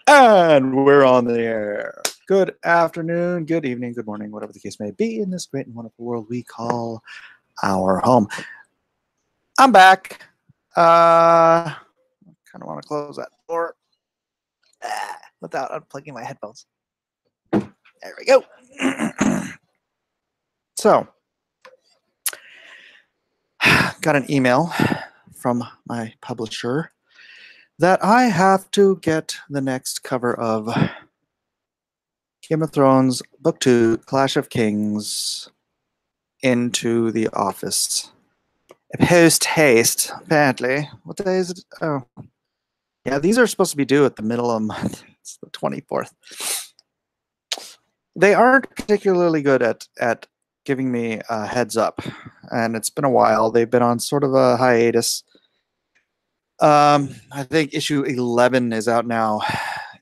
And we're on the air. Good afternoon, good evening, good morning, whatever the case may be in this great and wonderful world we call our home. I'm back. Kind of want to close that door without unplugging my headphones. There we go. So, got an email from my publisher that I have to get the next cover of Game of Thrones Book 2, Clash of Kings into the office. Post haste, apparently. What day is it? Oh. Yeah, these are supposed to be due at the middle of the month. It's the 24th. They aren't particularly good at giving me a heads up, and it's been a while. They've been on sort of a hiatus. I think issue 11 is out now,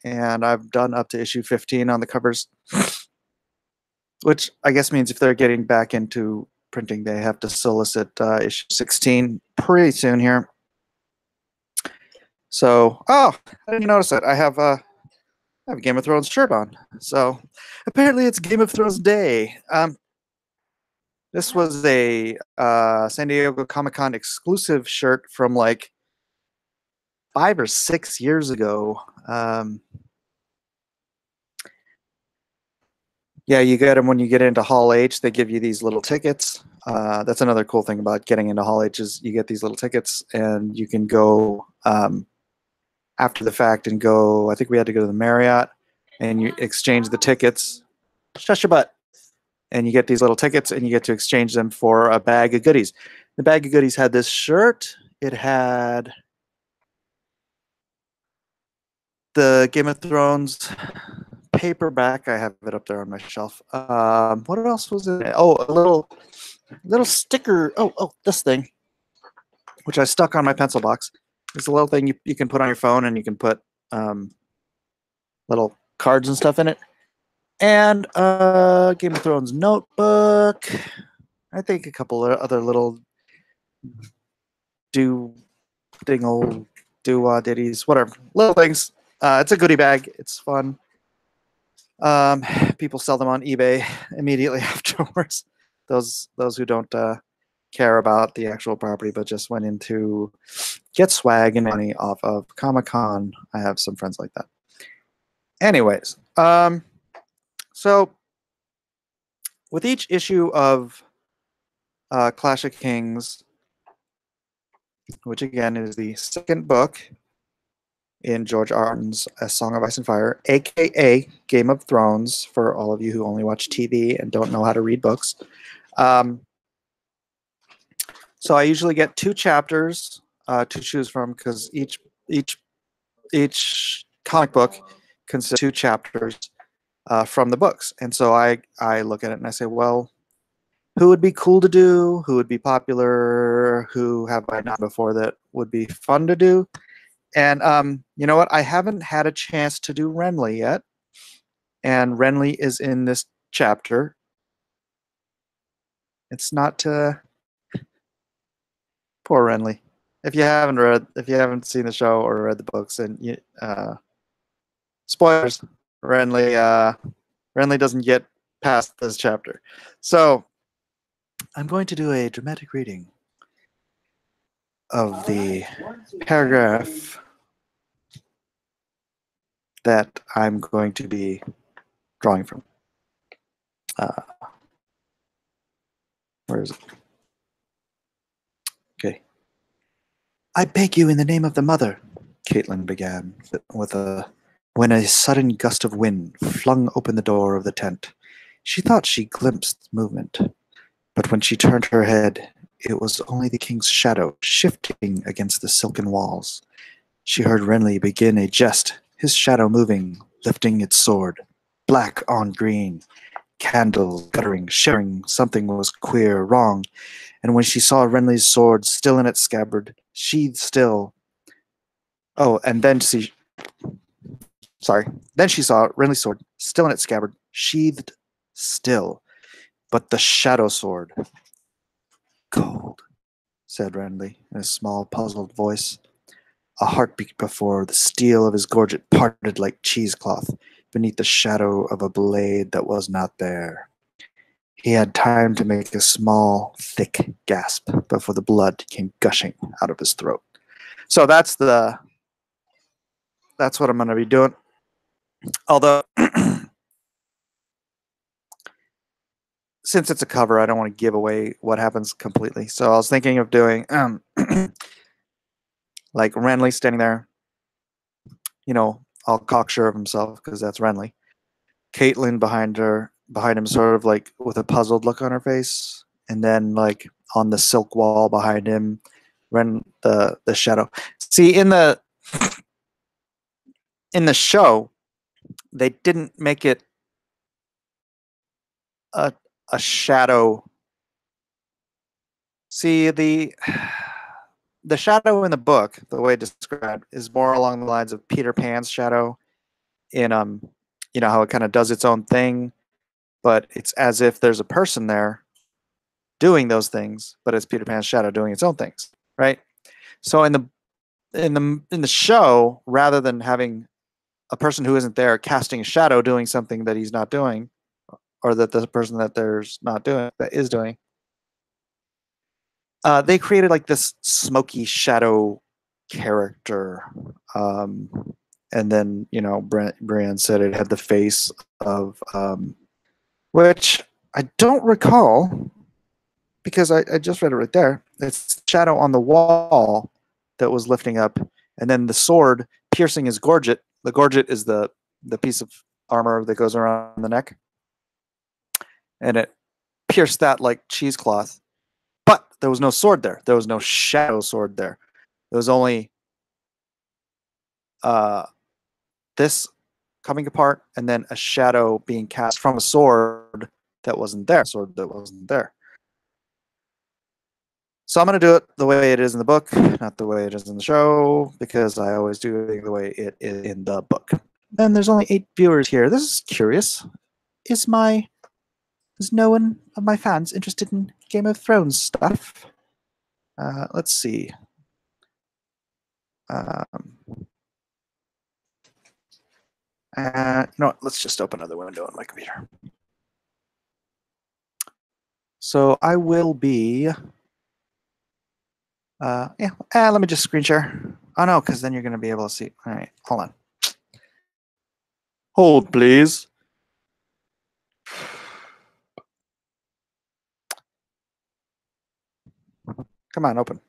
and I've done up to issue 15 on the covers, which I guess means if they're getting back into printing, they have to solicit issue 16 pretty soon here. So, oh, I didn't notice that. I have a Game of Thrones shirt on. So, apparently it's Game of Thrones Day. This was a San Diego Comic-Con exclusive shirt from like 5 or 6 years ago. Yeah, you get them when you get into Hall H. They give you these little tickets. That's another cool thing about getting into Hall H is you get these little tickets, and you can go after the fact and go. I think we had to go to the Marriott, and you exchange the tickets. Shush your butt. And you get these little tickets, and you get to exchange them for a bag of goodies. The bag of goodies had this shirt. It had the Game of Thrones paperback. I have it up there on my shelf. What else was it? Oh, a little sticker. Oh, this thing, which I stuck on my pencil box. It's a little thing you can put on your phone, and you can put little cards and stuff in it. And Game of Thrones notebook. I think a couple of other little ditties, whatever, little things. It's a goodie bag. It's fun. People sell them on eBay immediately afterwards. Those who don't care about the actual property, but just went in to get swag and money off of Comic-Con. I have some friends like that. Anyways, so with each issue of Clash of Kings, which again is the second book in George R. R. Martin's A Song of Ice and Fire, aka Game of Thrones, for all of you who only watch TV and don't know how to read books. So I usually get 2 chapters to choose from, because each comic book consists of 2 chapters from the books. And so I look at it and I say, well, who would be cool to do? Who would be popular? Who have I done before that would be fun to do? And you know what? I haven't had a chance to do Renly yet. And Renly is in this chapter. It's not poor Renly. If you haven't seen the show or read the books, and you spoilers, Renly doesn't get past this chapter. So I'm going to do a dramatic reading of the paragraph that I'm going to be drawing from. Where is it? Okay. I beg you in the name of the mother, Caitlin began, when a sudden gust of wind flung open the door of the tent. She thought she glimpsed movement, but when she turned her head, it was only the king's shadow shifting against the silken walls. She heard Renly begin a jest, his shadow moving, lifting its sword. Black on green, candles guttering, shivering, something was queer, wrong. And when she saw Renly's sword still in its scabbard, sheathed still. Oh, and then she saw Renly's sword still in its scabbard, sheathed still. But the shadow sword. Cold, said Renly in a small, puzzled voice. a heartbeat before the steel of his gorget parted like cheesecloth beneath the shadow of a blade that was not there. He had time to make a small, thick gasp before the blood came gushing out of his throat. So that's what I'm going to be doing. Although, since it's a cover, I don't want to give away what happens completely. So I was thinking of doing like Renly standing there, all cocksure of himself because that's Renly. Caitlin behind him, sort of like with a puzzled look on her face, and then like on the silk wall behind him, the shadow. See, in the show, they didn't make it a shadow. See, the shadow in the book, the way it's described, is more along the lines of Peter Pan's shadow in how it kind of does its own thing, but it's as if there's a person there doing those things, but it's Peter Pan's shadow doing its own things, right? So in the show, rather than having a person who isn't there casting a shadow doing something that he's not doing, or that the person that there's not doing that is doing, they created like this smoky shadow character, and then Brienne said it had the face of which I don't recall because I just read it right there. It's shadow on the wall that was lifting up, and then the sword piercing his gorget. The gorget is the piece of armor that goes around the neck, and it pierced that like cheesecloth. But there was no sword there. There was no shadow sword there. There was only this coming apart, and then a shadow being cast from a sword that wasn't there. So I'm going to do it the way it is in the book, not the way it is in the show, because I always do it the way it is in the book. And there's only 8 viewers here. This is curious. Is no one of my fans interested in Game of Thrones stuff? Let's see. Let's just open another window on my computer. So I will be. Let me just screen share. Oh no, because then you're going to be able to see. All right, hold on. Hold, please. Come on, open.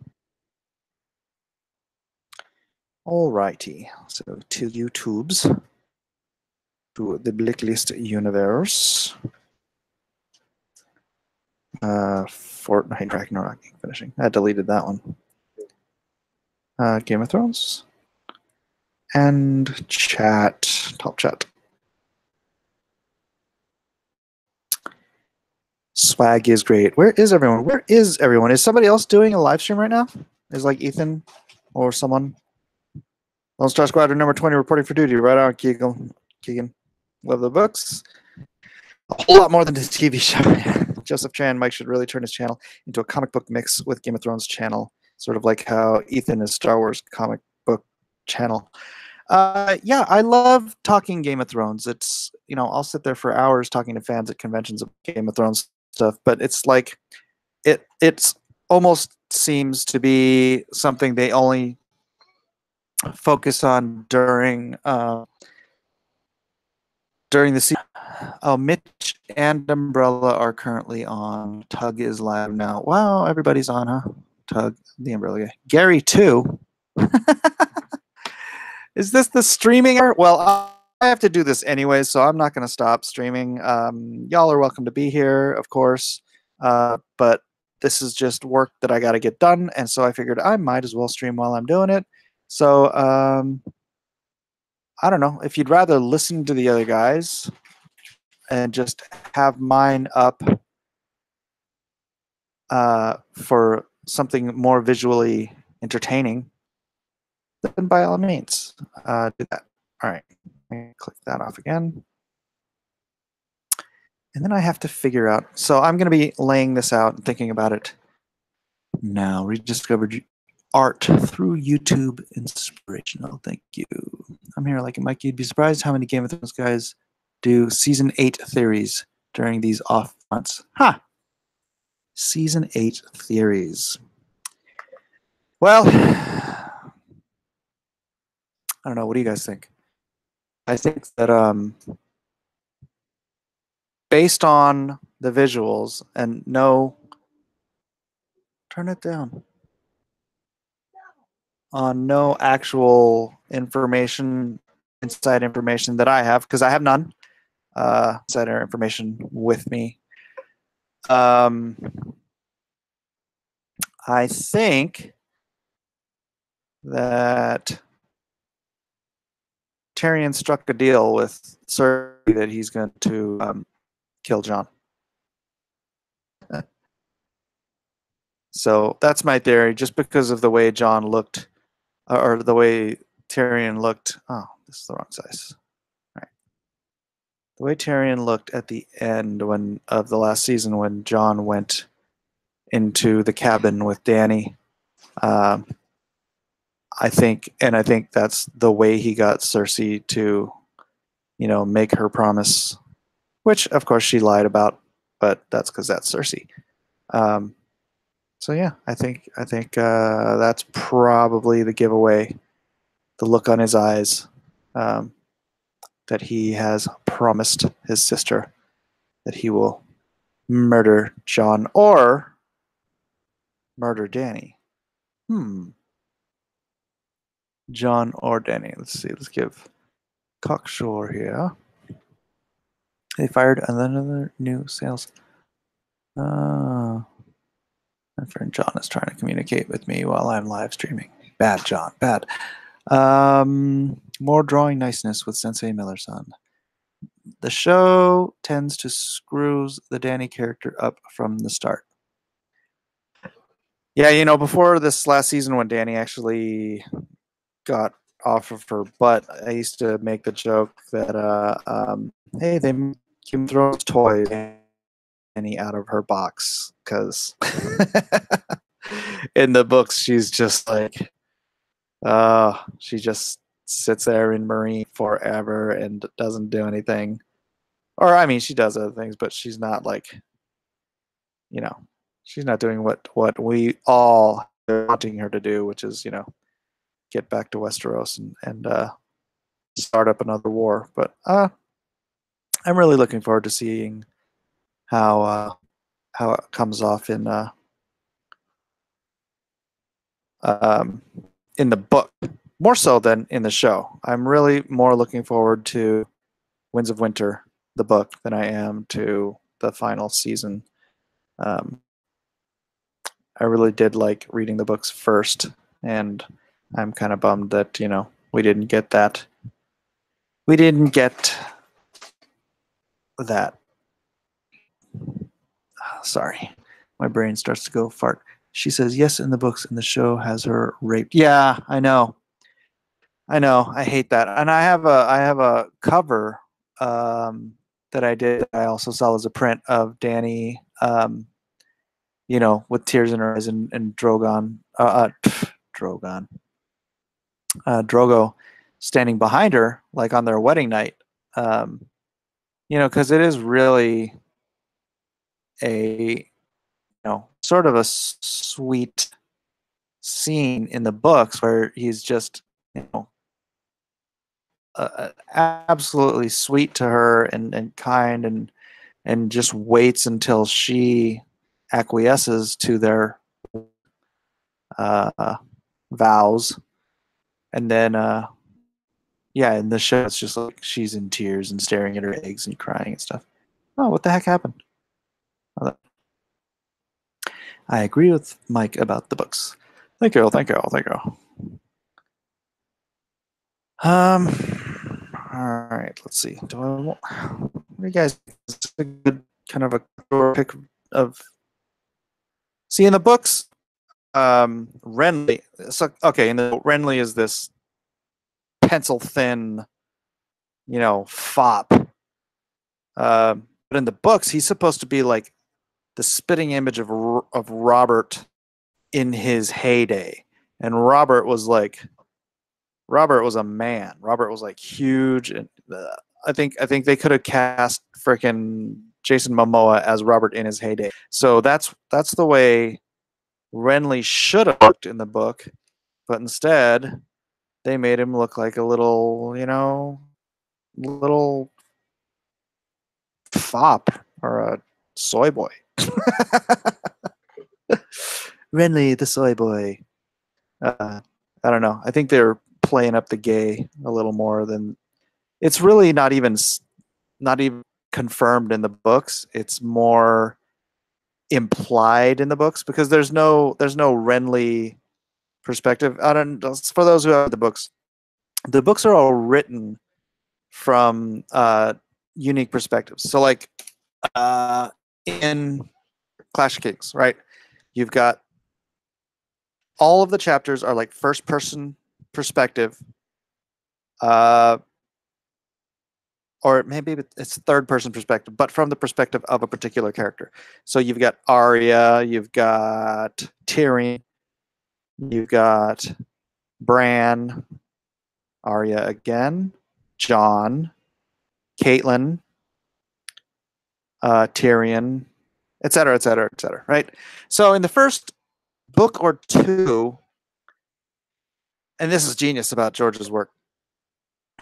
All righty. So to YouTubes, to the Blacklist universe. Fortnite Ragnarok finishing. I deleted that one. Game of Thrones. And chat. Top chat. Swag is great. Where is everyone? Where is everyone? Is somebody else doing a live stream right now? Is like Ethan or someone? Lone Star Squadron number 20 reporting for duty. Right on, Keegan. Love the books. A whole lot more than his TV show. Joseph Chan, Mike should really turn his channel into a comic book mix with Game of Thrones channel, sort of like how Ethan is Star Wars comic book channel. Yeah, I love talking Game of Thrones. It's, I'll sit there for hours talking to fans at conventions of Game of Thrones stuff, but it's like it's almost seems to be something they only focus on during the season. Oh, Mitch and Umbrella are currently on. Tug is live now. Wow, everybody's on, huh? Tug, the Umbrella guy. Gary too. Is this the streaming hour? Well, I have to do this anyway, so I'm not going to stop streaming. Y'all are welcome to be here, of course, but this is just work that I got to get done, and so I figured I might as well stream while I'm doing it. So I don't know. If you'd rather listen to the other guys and just have mine up for something more visually entertaining, then by all means, do that. All right, click that off again. And then I have to figure out. So I'm going to be laying this out and thinking about it now. Rediscovered art through YouTube inspirational. Thank you. I'm here like Mike. You'd be surprised how many Game of Thrones guys do season 8 theories during these off months. Huh. Season 8 theories. Well, I don't know. What do you guys think? I think that based on the visuals and no, turn it down. On no actual information, inside information that I have, because I have none. Insider information with me. I think that Tyrion struck a deal with Cersei that he's going to kill Jon. So that's my theory, just because of the way Jon looked, or the way Tyrion looked. Oh, this is the wrong size. All right. The way Tyrion looked at the end of the last season when Jon went into the cabin with Dany. I think that's the way he got Cersei to, make her promise, which of course she lied about, but that's because that's Cersei. So yeah, I think that's probably the giveaway, the look on his eyes, that he has promised his sister that he will murder Jon or murder Dany. Jon or Dany. Let's see. Let's give Cocksure here. They fired another new sales. My friend John is trying to communicate with me while I'm live streaming. Bad, John. Bad. More drawing niceness with Sensei Miller-san. The show tends to screws the Dany character up from the start. Yeah, before this last season when Dany actually got off of her butt, I used to make the joke that, hey, they can throw his toy Dany out of her box, because in the books she's just like, she just sits there in Marine forever and doesn't do anything. Or I mean, she does other things, but she's not like, she's not doing what we all are wanting her to do, which is, get back to Westeros and start up another war. But I'm really looking forward to seeing how it comes off in the book, more so than in the show. I'm really more looking forward to Winds of Winter, the book, than I am to the final season. I really did like reading the books first, and I'm kind of bummed that, we didn't get that. We didn't get that. Sorry, my brain starts to go fart. She says, yes, in the books, and the show has her raped. Yeah, I know. I hate that. And I have a cover that I did. I also sell as a print of Dany, with tears in her eyes, and Drogon, Drogo standing behind her, like on their wedding night. Because it is really a, sort of a sweet scene in the books where he's just, absolutely sweet to her and kind and just waits until she acquiesces to their vows. And then, in the show, it's just like she's in tears and staring at her eggs and crying and stuff. Oh, what the heck happened? I agree with Mike about the books. Thank you. All right, let's see. What do you guys? It's a good kind of a pick of. See, in the books, Renly. So okay, Renly is this pencil thin, fop. But in the books, he's supposed to be like the spitting image of Robert in his heyday. and Robert was a man. Robert was like huge, and I think they could have cast freaking Jason Momoa as Robert in his heyday. So that's the way Renly should have looked in the book, but instead they made him look like a little, little fop or a soy boy. Renly the soy boy. I don't know. I think they're playing up the gay a little more than it's really not even confirmed in the books. It's more implied in the books because there's no Renly perspective. I don't. For those who have the books are all written from unique perspectives. So like in Clash of Kings, right? You've got all of the chapters are like first person perspective, or maybe it's third person perspective, but from the perspective of a particular character. So you've got Arya, you've got Tyrion, you've got Bran, Arya again, Jon, Caitlyn, Tyrion, etc., etc., etc. Right. So in the first book or two, and this is genius about George's work.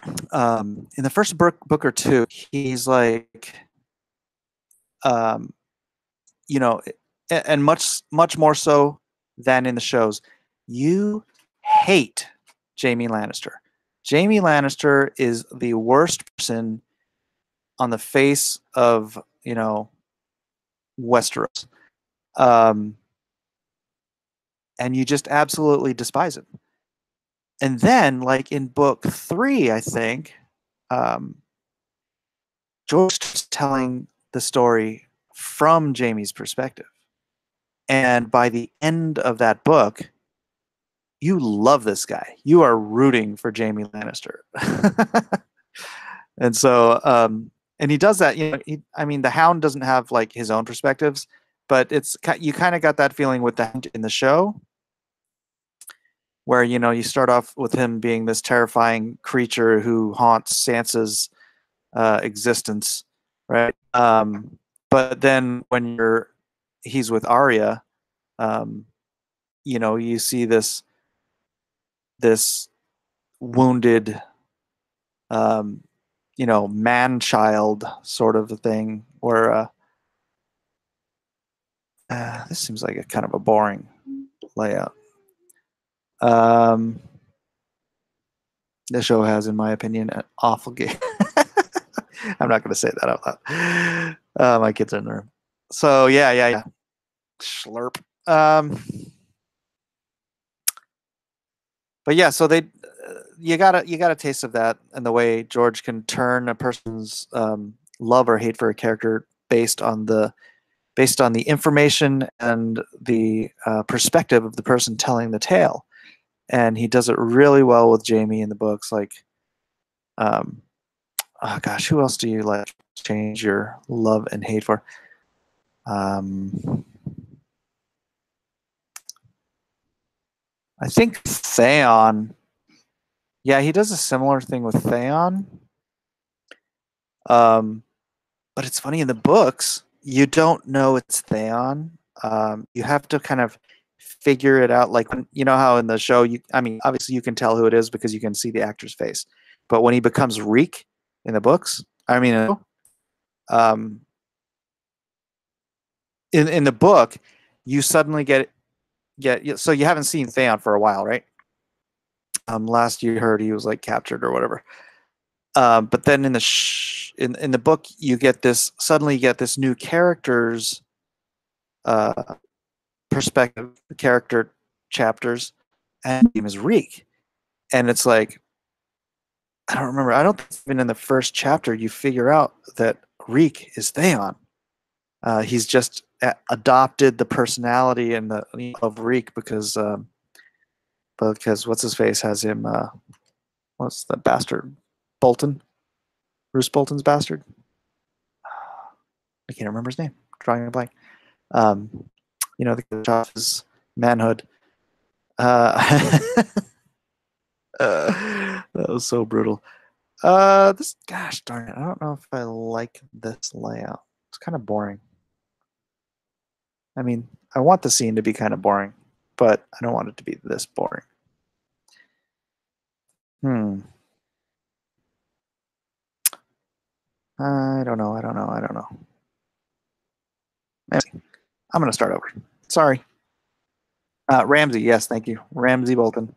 In the first book or two, he's like, you know, and much more so than in the shows, you hate Jaime Lannister. Jaime Lannister is the worst person on the face of, Westeros. And you just absolutely despise him. And then, like in book 3, I think, George is telling the story from Jaime's perspective. And by the end of that book, you love this guy. You are rooting for Jaime Lannister. And so, and he does that. I mean, the Hound doesn't have like his own perspectives, but you kind of got that feeling with the Hound in the show, where you start off with him being this terrifying creature who haunts Sansa's existence, right? But then when he's with Arya, you see this wounded, man-child sort of a thing where this seems like a kind of a boring layout. The show has, in my opinion, an awful game. I'm not going to say that out loud. My kids are in the room. So yeah. Slurp. But yeah, so you got a taste of that, and the way George can turn a person's love or hate for a character based on the information and the perspective of the person telling the tale. And he does it really well with Jaime in the books. Like, oh gosh, who else do you like change your love and hate for? I think Theon. Yeah, he does a similar thing with Theon. But it's funny, in the books, you don't know it's Theon. You have to kind of figure it out. Like, you know how in the show, obviously you can tell who it is because you can see the actor's face. But when he becomes Reek in the books, in the book, you suddenly get. So you haven't seen Theon for a while, right? Last you heard he was like captured or whatever. But then in the book, you get this new character's perspective, character chapters, and his name is Reek. And it's like, I don't remember. I don't think even in the first chapter you figure out that Reek is Theon. He's just adopted the personality and of Reek because what's his face has him. What's the bastard? Bolton, Bruce Bolton's bastard. I can't remember his name. Drawing a blank. The his manhood. Uh, that was so brutal. Gosh darn it, I don't know if I like this layout. It's kind of boring. I mean, I want the scene to be kind of boring, but I don't want it to be this boring. I don't know. I'm going to start over. Sorry. Ramsey, yes, thank you. Ramsey Bolton.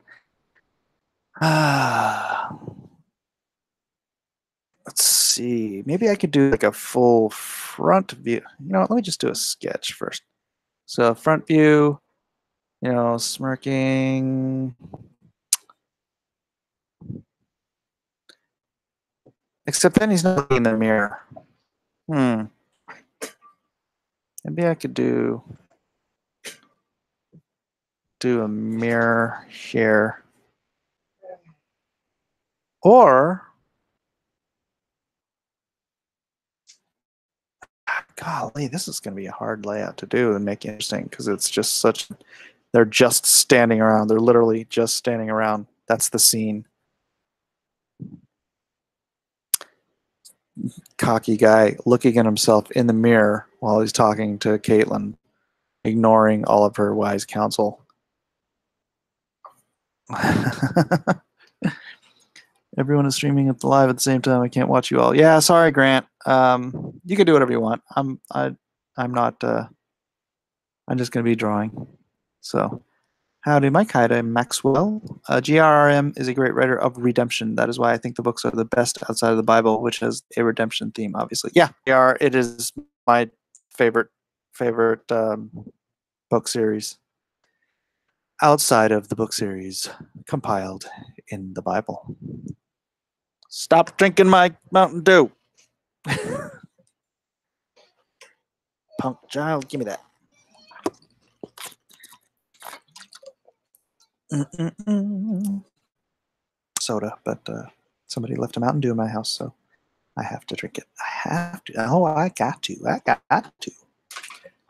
Let's see. Maybe I could do like a full front view. You know what? Let me just do a sketch first. So front view, smirking. Except then he's not looking in the mirror. Maybe I could do a mirror here. Or, golly, this is going to be a hard layout to do and make interesting because it's just such, they're just standing around. They're literally just standing around. That's the scene. Cocky guy looking at himself in the mirror while he's talking to Caitlin, ignoring all of her wise counsel. Everyone is streaming it live at the same time. I can't watch you all. Yeah, sorry, Grant. You can do whatever you want. I'm not. I'm just going to be drawing. So, howdy, Mike. Hi to Maxwell. GRRM is a great writer of redemption. That is why I think the books are the best outside of the Bible, which has a redemption theme. Obviously, yeah, it is my favorite book series outside of the book series compiled in the Bible. Stop drinking my Mountain Dew. Punk child, give me that. Soda, but somebody left a Mountain Dew in my house, so I have to drink it. I have to. Oh, I got to.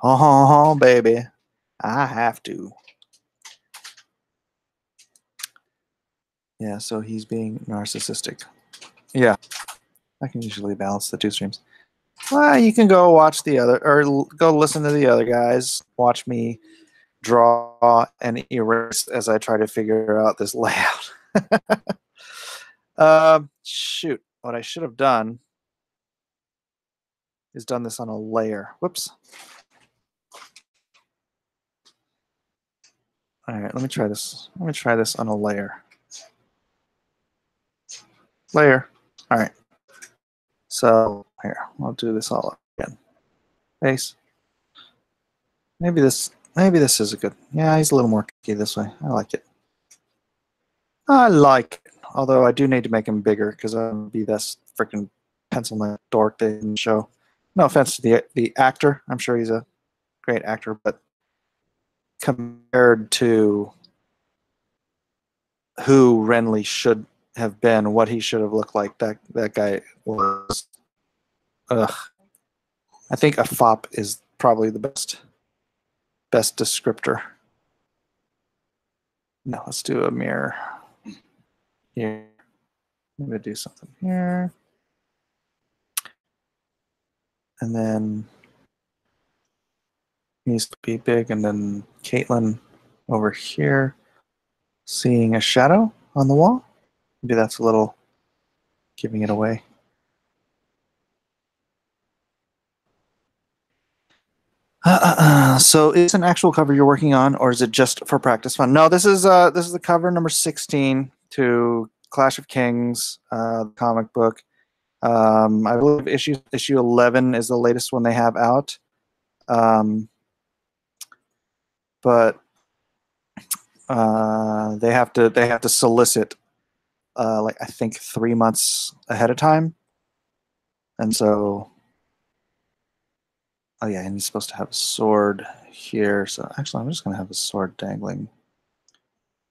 Oh, baby. I have to. Yeah, so he's being narcissistic. Yeah, I can usually balance the two streams. Well, you can go watch the other, or go listen to the other guys. Watch me draw and erase as I try to figure out this layout. Shoot, what I should have done is done this on a layer. Whoops. All right, let me try this. Let me try this on a layer. Layer. All right. So here, I'll do this all again. Base. Maybe this is a good. Yeah, he's a little more tricky this way. I like it. I like it. Although I do need to make him bigger because I'm gonna be this freaking pencil neck dork they didn't show. No offense to the actor. I'm sure he's a great actor, but compared to who Renly should have been, what he should have looked like, that guy was. Ugh. I think a fop is probably the best descriptor. Now let's do a mirror here. I'm going to do something here. And then he needs to be big, and then Caitlin over here seeing a shadow on the wall. Maybe that's a little giving it away. So is an actual cover you're working on, or is it just for practice fun? No, this is the cover number 16 to Clash of Kings, comic book. I believe issue 11 is the latest one they have out. But they have to solicit like I think 3 months ahead of time, and so. Oh yeah, and he's supposed to have a sword here. So actually, I'm just going to have a sword dangling in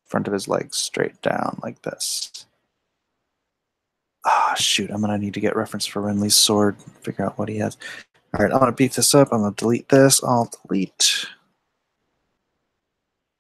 front of his legs straight down like this. Ah, shoot, I'm going to need to get reference for Renly's sword, figure out what he has. All right, I'm going to beef this up. I'm going to delete this. I'll delete.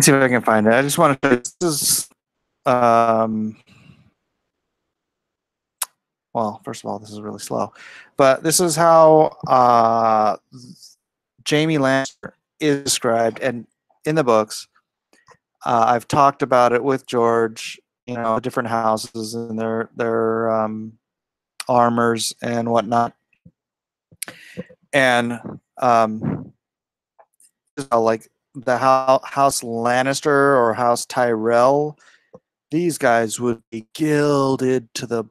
Let's see if I can find it. I just want to show you. This is, well, first of all, this is really slow. But this is how Jamie Lannister is described. And in the books, I've talked about it with George, you know, different houses and their armors and whatnot. And like the House Lannister or House Tyrell, these guys would be gilded to the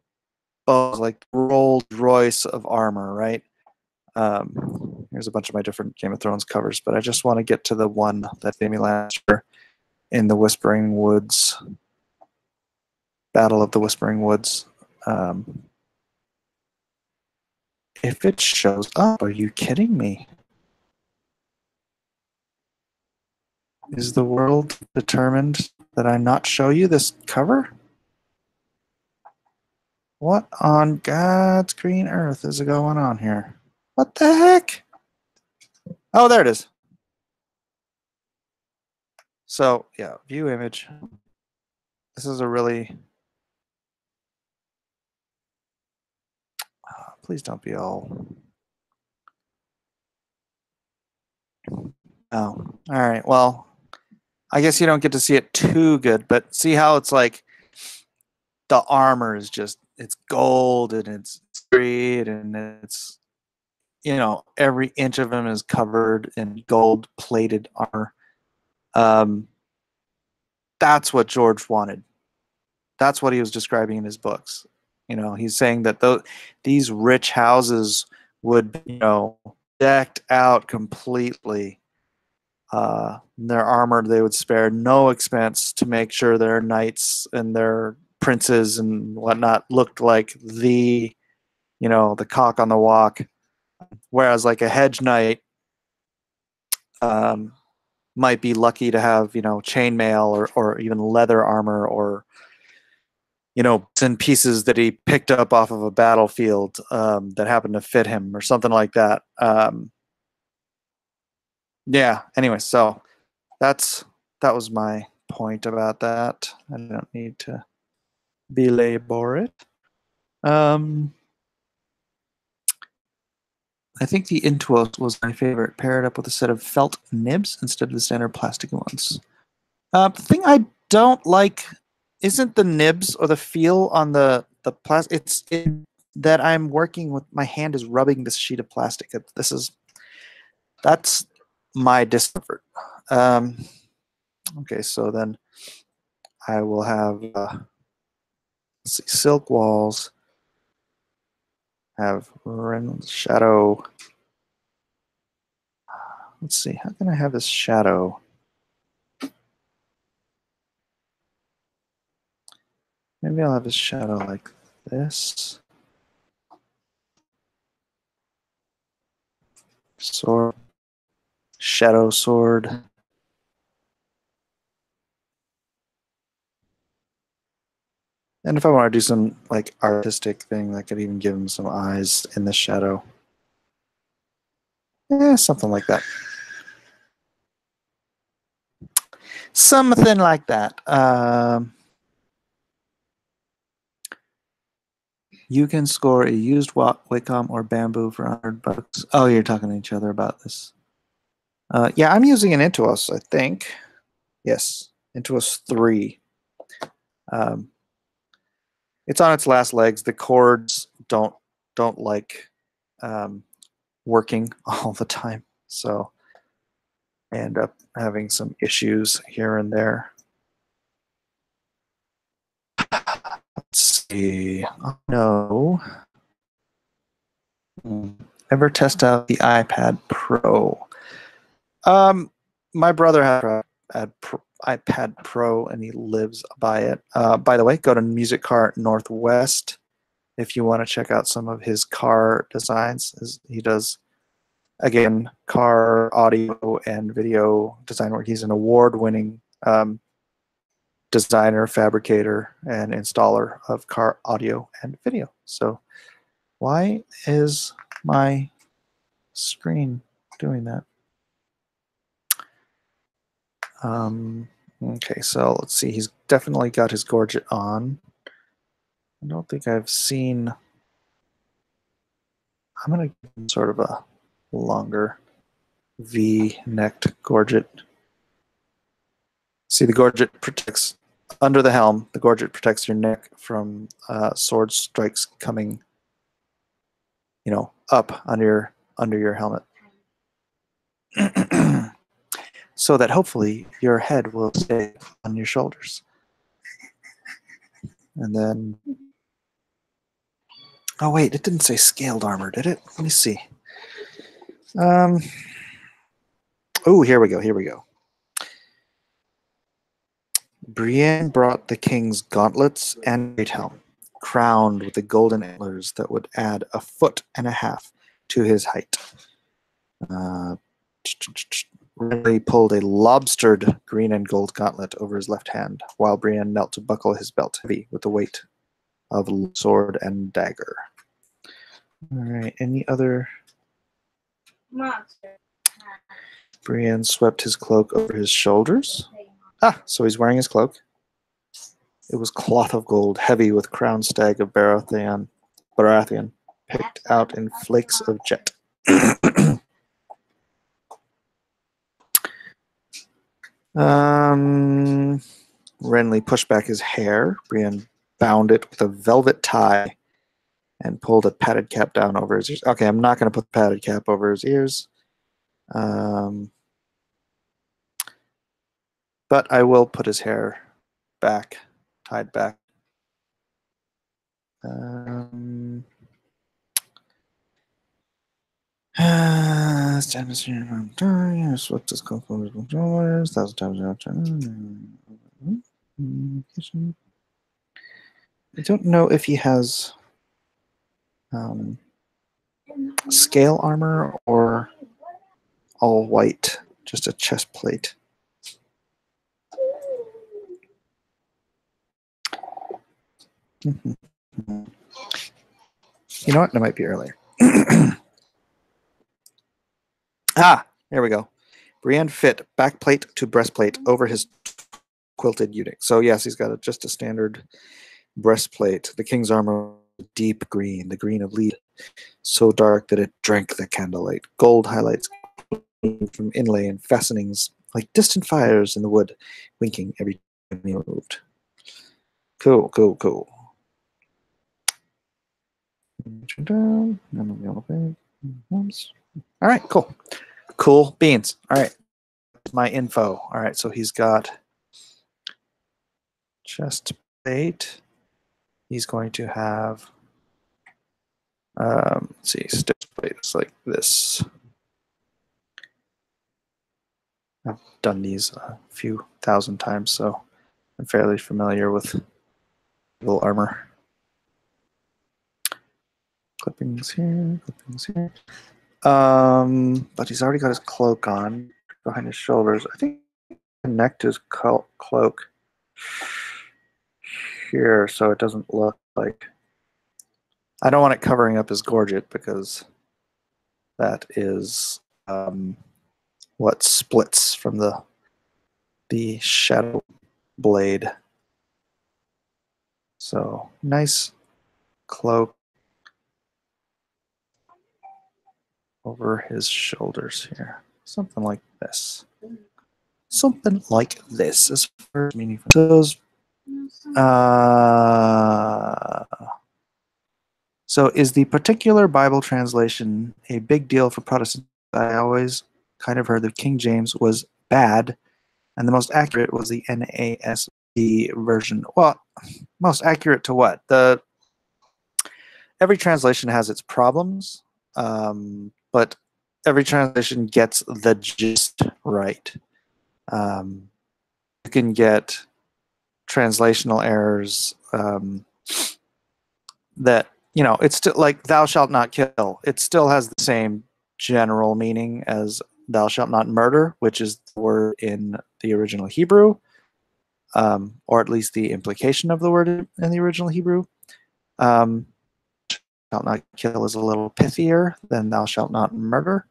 bones, like Rolls Royce of armor, right? Here's a bunch of my different Game of Thrones covers, but I just want to get to the one that Jamie Lannister in the Whispering Woods, Battle of the Whispering Woods. If it shows up, are you kidding me? Is the world determined that I not show you this cover? What on God's green earth is going on here? What the heck? Oh, there it is. So, yeah, view image. This is a really... please don't be all... Oh, all right. Well, I guess you don't get to see it too good, but see how it's like the armor is just, it's gold and it's straight and it's, you know, every inch of him is covered in gold plated armor. That's what George wanted. That's what he was describing in his books. You know, he's saying that these rich houses would, you know, decked out completely. Their armor, they would spare no expense to make sure their knights and their princes and whatnot looked like the, you know, the cock on the walk. Whereas like a hedge knight might be lucky to have, you know, chainmail or even leather armor or, you know, bits and pieces that he picked up off of a battlefield that happened to fit him or something like that. Yeah. Anyway, so that was my point about that. I don't need to belabor it. I think the Intuos was my favorite. Paired up with a set of felt nibs instead of the standard plastic ones. The thing I don't like isn't the nibs or the feel on the plastic. It's that I'm working with, my hand is rubbing this sheet of plastic. That's my discomfort. Okay, so then I will have let's see, silk walls. Have Reynolds shadow. Let's see, how can I have this shadow? Maybe I'll have his shadow like this. Sword. Shadow sword. And if I want to do some like artistic thing, I could even give him some eyes in the shadow. Yeah, something like that. Something like that. You can score a used Wacom or bamboo for $100. Oh, you're talking to each other about this. Yeah, I'm using an Intuos, I think. Yes, Intuos 3. It's on its last legs. The cords don't like working all the time, so I end up having some issues here and there. Let's see. Oh, no. Ever test out the iPad Pro? My brother had an iPad Pro, and he lives by it. By the way, go to Music Car Northwest if you want to check out some of his car designs. He does, again, car audio and video design work. He's an award-winning designer, fabricator, and installer of car audio and video. So why is my screen doing that? Okay, so let's see. He's definitely got his gorget on. I don't think I've seen. I'm going to give him sort of a longer V-necked gorget. See, the gorget protects under the helm. The gorget protects your neck from sword strikes coming, up under your helmet, so that hopefully your head will stay on your shoulders. And then, oh wait, it didn't say scaled armor, did it? Let me see. Oh, here we go. Brienne brought the king's gauntlets and great helm, crowned with the golden antlers that would add 1.5 feet to his height. Renly pulled a lobstered green and gold gauntlet over his left hand, while Brienne knelt to buckle his belt, heavy with the weight of sword and dagger. All right, any other? Monster. Brienne swept his cloak over his shoulders. Ah, so he's wearing his cloak. It was cloth of gold, heavy with crown stag of Baratheon, picked out in flakes of jet. Renly pushed back his hair. Brienne bound it with a velvet tie and pulled a padded cap down over his ears. Okay, I'm not going to put the padded cap over his ears. But I will put his hair back, tied back. Swept his cloak over his shoulders, 1,000 times I don't know if he has scale armor or all white, just a chest plate. You know what? That might be earlier. There we go. Brienne fit backplate to breastplate over his quilted tunic. So yes, he's got just a standard breastplate. The king's armor, deep green, the green of lead, so dark that it drank the candlelight. Gold highlights from inlay and fastenings like distant fires in the wood, winking every time he moved. Cool. All right, cool. Cool beans. All right, my info. All right, so he's got chest plate. He's going to have, let's see, stitch plates like this. I've done these a few thousand times, so I'm fairly familiar with little armor. Clippings here, clippings here. But he's already got his cloak on behind his shoulders. I think he connect his cloak here so it doesn't look like. I don't want it covering up his gorget because that is what splits from the shadow blade. So nice cloak over his shoulders here. Something like this. Something like this as far as meaning goes. So is the particular Bible translation a big deal for Protestants? I always kind of heard that King James was bad and the most accurate was the NASB version. Well, most accurate to what? Every translation has its problems, but every translation gets the gist right. You can get translational errors that, it's still like thou shalt not kill. It still has the same general meaning as thou shalt not murder, which is the word in the original Hebrew, or at least the implication of the word in the original Hebrew. Shalt not kill is a little pithier than thou shalt not murder.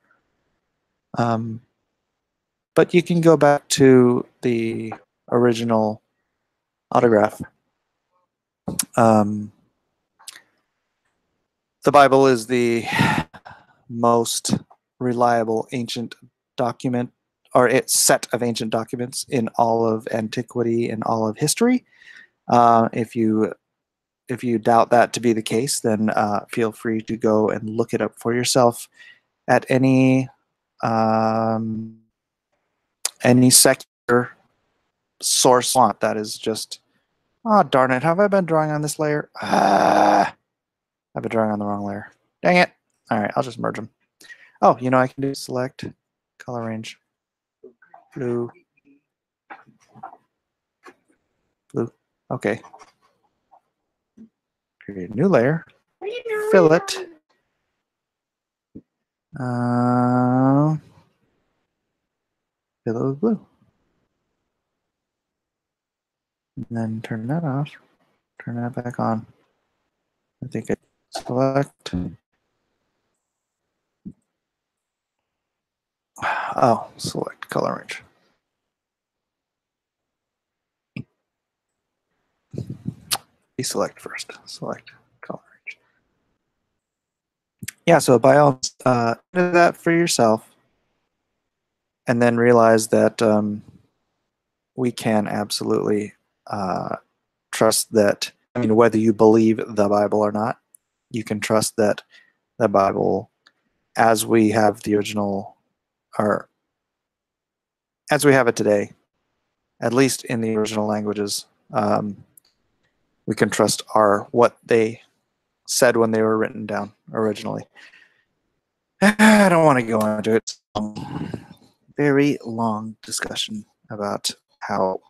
But you can go back to the original autograph. The Bible is the most reliable ancient document, or its set of ancient documents in all of antiquity and all of history. If you doubt that to be the case, then feel free to go and look it up for yourself at any secular source you want. That is just, oh darn it, have I been drawing on this layer? I've been drawing on the wrong layer. Dang it. All right, I'll just merge them. Oh, you know, I can do select color range. Blue. Blue. Okay. Create a new layer. Fill it. Fill it with blue. And then turn that off. Turn that back on. I think I select. Oh, select color range. Deselect first. Select color range. Yeah, so by all means, do that for yourself, and then realize that we can absolutely trust that. I mean, whether you believe the Bible or not, you can trust that the Bible, as we have the original, or as we have it today, at least in the original languages, we can trust what they said when they were written down originally. I don't want to go into it. Very long discussion about how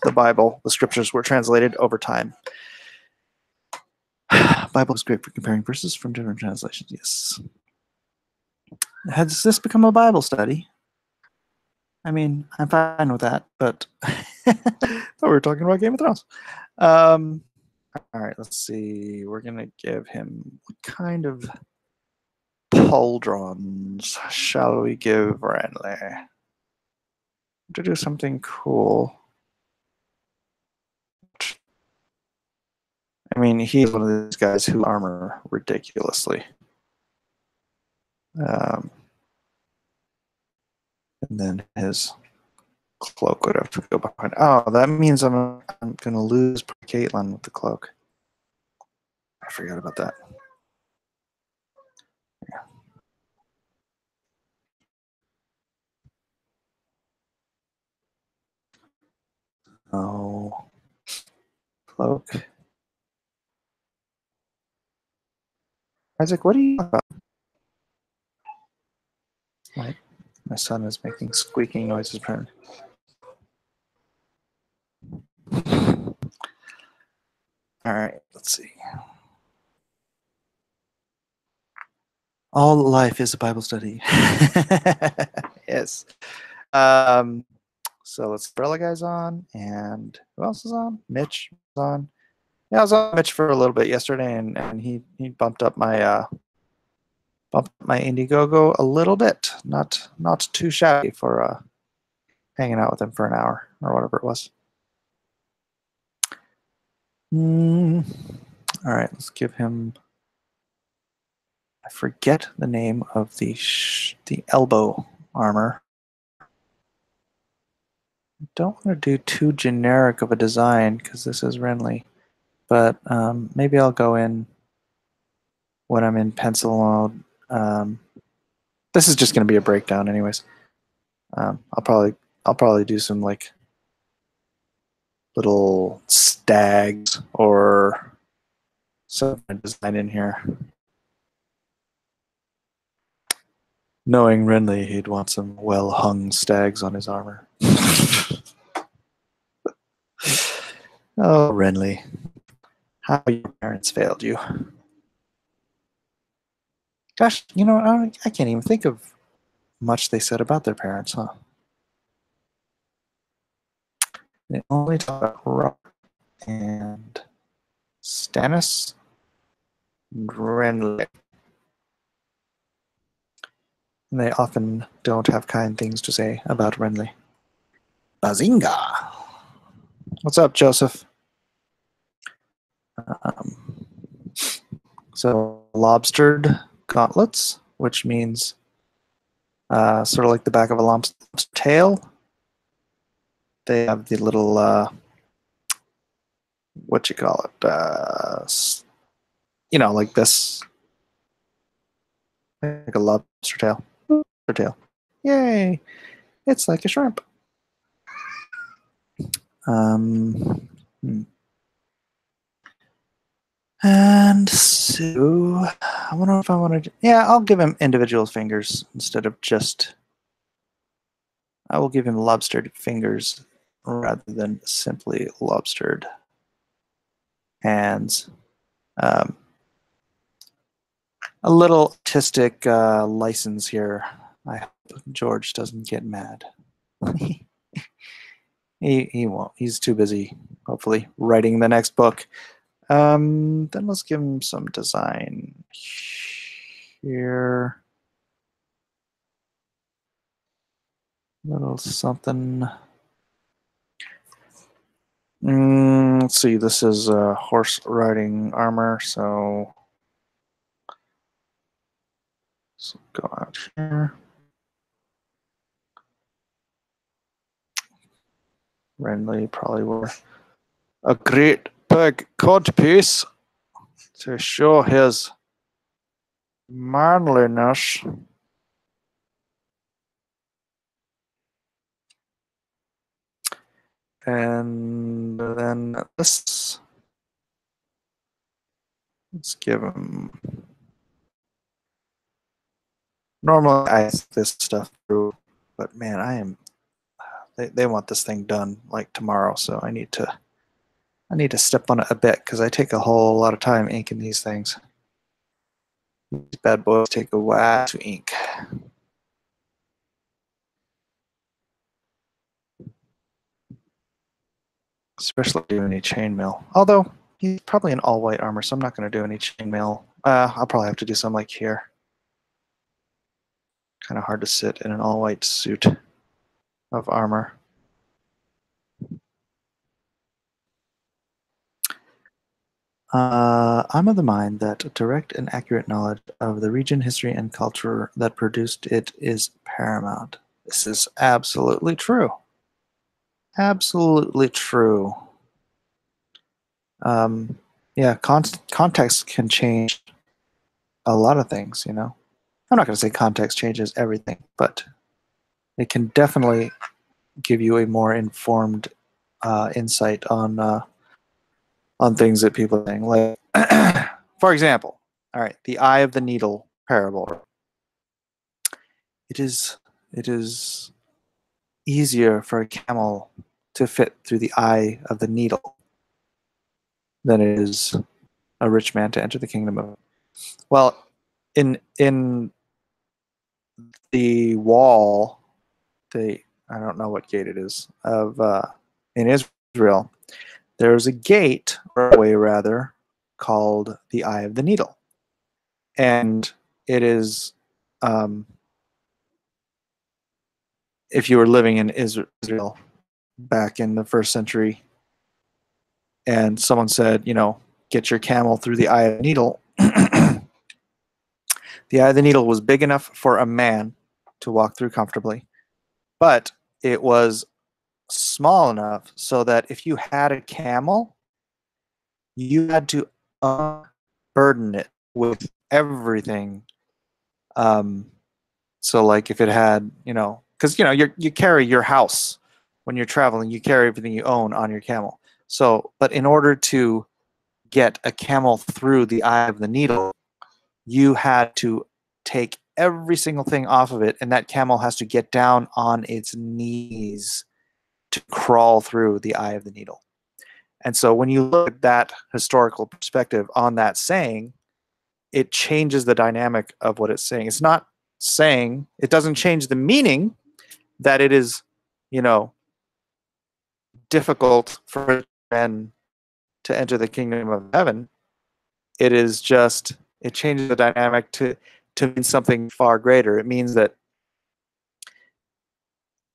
the Bible, the scriptures, were translated over time. Bible is great for comparing verses from different translations. Yes. Has this become a Bible study? I mean, I'm fine with that, but I thought we were talking about Game of Thrones. All right, let's see. We're going to give him what kind of pauldrons shall we give Renly? To do something cool. I mean, he's one of these guys who armor ridiculously. And then his cloak would have to go behind. Oh, that means I'm going to lose Caitlin with the cloak. I forgot about that. Yeah. Oh, cloak. Isaac, what are you talking about? My son is making squeaking noises. All right, let's see. All life is a Bible study. Yes. So let's Umbrella Guy's on, and who else is on? Mitch is on. Yeah, I was on Mitch for a little bit yesterday, and he bumped up my Indiegogo a little bit. Not too shabby for hanging out with him for an hour or whatever it was. All right, let's give him. I forget the name of the elbow armor. I don't want to do too generic of a design because this is Renly, but maybe I'll go in when I'm in pencil mode. This is just going to be a breakdown, anyways. I'll probably do some like little stags or some design in here. Knowing Renly, he'd want some well-hung stags on his armor. Oh, Renly, how your parents failed you. Gosh, you know, I can't even think of much they said about their parents, huh? They only talk about Rock and Stannis and Renly. And they often don't have kind things to say about Renly. Bazinga! What's up, Joseph? So lobstered gauntlets, which means sort of like the back of a lobster's tail. They have the little what you call it? You know, like this, like a lobster tail. Lobster tail. Yay! It's like a shrimp. And so I wonder if I want to. Yeah, I'll give him individual fingers instead of just. I will give him lobstered fingers rather than simply lobstered hands. A little artistic license here. I hope George doesn't get mad. he won't. He's too busy, hopefully, writing the next book. Then let's give him some design here. Little something. Let's see. This is horse riding armor, so go out here. Renly probably wore a great big codpiece to show his manliness. And then this, let's give him. Normally I think this stuff through, but man, I am. They want this thing done like tomorrow, so I need to step on it a bit because I take a whole lot of time inking these things. These bad boys take a while to ink. Especially doing any chainmail. Although he's probably in all white armor, so I'm not going to do any chainmail. I'll probably have to do some like here. Kind of hard to sit in an all white suit of armor. I'm of the mind that direct and accurate knowledge of the region, history, and culture that produced it is paramount. This is absolutely true. Absolutely true. Yeah, context can change a lot of things, you know. I'm not going to say context changes everything, but it can definitely give you a more informed insight on things that people are saying. Like, for example, all right, the eye of the needle parable. It is easier for a camel to fit through the eye of the needle than it is a rich man to enter the kingdom of. Well, in the wall, I don't know what gate it is of in Israel. There's a gate, or a way rather, called the Eye of the Needle, and it is if you were living in Israel back in the 1st century, and someone said, you know, get your camel through the eye of the needle. The eye of the needle was big enough for a man to walk through comfortably, but it was small enough so that if you had a camel, you had to unburden it with everything. So like if it had, you know, because you know you carry your house when you're traveling, you carry everything you own on your camel. So, but in order to get a camel through the eye of the needle, you had to take every single thing off of it, and that camel has to get down on its knees to crawl through the eye of the needle. And so when you look at that historical perspective on that saying, it changes the dynamic of what it's saying. It's not saying, it doesn't change the meaning that it is, you know, difficult for men to enter the kingdom of heaven. It is just, it changes the dynamic to mean something far greater. It means that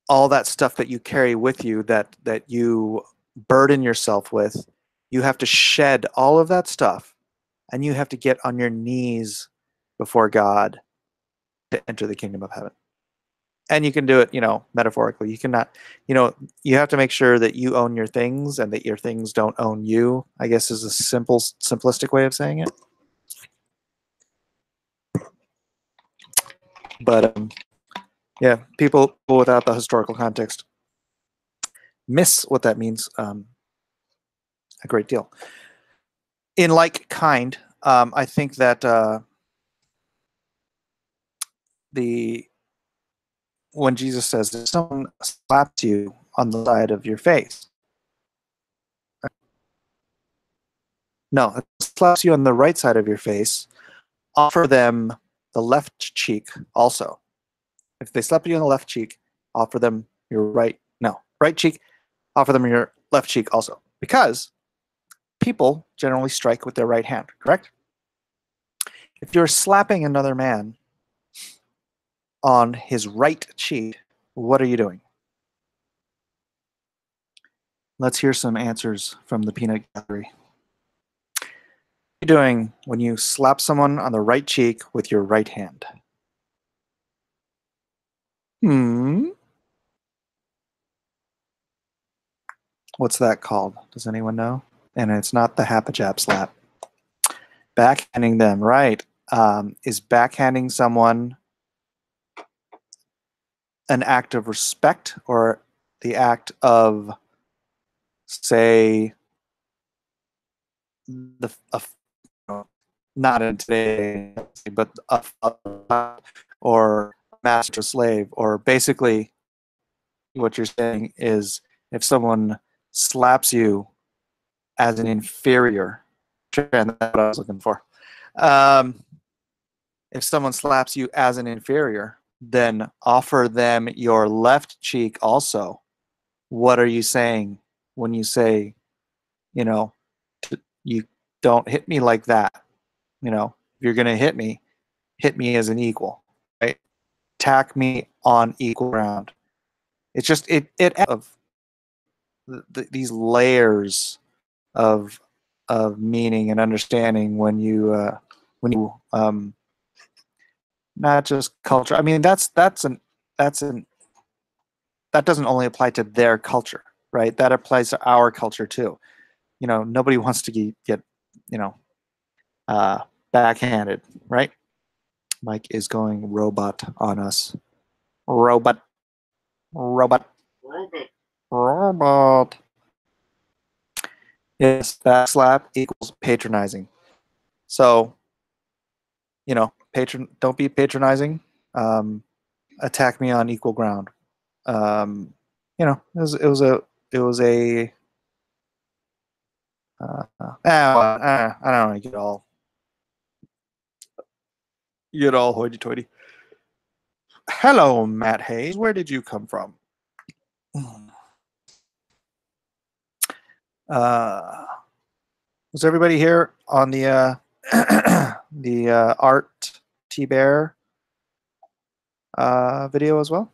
all that stuff that you carry with you, that you burden yourself with, you have to shed all of that stuff, and you have to get on your knees before God to enter the kingdom of heaven. And you can do it, metaphorically. You cannot, you have to make sure that you own your things and that your things don't own you, I guess, is a simplistic way of saying it. But yeah, people without the historical context miss what that means a great deal. In like kind, I think that when Jesus says, if someone slaps you on the side of your face, no, if slaps you on the right side of your face, offer them the left cheek also. If they slap you on the left cheek, offer them your right cheek, offer them your left cheek also. Because people generally strike with their right hand, correct? If you're slapping another man on his right cheek, what are you doing? Let's hear some answers from the peanut gallery. What are you doing when you slap someone on the right cheek with your right hand? What's that called? Does anyone know? And it's not the happa-jab slap. Backhanding them, right. Is backhanding someone an act of respect or the act of, say, not in today, but a or master slave, or basically what you're saying is if someone slaps you as an inferior, and that's what I was looking for. If someone slaps you as an inferior, then offer them your left cheek also. What are you saying when you say, you don't hit me like that? If you're going to hit me as an equal, right? Attack me on equal ground. It's just it of these layers of meaning and understanding when you not just culture. I mean, that doesn't only apply to their culture, right? That applies to our culture too. Nobody wants to get backhanded, right? Mike is going robot on us. Robot. Yes, backslap equals patronizing. So, don't be patronizing. Attack me on equal ground. It was a I don't know, get all hoity-toity. Hello, Matt Hayes. Where did you come from? Was everybody here on the the Art T-Bear video as well?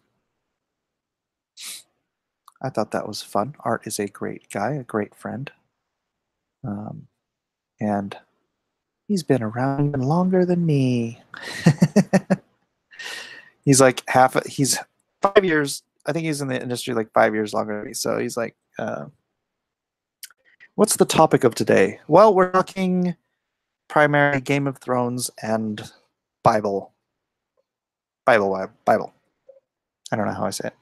I thought that was fun. Art is a great guy, a great friend. And he's been around even longer than me. He's like he's 5 years. I think he's in the industry like 5 years longer than me. So he's like, what's the topic of today? Well, we're talking primarily Game of Thrones and Bible. I don't know how I say it.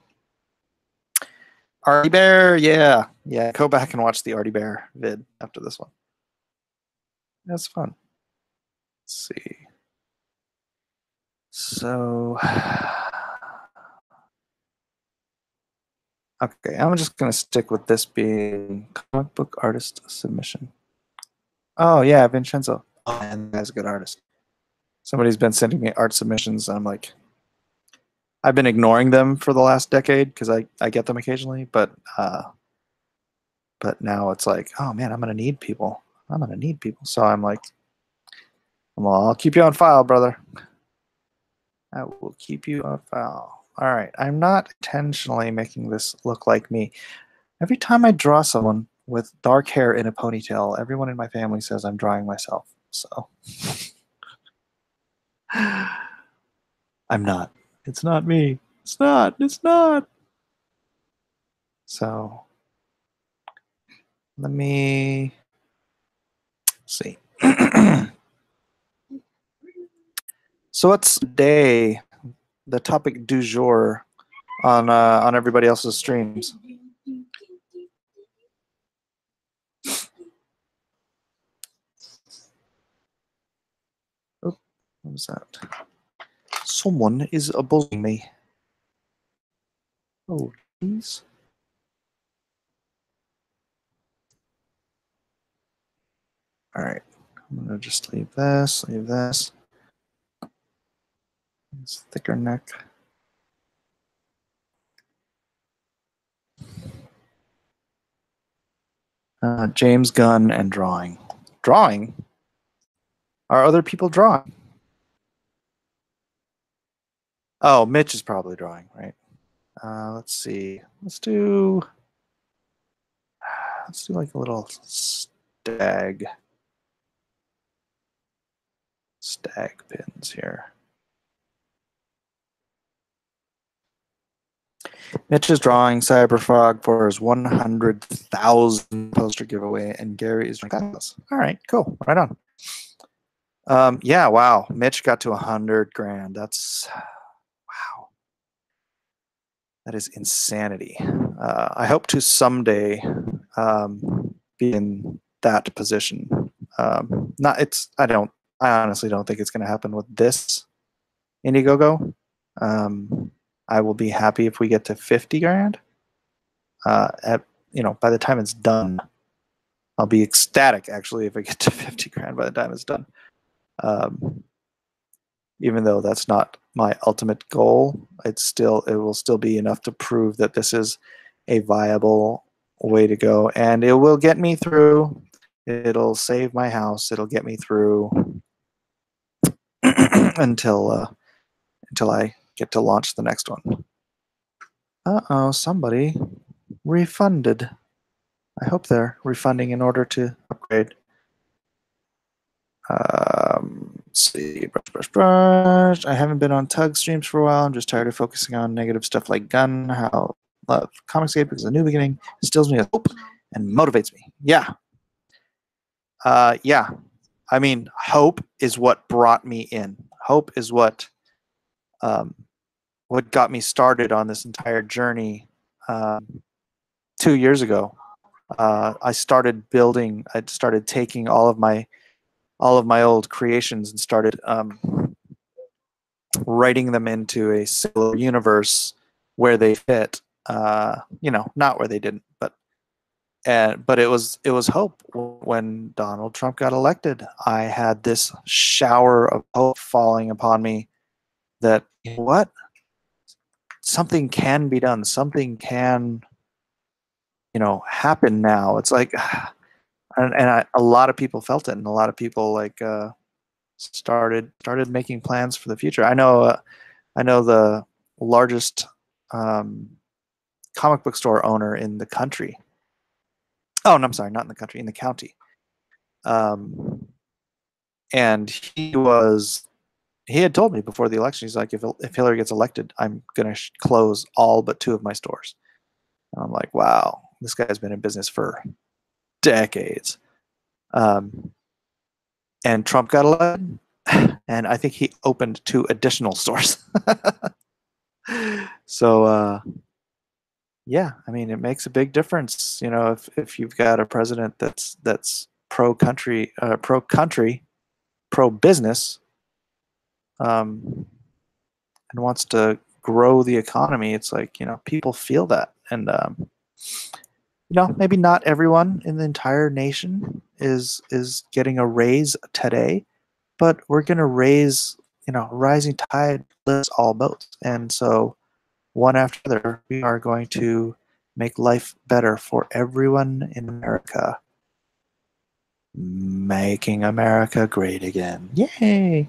Artie Bear, yeah. Go back and watch the Artie Bear vid after this one. That's fun. Let's see. So, okay, I'm just gonna stick with this being comic book artist submission. Oh yeah, Vincenzo. Oh man, that's a good artist. Somebody's been sending me art submissions, and I'm like, I've been ignoring them for the last decade because I get them occasionally, but now it's like, oh man, I'm gonna need people. So I'm like, well, I'll keep you on file, brother. I will keep you on file. All right. I'm not intentionally making this look like me. Every time I draw someone with dark hair in a ponytail, everyone in my family says I'm drawing myself. So I'm not. It's not me. It's not. It's not. So let me see. So what's today the topic du jour on everybody else's streams? Oh, what was that? Someone is bullying me. Oh, please. All right. I'm gonna just leave this. Leave this. It's thicker neck. James Gunn and drawing. Drawing? Are other people drawing? Oh, Mitch is probably drawing, right? Let's see. Let's do like a little stag pins here. Mitch is drawing Cyberfrog for his 100,000 poster giveaway, and Gary is drawing. All right, cool. Right on. Yeah, wow. Mitch got to 100 grand. That's wow. That is insanity. I hope to someday be in that position. Not it's. I honestly don't think it's going to happen with this Indiegogo. I will be happy if we get to 50 grand. By the time it's done, I'll be ecstatic actually if I get to 50 grand by the time it's done. Even though that's not my ultimate goal, it will still be enough to prove that this is a viable way to go, and it will get me through. It'll save my house. It'll get me through until I get to launch the next one. Uh-oh, somebody refunded. I hope they're refunding in order to upgrade. Let's see, brush. I haven't been on Tug streams for a while. I'm just tired of focusing on negative stuff like gun, how love Comicscape is a new beginning, instills me with hope and motivates me. Yeah. Yeah. I mean, hope is what brought me in. Hope is what got me started on this entire journey 2 years ago. I started taking all of my old creations and started writing them into a similar universe where they fit. Not where they didn't, but it was hope. When Donald Trump got elected, I had this shower of hope falling upon me that, you know what, something can be done. Something can, happen now. It's like, and a lot of people felt it, and a lot of people started making plans for the future. I know the largest comic book store owner in the country. Oh, no, I'm sorry, not in the country, in the county. And he had told me before the election, he's like, if Hillary gets elected, I'm going to close all but 2 of my stores. And I'm like, wow, this guy's been in business for decades. And Trump got elected, and I think he opened 2 additional stores. So, yeah, I mean, it makes a big difference, if you've got a president that's pro country, pro business, and wants to grow the economy. It's like, people feel that, and maybe not everyone in the entire nation is getting a raise today, but we're going to raise, rising tide lifts all boats. And so one after another, we are going to make life better for everyone in America. Making America great again. Yay.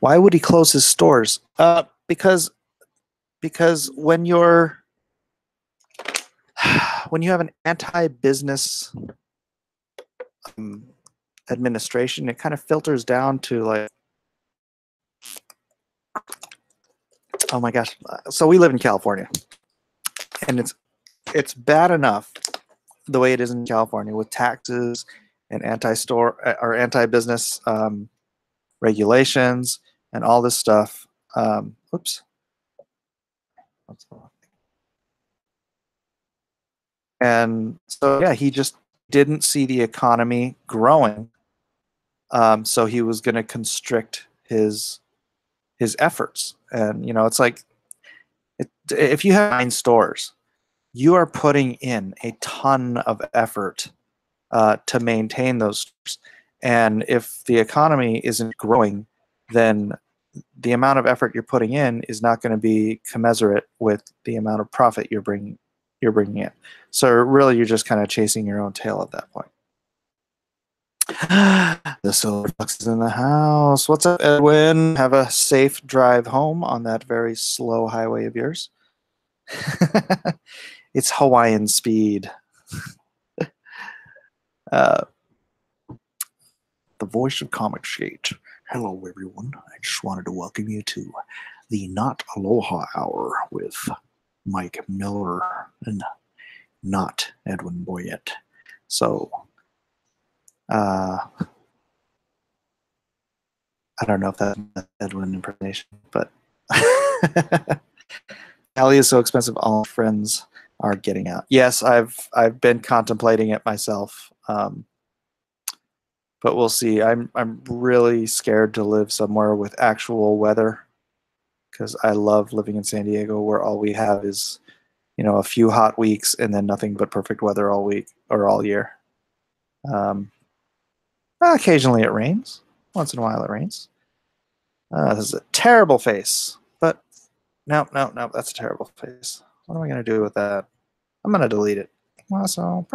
Why would he close his stores? Because because when you have an anti-business administration, it kind of filters down to like, oh my gosh. So we live in California, and it's bad enough the way it is in California with taxes and anti-store or anti-business regulations and all this stuff. Oops. And so, yeah, he just didn't see the economy growing. So he was going to constrict his efforts. And, you know, it's like if you have 9 stores, you are putting in a ton of effort to maintain those stores. And if the economy isn't growing, then the amount of effort you're putting in is not going to be commensurate with the amount of profit you're bringing in. So really, you're just kind of chasing your own tail at that point. The Silver Fox is in the house. What's up, Edwin? Have a safe drive home on that very slow highway of yours. It's Hawaiian speed. The voice of Comic Shade. Hello, everyone. I just wanted to welcome you to the Not Aloha Hour with Mike Miller and not Edwin Boyette. So, I don't know if that's Edwin impersonation, but Cali is so expensive. All friends are getting out. Yes, I've been contemplating it myself, but we'll see. I'm really scared to live somewhere with actual weather because I love living in San Diego, where all we have is, you know, a few hot weeks and then nothing but perfect weather all week or all year. Occasionally it rains. Once in a while it rains. This is a terrible face, but no, that's a terrible face. What am I going to do with that? I'm going to delete it. So,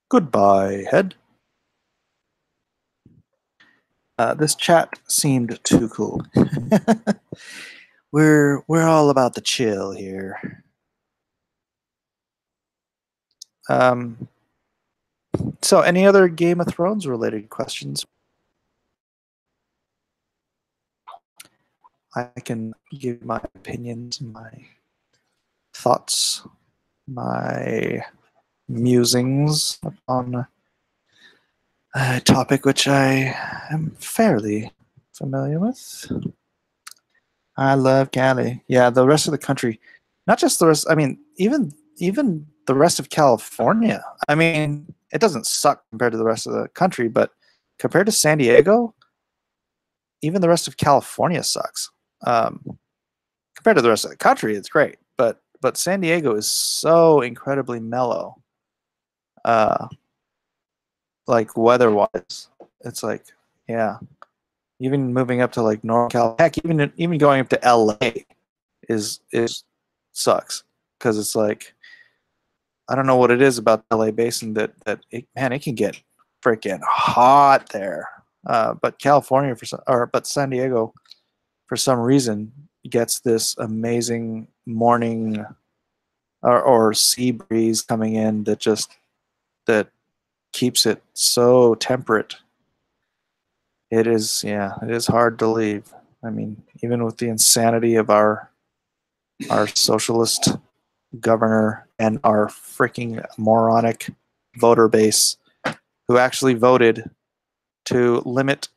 goodbye, head. This chat seemed too cool. We're all about the chill here. So, any other Game of Thrones related questions? I can give my opinions, my thoughts, my musings on a topic which I am fairly familiar with. I love Cali. Yeah, the rest of the country, not just the rest. I mean, even the rest of California. I mean, it doesn't suck compared to the rest of the country, but compared to San Diego, even the rest of California sucks. Compared to the rest of the country, it's great, but San Diego is so incredibly mellow. Like weather-wise, it's like, yeah. Even moving up to like NorCal, heck, even going up to LA is sucks because it's like, I don't know what it is about the LA basin that it can get freaking hot there. But California but San Diego, for some reason, gets this amazing morning or sea breeze coming in that keeps it so temperate. It is hard to leave. I mean, even with the insanity of our socialist governor and our freaking moronic voter base, who actually voted to limit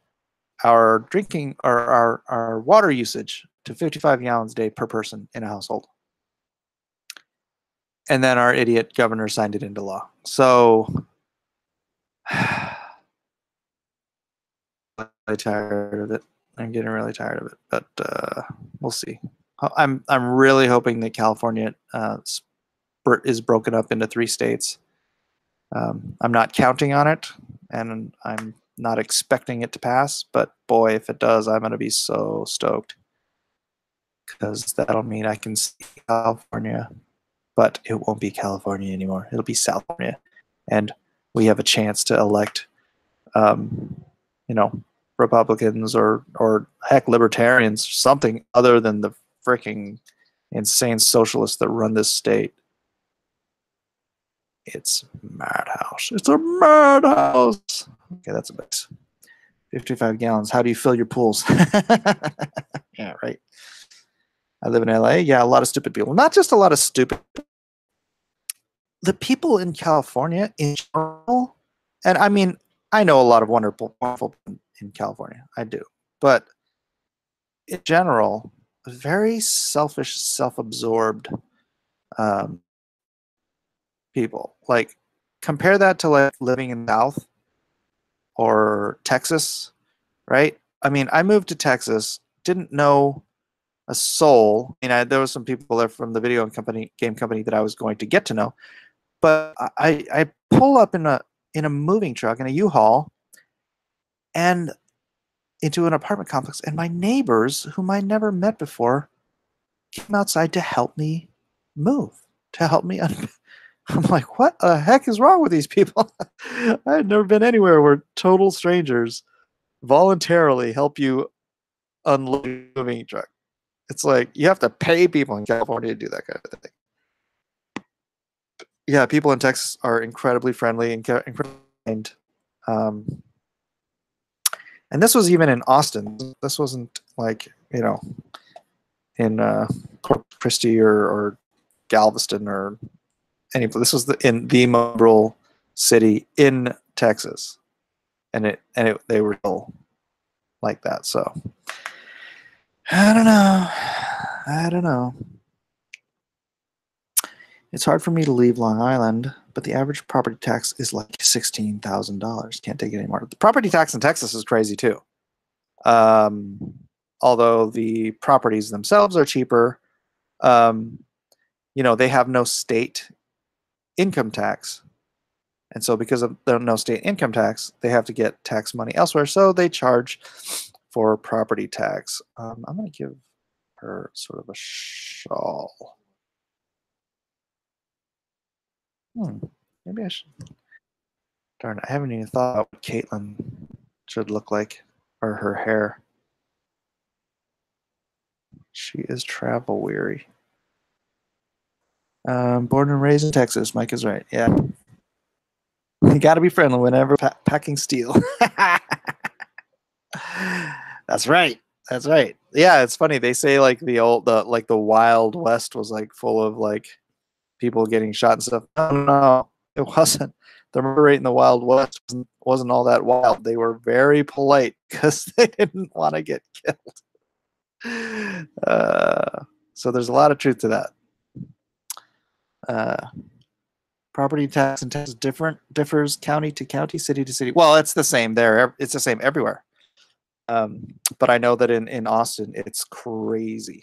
our drinking or our water usage to 55 gallons a day per person in a household. And then our idiot governor signed it into law. So I'm really tired of it. I'm getting really tired of it, but we'll see. I'm really hoping that California is broken up into 3 states. I'm not counting on it, and I'm not expecting it to pass. But boy, if it does, I'm going to be so stoked because that'll mean I can see California, but it won't be California anymore. It'll be California, and we have a chance to elect, you know, Republicans or heck libertarians, something other than the freaking insane socialists that run this state. It's madhouse. It's a madhouse. Okay, that's a base. 55 gallons. How do you fill your pools? Yeah, right. I live in LA. Yeah, a lot of stupid people. Not just a lot of stupid. The people in California in general, and I mean, I know a lot of wonderful people in California. I do. But in general, very selfish, self-absorbed people. Like, compare that to like living in the South or Texas, right? I mean, I moved to Texas, didn't know a soul. I mean, there was some people there from the game company that I was going to get to know, but I pull up in a moving truck in a U-Haul and into an apartment complex, and my neighbors, whom I never met before, came outside to help me move, to help me. I'm like, what the heck is wrong with these people? I had never been anywhere where total strangers voluntarily help you unload a moving truck. It's like you have to pay people in California to do that kind of thing. Yeah, people in Texas are incredibly friendly and incredibly kind. And this was even in Austin. This wasn't like, in Corpus Christi or Galveston or any. This was in the liberal city in Texas, and they were all like that. So I don't know. It's hard for me to leave Long Island, but the average property tax is like $16,000. Can't take it anymore. The property tax in Texas is crazy too. Although the properties themselves are cheaper, they have no state income tax. And so because of the no state income tax, they have to get tax money elsewhere. So they charge for property tax. I'm going to give her sort of a shawl. Maybe I should. Darn, I haven't even thought about what Caitlin should look like, or her hair. She is travel weary. Born and raised in Texas. Mike is right. Yeah. You got to be friendly whenever packing steel. That's right. That's right. Yeah, it's funny. They say like the Wild West was like full of like people getting shot and stuff. No, it wasn't. The murder rate in the Wild West wasn't all that wild. They were very polite because they didn't want to get killed. So there's a lot of truth to that. Property tax in Texas differs county to county, city to city. Well, it's the same there. It's the same everywhere. But I know that in Austin, it's crazy.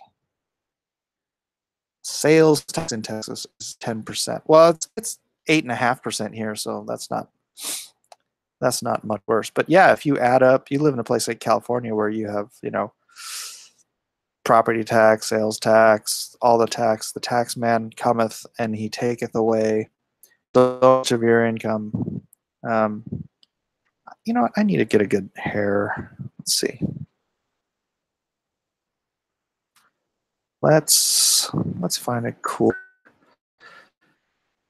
Sales tax in Texas is 10%. Well, it's 8.5% here, so that's not much worse. But yeah, if you add up, you live in a place like California where you have, property tax, sales tax, all the tax man cometh and he taketh away so much of your income. You know what? I need to get a good hair. Let's see. Let's find a cool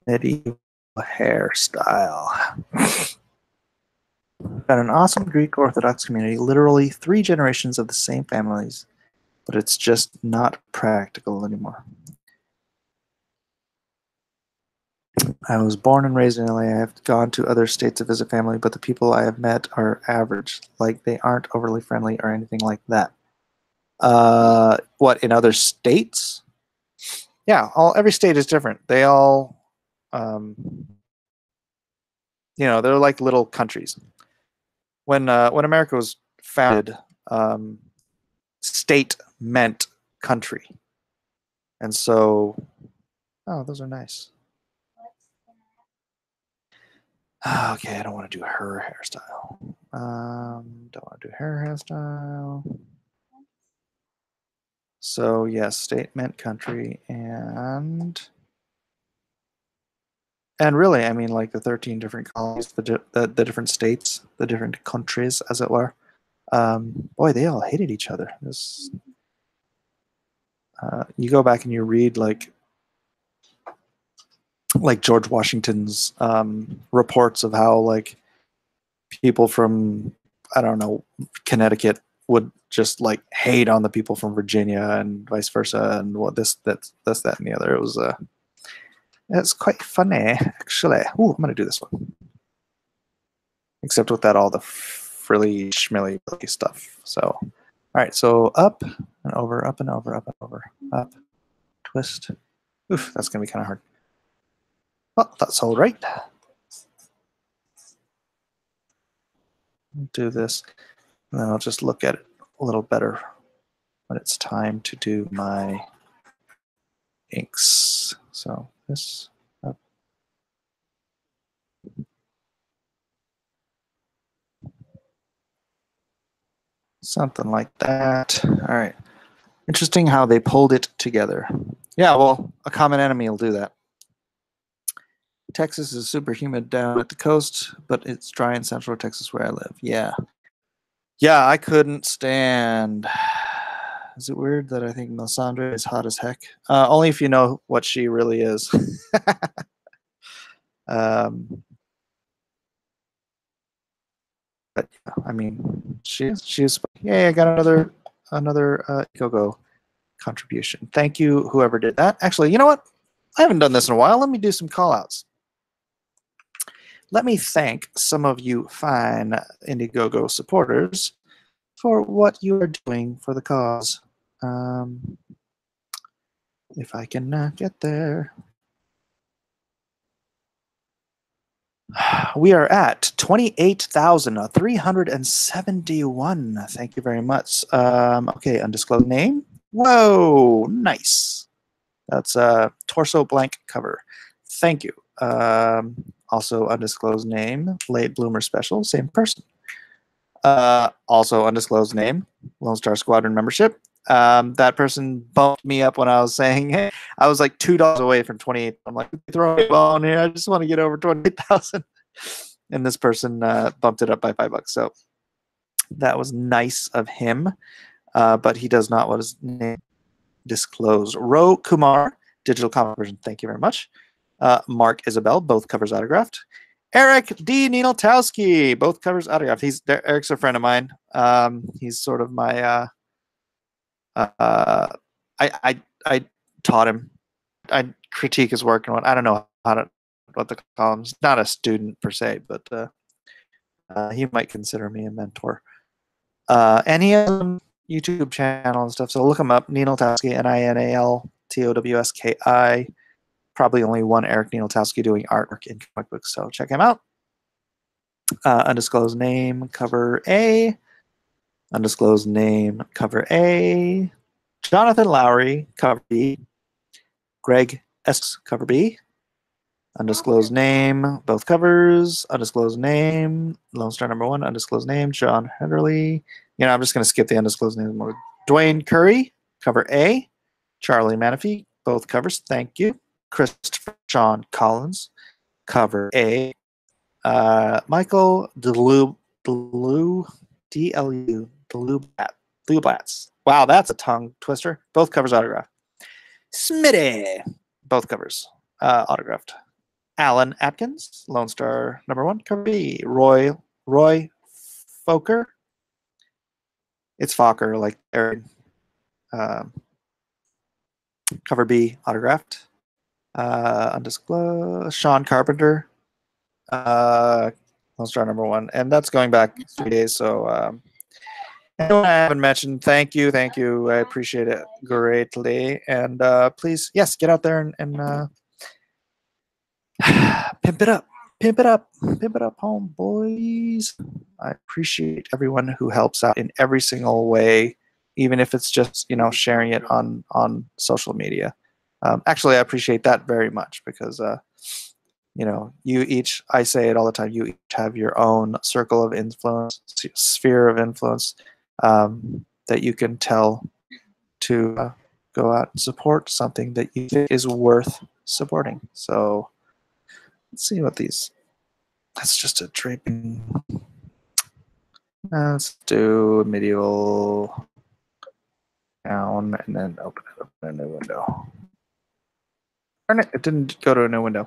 medieval hairstyle. Got an awesome Greek Orthodox community, literally 3 generations of the same families, but it's just not practical anymore. I was born and raised in LA. I have gone to other states to visit family, but the people I have met are average. Like, they aren't overly friendly or anything like that. What, in other states? Yeah, every state is different. They all, they're like little countries. When America was founded, state meant country, and so, those are nice. Okay, I don't want to do her hairstyle. Don't want to do her hairstyle. So yes, state meant country, and really, I mean, like the 13 different colonies, the different states, the different countries, as it were. Boy, they all hated each other. You go back and you read like George Washington's reports of how like people from, I don't know, Connecticut would just like hate on the people from Virginia and vice versa, and what that, and the other. It was it's quite funny actually. Ooh, I'm gonna do this one, except without all the frilly schmilly stuff. So, all right, so up and over, up and over, up and over, up, twist. Oof, that's gonna be kind of hard. Well, that's all right. Do this, and then I'll just look at it a little better when it's time to do my inks. So this up. Something like that. All right. Interesting how they pulled it together. Yeah, well, a common enemy will do that. Texas is super humid down at the coast, but it's dry in central Texas where I live. Yeah. Yeah, I couldn't stand. Is it weird that I think Melisandre is hot as heck? Only if you know what she really is. But I mean, she's. Yay! I got another Gogo contribution. Thank you, whoever did that. Actually, you know what? I haven't done this in a while. Let me do some call-outs. Let me thank some of you fine Indiegogo supporters for what you are doing for the cause. If I can get there. We are at 28,371. Thank you very much. Okay, undisclosed name. Whoa, nice. That's a torso blank cover. Thank you. Also undisclosed name, late bloomer special, same person. Also undisclosed name, Lone Star Squadron membership. That person bumped me up when I was saying, hey, I was like $2 away from 28. I'm like, throw me a ball in here. I just want to get over 28,000. And this person bumped it up by $5. So that was nice of him. But he does not want his name disclosed. Ro Kumar, digital comic version. Thank you very much. Mark Isabel, both covers autographed. Eric D. Nienaltowski, both covers autographed. Eric's a friend of mine. He's sort of my I taught him. I critique his work and what I don't know what the columns. Not a student per se, but he might consider me a mentor. And he has a YouTube channel and stuff. So look him up. Nienaltowski, Nienaltowski. Probably only one Eric Nienaltowski doing artwork in comic books. So check him out. Undisclosed name, cover A. Undisclosed name, cover A. Jonathan Lowry, cover B. Greg S, cover B. Undisclosed name, both covers. Undisclosed name, Lone Star #1. Undisclosed name, John Henderly. You know, I'm just going to skip the undisclosed name. Dwayne Curry, cover A. Charlie Manafee, both covers. Thank you. Christopher Sean Collins, cover A. Michael Delublatz. Wow, that's a tongue twister. Both covers autographed. Smitty, both covers autographed. Alan Atkins, Lone Star #1, cover B. Roy Fokker. It's Fokker, like Aaron. Cover B, autographed. Undisclosed. Sean Carpenter, Lone Star #1, and that's going back 3 days. So anyone I haven't mentioned, thank you. I appreciate it greatly. And please, yes, get out there and pimp it up, home boys. I appreciate everyone who helps out in every single way, even if it's just sharing it on social media. Actually, I appreciate that very much because you each, I say it all the time, you each have your own circle of influence, sphere of influence that you can tell to go out and support something that you think is worth supporting. So let's see what these. That's just a draping. Let's do medieval down and then open it up in a new window. Darn it, it didn't go to a new window.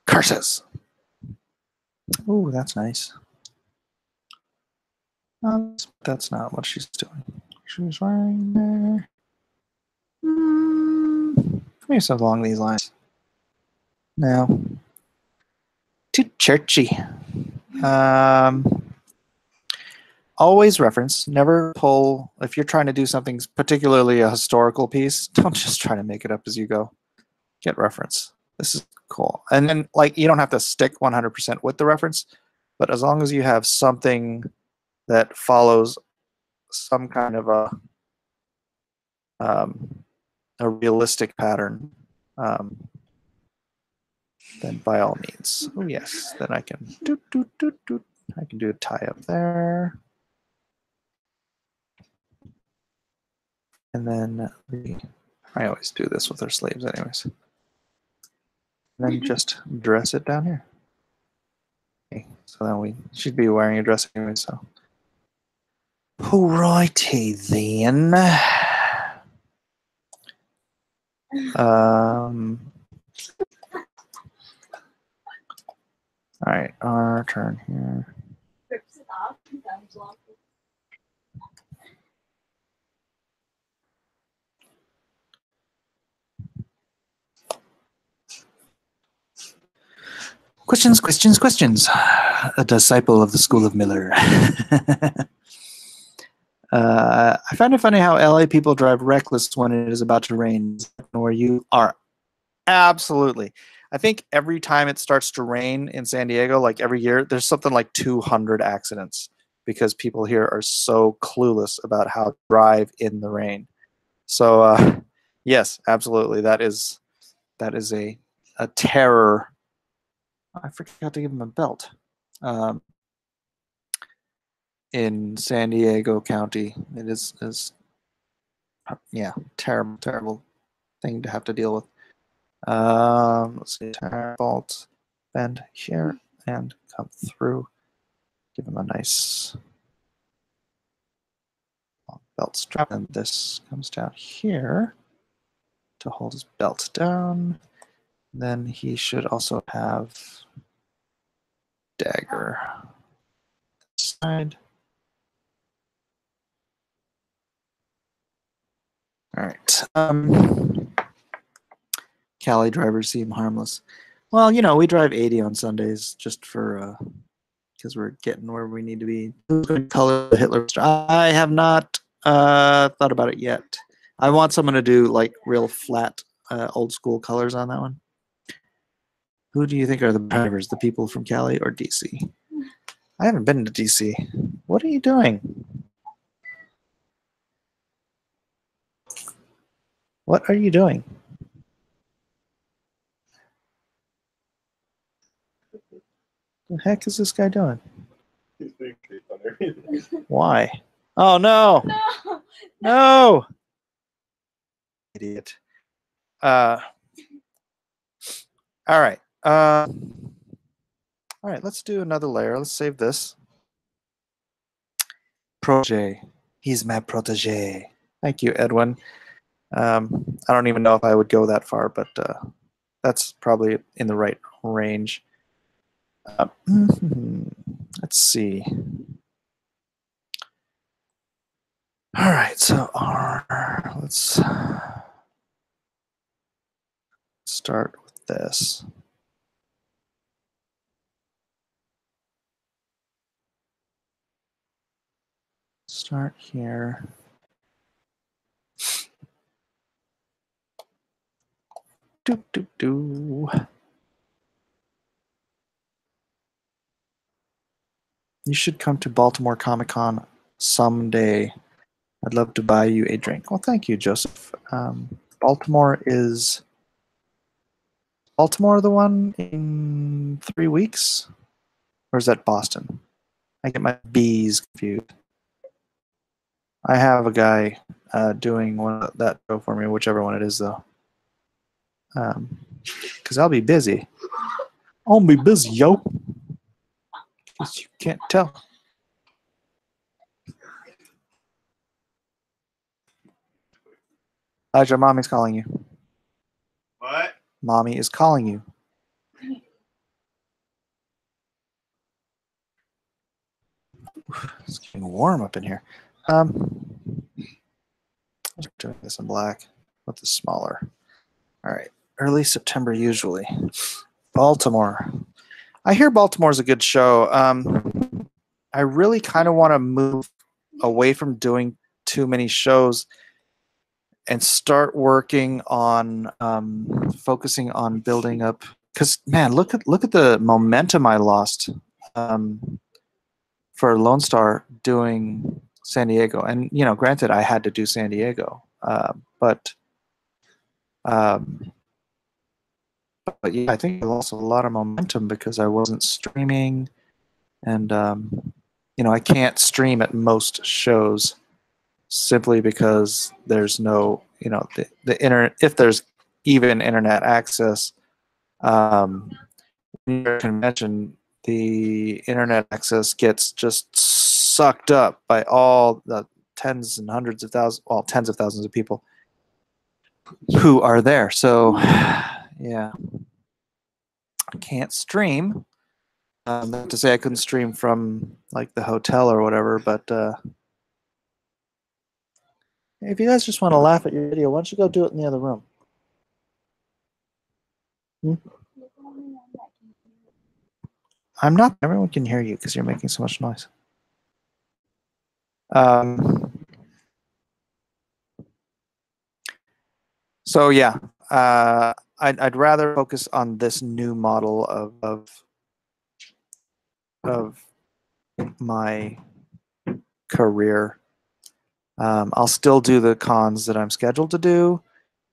Curses. Ooh, that's nice. That's not what she's doing. She's wearing there. Maybe something along these lines. No. Too churchy. Always reference. Never pull. If you're trying to do something, particularly a historical piece, don't just try to make it up as you go. Get reference. This is cool. And then, like, you don't have to stick 100% with the reference, but as long as you have something that follows some kind of a realistic pattern, then by all means. Oh yes, then I can I can do a tie up there. And then I always do this with our sleeves anyways. And then just dress it down here. Okay, so then we should be wearing a dress anyway, so. Alrighty then. All right, our turn here. Questions, questions, questions. A disciple of the School of Miller. I find it funny how LA people drive reckless when it is about to rain. Where you are. Absolutely. I think every time it starts to rain in San Diego, like every year, there's something like 200 accidents because people here are so clueless about how to drive in the rain. So yes, absolutely. That is a terror. I forgot to give him a belt. In San Diego County, it is yeah, terrible thing to have to deal with. Let's see, tire bolt, bend here and come through. Give him a nice long belt strap, and this comes down here to hold his belt down. Then he should also have dagger side. All right. Cali drivers seem harmless. Well, you know, we drive 80 on Sundays just for because we're getting where we need to be. Who's going to color the Hitler? I have not thought about it yet. I want someone to do like real flat, old school colors on that one. Who do you think are the drivers? The people from Cali or DC? I haven't been to DC. What are you doing? What are you doing? The heck is this guy doing? He's being creeped on everything. Why? Oh no! No. No! Idiot. All right. All right, let's do another layer. Let's save this. Protege. He's my protege. Thank you, Edwin. I don't even know if I would go that far, but that's probably in the right range. Let's see. All right, so let's start with this. Start here. Do. You should come to Baltimore Comic-Con someday. I'd love to buy you a drink. Well, thank you, Joseph. Baltimore is Baltimore the one in 3 weeks? Or is that Boston? I get my B's confused. I have a guy doing that show for me, whichever one it is, though. Because I'll be busy. I'll be busy, yo. Guess you can't tell. Elijah, mommy's calling you. What? Mommy is calling you. It's getting warm up in here. Let's do this in black with the smaller. All right. Early September usually. Baltimore. I hear Baltimore's a good show. I really kind of want to move away from doing too many shows and start working on focusing on building up. Because man, look at the momentum I lost for Lone Star doing San Diego. And you know, granted, I had to do San Diego, but yeah, I think I lost a lot of momentum because I wasn't streaming, and you know, I can't stream at most shows simply because there's no, you know, the internet. If there's even internet access, convention, the internet access gets just sucked up by all the tens and hundreds of thousands, well, tens of thousands of people who are there. So, yeah, I can't stream. Not to say I couldn't stream from like the hotel or whatever, but if you guys just want to laugh at your video, why don't you go do it in the other room? I'm not. Everyone can hear you because you're making so much noise. So yeah, I'd rather focus on this new model of my career. I'll still do the cons that I'm scheduled to do,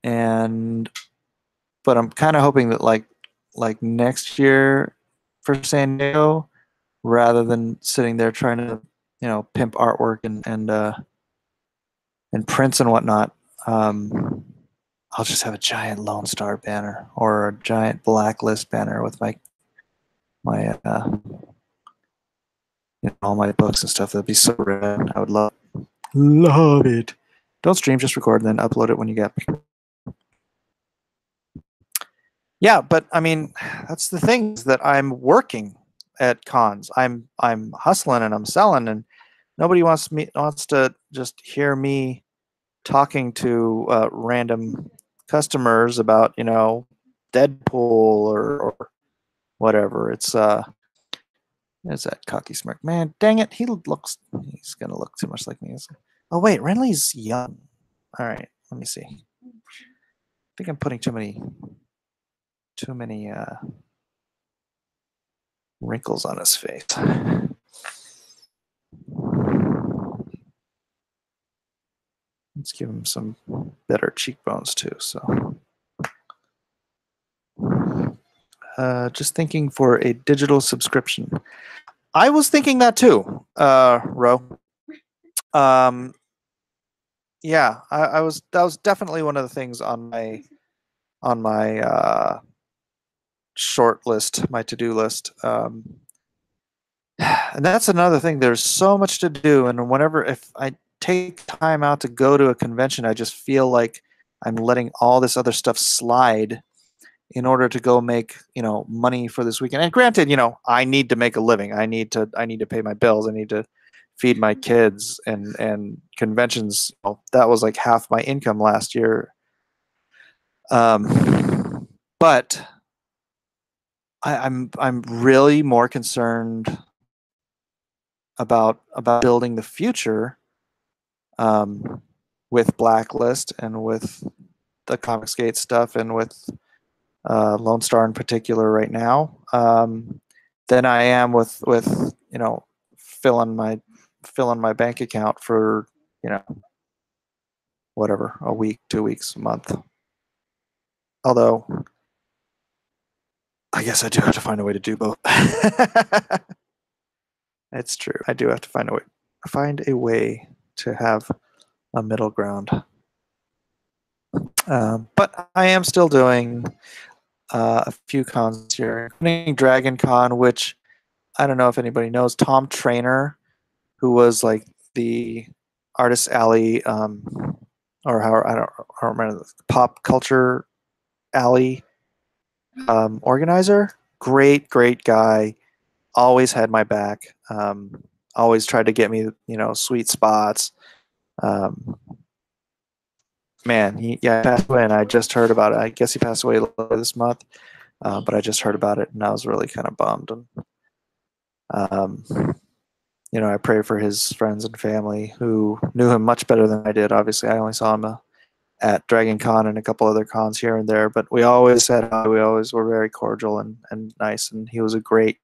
but I'm kind of hoping that like next year for San Diego, rather than sitting there trying to, you know, pimp artwork and prints and whatnot, I'll just have a giant Lone Star banner or a giant Blacklist banner with my you know, all my books and stuff. That'd be so rad. I would love it. Don't stream, just record and then upload it when you get me. Yeah, but I mean, that's the thing, is that I'm working at cons. I'm hustling and I'm selling, and nobody wants to just hear me talking to random customers about, you know, Deadpool or whatever. It's there's that cocky smirk. Man, dang it, he's gonna look too much like me. Oh wait, Renly's young. All right, let me see. I think I'm putting too many wrinkles on his face. Let's give him some better cheekbones too. So, just thinking for a digital subscription. I was thinking that too, Ro. Yeah, I was. That was definitely one of the things on my short list, my to-do list. And that's another thing. There's so much to do, and if I take time out to go to a convention, I just feel like I'm letting all this other stuff slide in order to go make, you know, money for this weekend. And granted, you know, I need to make a living. I need to pay my bills. I need to feed my kids, and conventions. You know, that was like half my income last year. But I'm really more concerned about building the future with Blacklist and with the Comicsgate stuff and with Lone Star in particular right now, than I am with you know, filling my bank account for, you know, whatever, a week, 2 weeks, a month. Although I guess I do have to find a way to do both. It's true. I do have to find a way to have a middle ground. But I am still doing a few cons here, including Dragon Con, which I don't know if anybody knows. Tom Trainer, who was like the Artist Alley or how I don't remember, the Pop Culture Alley organizer. Great guy. Always had my back. Always tried to get me, sweet spots. Um, Man, he passed away, and I just heard about it. I guess he passed away later this month, but I just heard about it, and I was really kind of bummed. And um, I pray for his friends and family who knew him much better than I did. Obviously, I only saw him at Dragon Con and a couple other cons here and there, but we always said hi. We always were very cordial and nice, and he was a great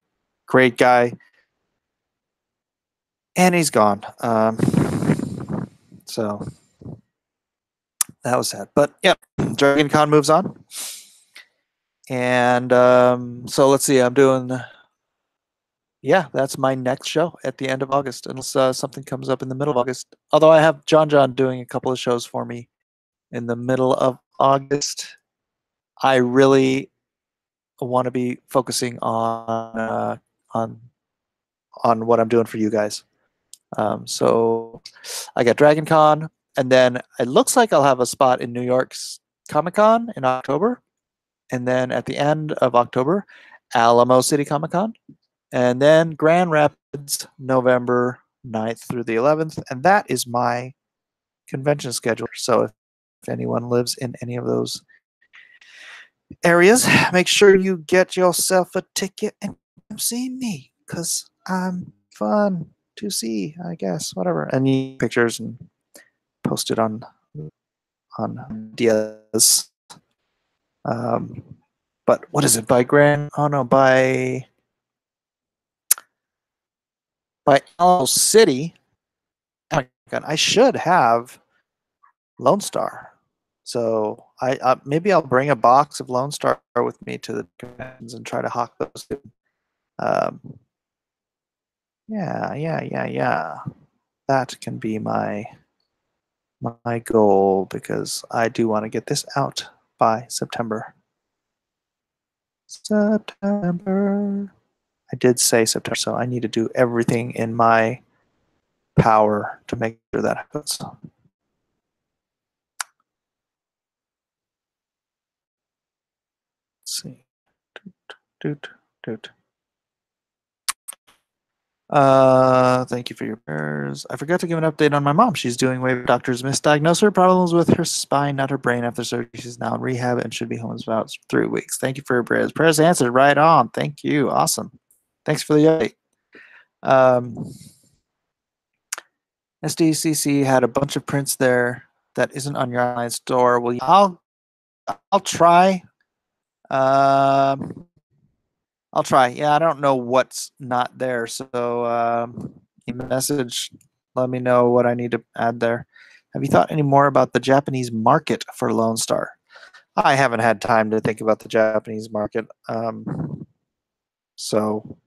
guy. And he's gone. So that was sad. But yeah, Dragon Con moves on. And so let's see, I'm doing, that's my next show at the end of August, unless something comes up in the middle of August. Although I have John doing a couple of shows for me in the middle of August. I really want to be focusing on what I'm doing for you guys. So I got Dragon Con, and then it looks like I'll have a spot in New York's Comic Con in October. And then at the end of October, Alamo City Comic Con. And then Grand Rapids, November 9th through the 11th. And that is my convention schedule. So if anyone lives in any of those areas, make sure you get yourself a ticket and come see me, because I'm fun to see, I guess, whatever. And you pictures and post it on Diaz. But what is it, by Alamo City? Oh my God, I should have Lone Star. So I maybe I'll bring a box of Lone Star with me to the conventions and try to hawk those. Yeah. That can be my goal, because I do want to get this out by September. I did say September, so I need to do everything in my power to make sure that happens. Let's see. Thank you for your prayers. I forgot to give an update on my mom. She's doing WIP. Doctors misdiagnosed her problems with her spine, not her brain, after surgery. She's now in rehab and should be home in about 3 weeks. Thank you for your prayers. Prayers answered. Right on. Thank you. Awesome. Thanks for the update. SDCC had a bunch of prints there that isn't on your online store. I'll try. I'll try. Yeah, I don't know what's not there. So message, let me know what I need to add there. Have you thought any more about the Japanese market for Lone Star? I haven't had time to think about the Japanese market. So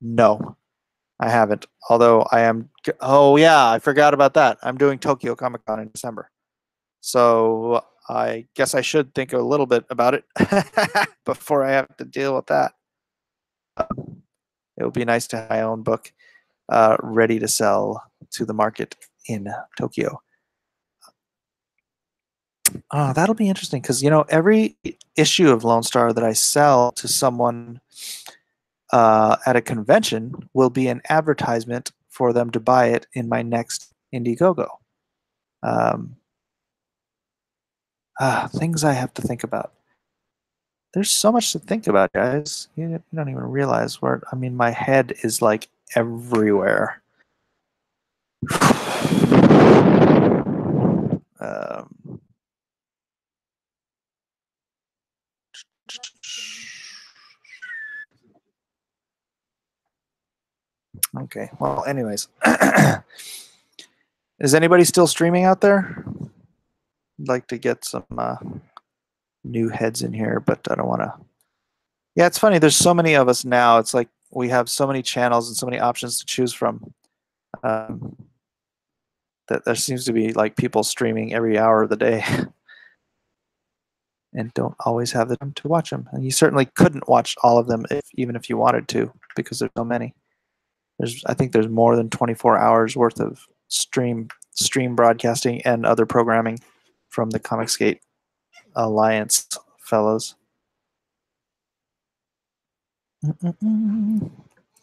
no, I haven't. Although I am. Oh yeah, I forgot about that. I'm doing Tokyo Comic Con in December. So I guess I should think a little bit about it before I have to deal with that. It would be nice to have my own book ready to sell to the market in Tokyo. That'll be interesting, because every issue of Lone Star that I sell to someone at a convention will be an advertisement for them to buy it in my next Indiegogo. Things I have to think about. There's so much to think about, guys. You don't even realize where. I mean, my head is like everywhere. Okay. Well, anyways, is anybody still streaming out there? I'd like to get some new heads in here, but I don't want to. Yeah, it's funny. There's so many of us now. It's like we have so many channels and so many options to choose from. That there seems to be like people streaming every hour of the day and don't always have the time to watch them. And you certainly couldn't watch all of them even if you wanted to, because there's so many. I think there's more than 24 hours worth of stream broadcasting and other programming from the Comicsgate Alliance fellows.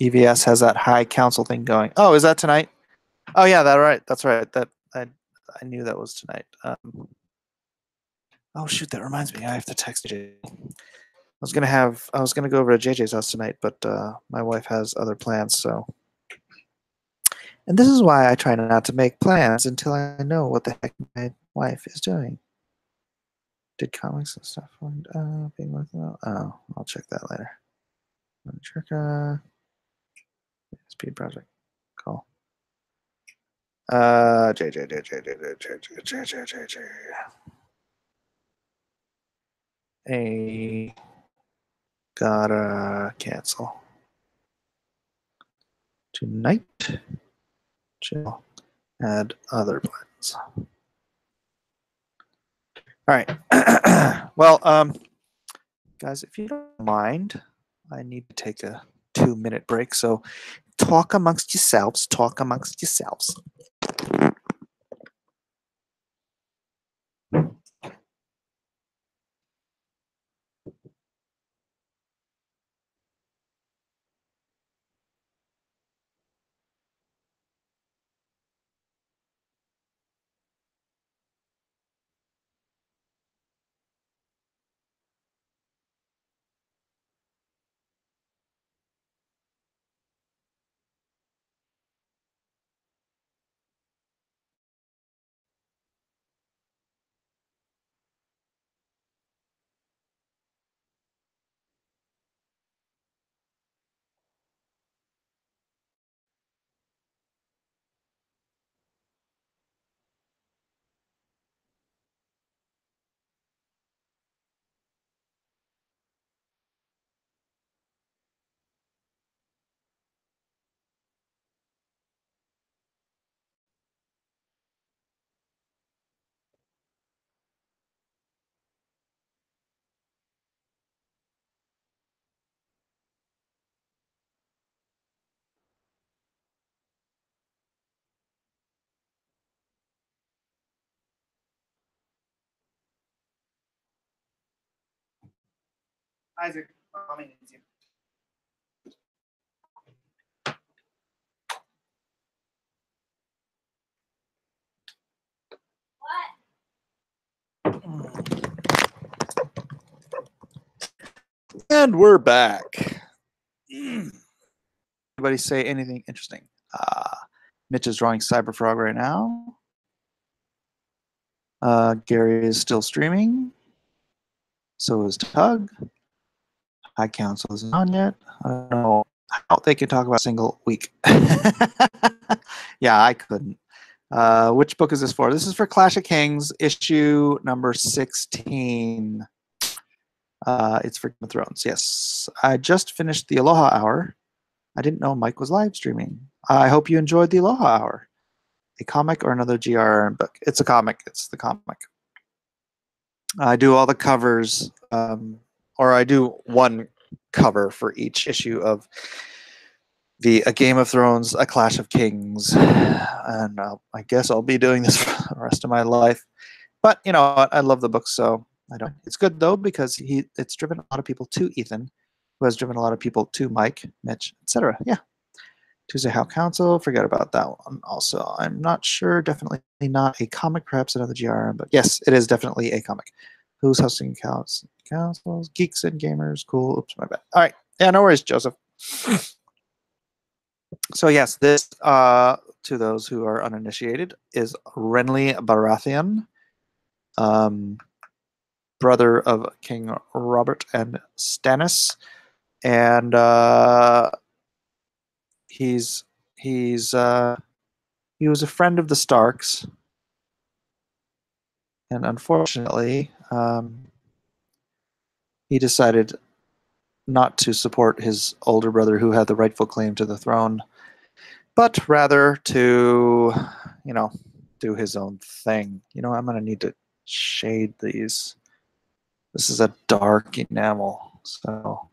EVS has that high council thing going. Oh, is that tonight? Oh yeah, that's right. That I knew that was tonight. Oh shoot, that reminds me. I have to text JJ. I was gonna go over to JJ's house tonight, but my wife has other plans. So, and this is why I try not to make plans until I know what the heck my wife is doing. Did comics and stuff being worked out? Oh, I'll check that later. Speed project. Cool. JJ. Gotta cancel. Tonight. Chill. Add other plans. All right. Well, guys, if you don't mind, I need to take a 2-minute break. So talk amongst yourselves. Talk amongst yourselves. Isaac, mommy needs you. And we're back. Anybody say anything interesting? Mitch is drawing Cyberfrog right now. Gary is still streaming. So is Tug. High Council isn't on yet. I don't know how they can talk about a single week. Yeah, I couldn't. Which book is this for? This is for Clash of Kings, issue number 16. It's for Game of Thrones, yes. I just finished the Aloha Hour. I didn't know Mike was live streaming. I hope you enjoyed the Aloha Hour. A comic or another GRM book? It's a comic. It's the comic. I do all the covers, or I do one cover for each issue of A Game of Thrones, A Clash of Kings, and I guess I'll be doing this for the rest of my life. But you know, I love the book, so I don't. It's good though because it's driven a lot of people to Ethan, who has driven a lot of people to Mike, Mitch, etc. Yeah. Tuesday How Council, forget about that one. Also, I'm not sure. Definitely not a comic, perhaps another GRM, but yes, it is definitely a comic. Who's hosting councils? Geeks and Gamers. Cool. Oops, my bad. All right. Yeah, no worries, Joseph. So yes, this, to those who are uninitiated, is Renly Baratheon, brother of King Robert and Stannis, and he was a friend of the Starks, and unfortunately, he decided not to support his older brother, who had the rightful claim to the throne, but rather to, you know, do his own thing. You know, I'm going to need to shade these. This is a dark enamel, so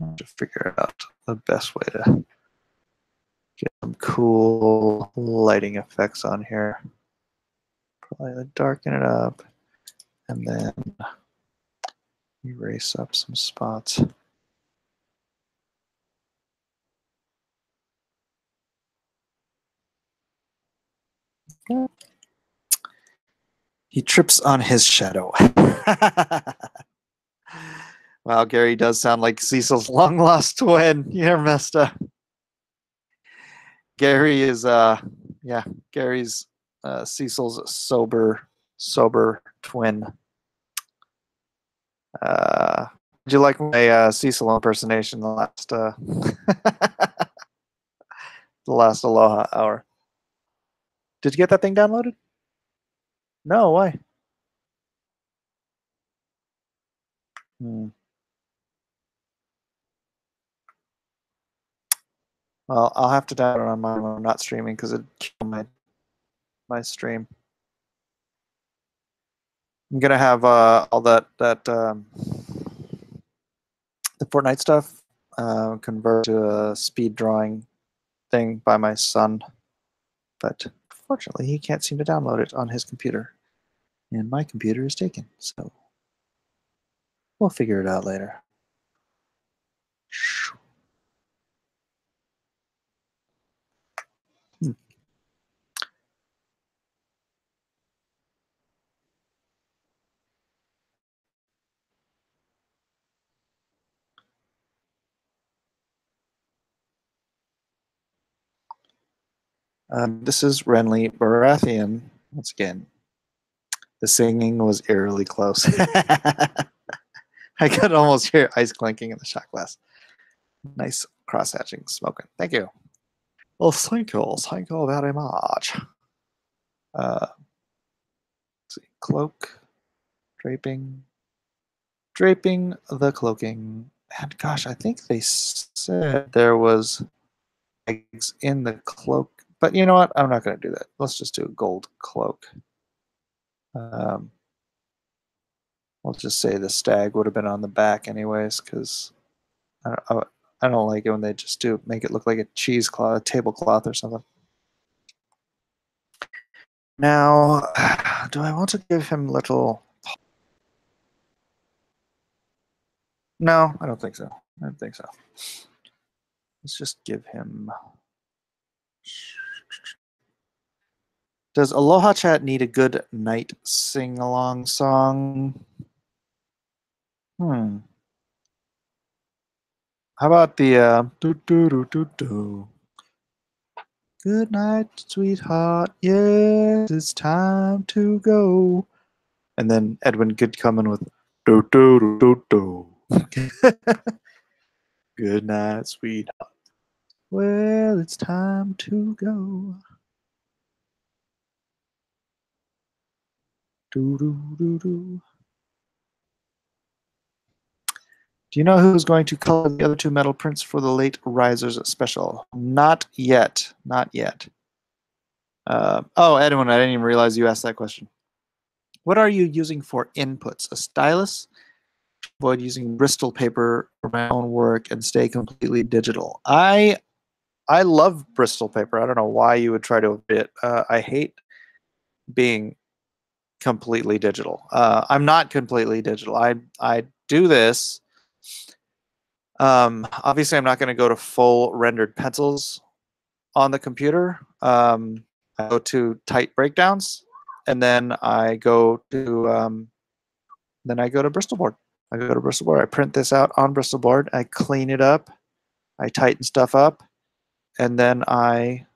I have to figure out the best way to get some cool lighting effects on here. Probably darken it up and then erase up some spots. He trips on his shadow. Wow, Gary does sound like Cecil's long lost twin. You're messed up. Gary is yeah, Gary's Cecil's sober twin. Did you like my Cecil impersonation the last the last Aloha hour? Did you get that thing downloaded? No, why? Well, I'll have to download it on mine when I'm not streaming because it'd kill my stream. I'm gonna have all the Fortnite stuff convert to a speed drawing thing by my son, but fortunately he can't seem to download it on his computer, and my computer is taken, so we'll figure it out later. This is Renly Baratheon once again. The singing was eerily close. I could almost hear ice clinking in the shot glass. Nice cross-hatching smoking. Thank you. Well, thank you very much. Let's see. Cloak, draping the cloaking. And gosh, I think they said there was eggs in the cloak. But you know what? I'm not going to do that. Let's just do a gold cloak. We'll just say the stag would have been on the back anyways, because I don't like it when they just make it look like a cheesecloth, a tablecloth or something. Now, do I want to give him little... No, I don't think so. I don't think so. Let's just give him... Does Aloha Chat need a good night sing-along song? How about the do-do-do-do-do? Good night, sweetheart. Yes, it's time to go. And then Edwin could come in with do-do-do-do-do. Good night, sweetheart. Well, it's time to go. Do-do-do-do. Do you know who's going to color the other two metal prints for the late Risers special? Not yet. Not yet. Oh, Edwin, I didn't even realize you asked that question. What are you using for inputs? A stylus? Avoid using Bristol paper for my own work and stay completely digital. I love Bristol paper. I don't know why you would try to avoid it. I hate being completely digital. I'm not completely digital. I do this. Obviously, I'm not going to go to full rendered pencils on the computer. I go to tight breakdowns, and then I go to Bristol board. I go to Bristol board. I print this out on Bristol board. I clean it up. I tighten stuff up, and then I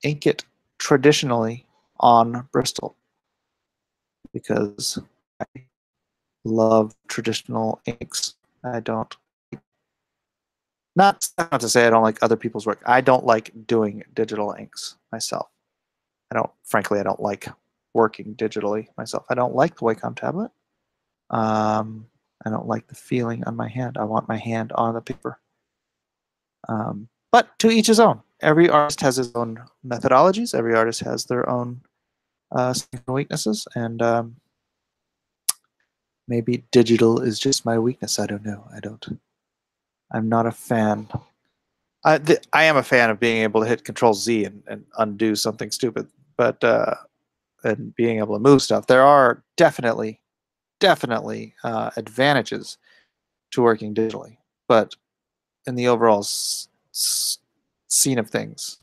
ink it traditionally on Bristol because I love traditional inks. I don't. Not to say I don't like other people's work. I don't like doing digital inks myself. Frankly, I don't like working digitally myself. I don't like the Wacom tablet. I don't like the feeling on my hand. I want my hand on the paper. But to each his own. Every artist has his own methodologies. Every artist has their own weaknesses, and maybe digital is just my weakness. I don't know. I'm not a fan. I am a fan of being able to hit Control Z and undo something stupid, but and being able to move stuff, there are definitely advantages to working digitally, but in the overall scene of things,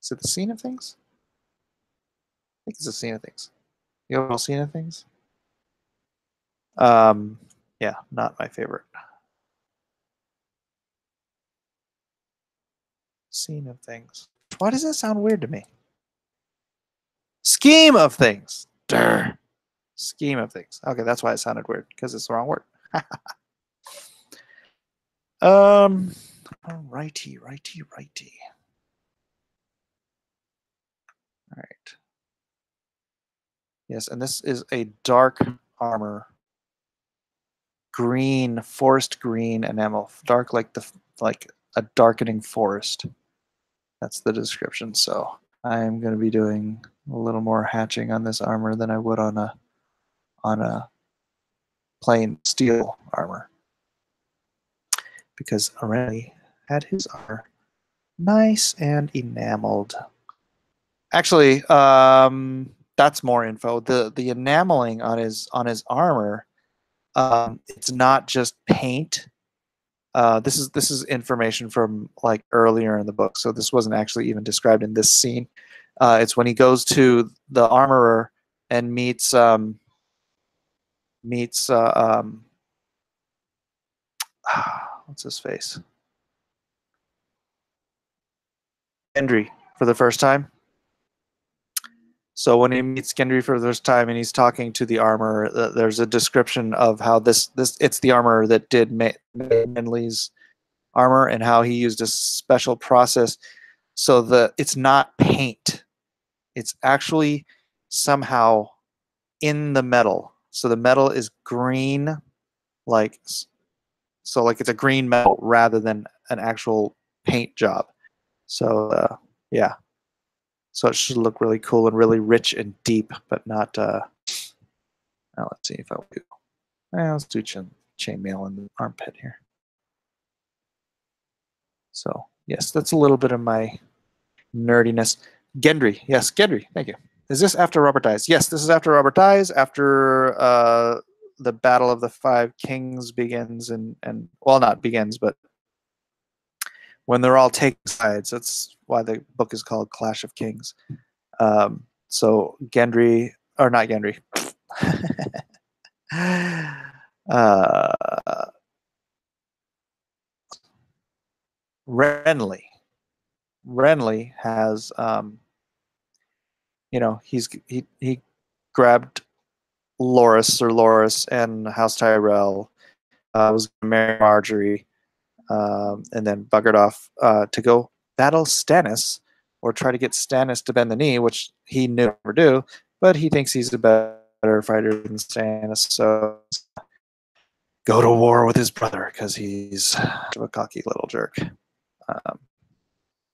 is it the scene of things? I think it's the scene of things. The overall scene of things. Yeah, not my favorite. Scene of things. Why does that sound weird to me? Scheme of things. Durr. Scheme of things. Okay, that's why it sounded weird, because it's the wrong word. Righty. All right. Yes, and this is a dark armor, green, forest green enamel, dark like a darkening forest. That's the description. So I'm going to be doing a little more hatching on this armor than I would on a plain steel armor, because Aurelie had his armor nice and enameled. Actually, that's more info. The enameling on his armor, it's not just paint. This is information from like earlier in the book, so this wasn't actually even described in this scene. It's when he goes to the armorer and meets what's his face? Gendry for the first time. So when he meets Gendry for the first time and he's talking to the armorer, there's a description of how this it's the armorer that did Manly's armor and how he used a special process so that it's not paint. It's actually somehow in the metal. So the metal is green, like it's a green metal rather than an actual paint job. So yeah. So it should look really cool and really rich and deep, but not. Now let's see if I do. Let's do chainmail in the armpit here. So yes, that's a little bit of my nerdiness. Gendry, yes, Gendry. Thank you. Is this after Robert dies? Yes, this is after Robert dies. After the Battle of the Five Kings begins, and well, not begins, but when they're all taking sides. That's why the book is called Clash of Kings. So Gendry, or not Gendry. Renly. Renly has, he grabbed Loras and House Tyrell, was going to marry Marjorie, and then buggered off to go battle Stannis or try to get Stannis to bend the knee, which he knew never do, but he thinks he's a better fighter than Stannis, so go to war with his brother because he's a cocky little jerk.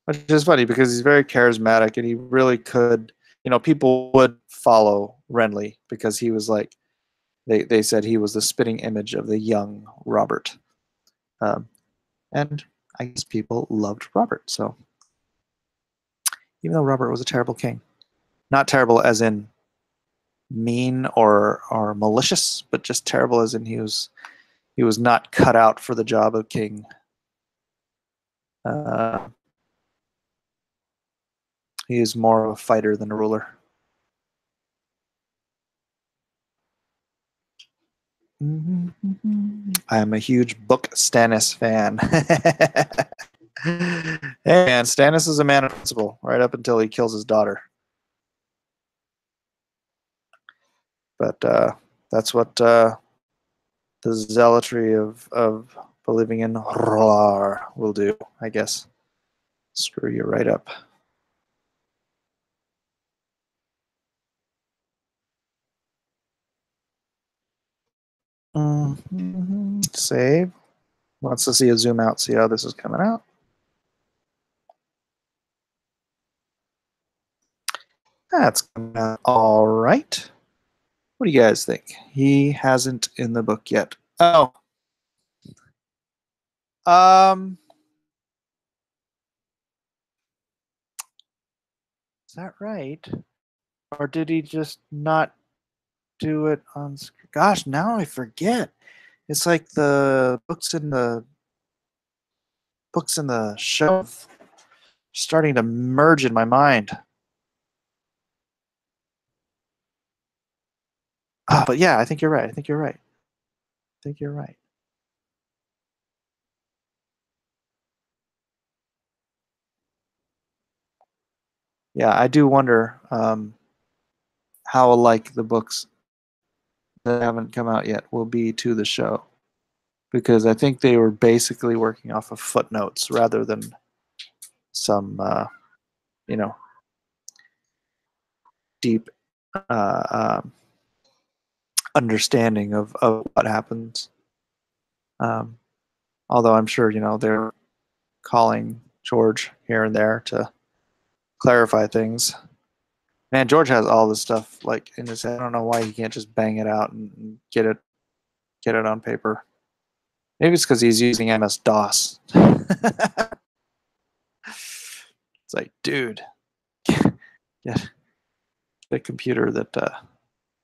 Which is funny because he's very charismatic and he really could, people would follow Renly because he was like, they said he was the spitting image of the young Robert. And I guess people loved Robert. So even though Robert was a terrible king, not terrible as in mean or malicious, but just terrible as in he was not cut out for the job of king. He is more of a fighter than a ruler. I am a huge book Stannis fan. Hey man, Stannis is a man of principle right up until he kills his daughter. But that's what the zealotry of believing in Roar will do, I guess. Screw you right up. Save. Wants to see a zoom out, see how this is coming out. That's coming out all right. What do you guys think? He hasn't in the book yet. Oh. Is that right? Or did he just not do it on screen? Gosh, now I forget. It's like the books in the show starting to merge in my mind. But yeah, I think you're right. I think you're right. I think you're right. Yeah, I do wonder how alike the books that haven't come out yet will be to the show, because I think they were basically working off of footnotes rather than some, you know, deep understanding of what happens. Although I'm sure, they're calling George here and there to clarify things. Man, George has all this stuff like in his head. I don't know why he can't just bang it out and get it on paper. Maybe it's because he's using MS DOS. It's like, dude, get a computer that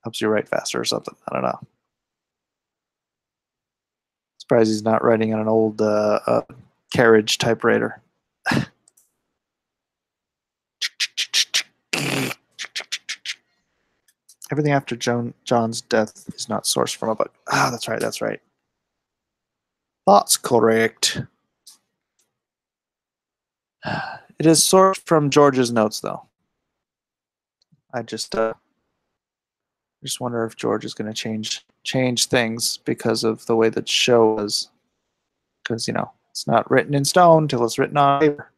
helps you write faster or something. I don't know. Surprised he's not writing on an old carriage typewriter. Everything after John's death is not sourced from a book. Ah, that's right. That's right. That's correct. It is sourced from George's notes, though. I just wonder if George is going to change things because of the way the show was. Because it's not written in stone till it's written on paper.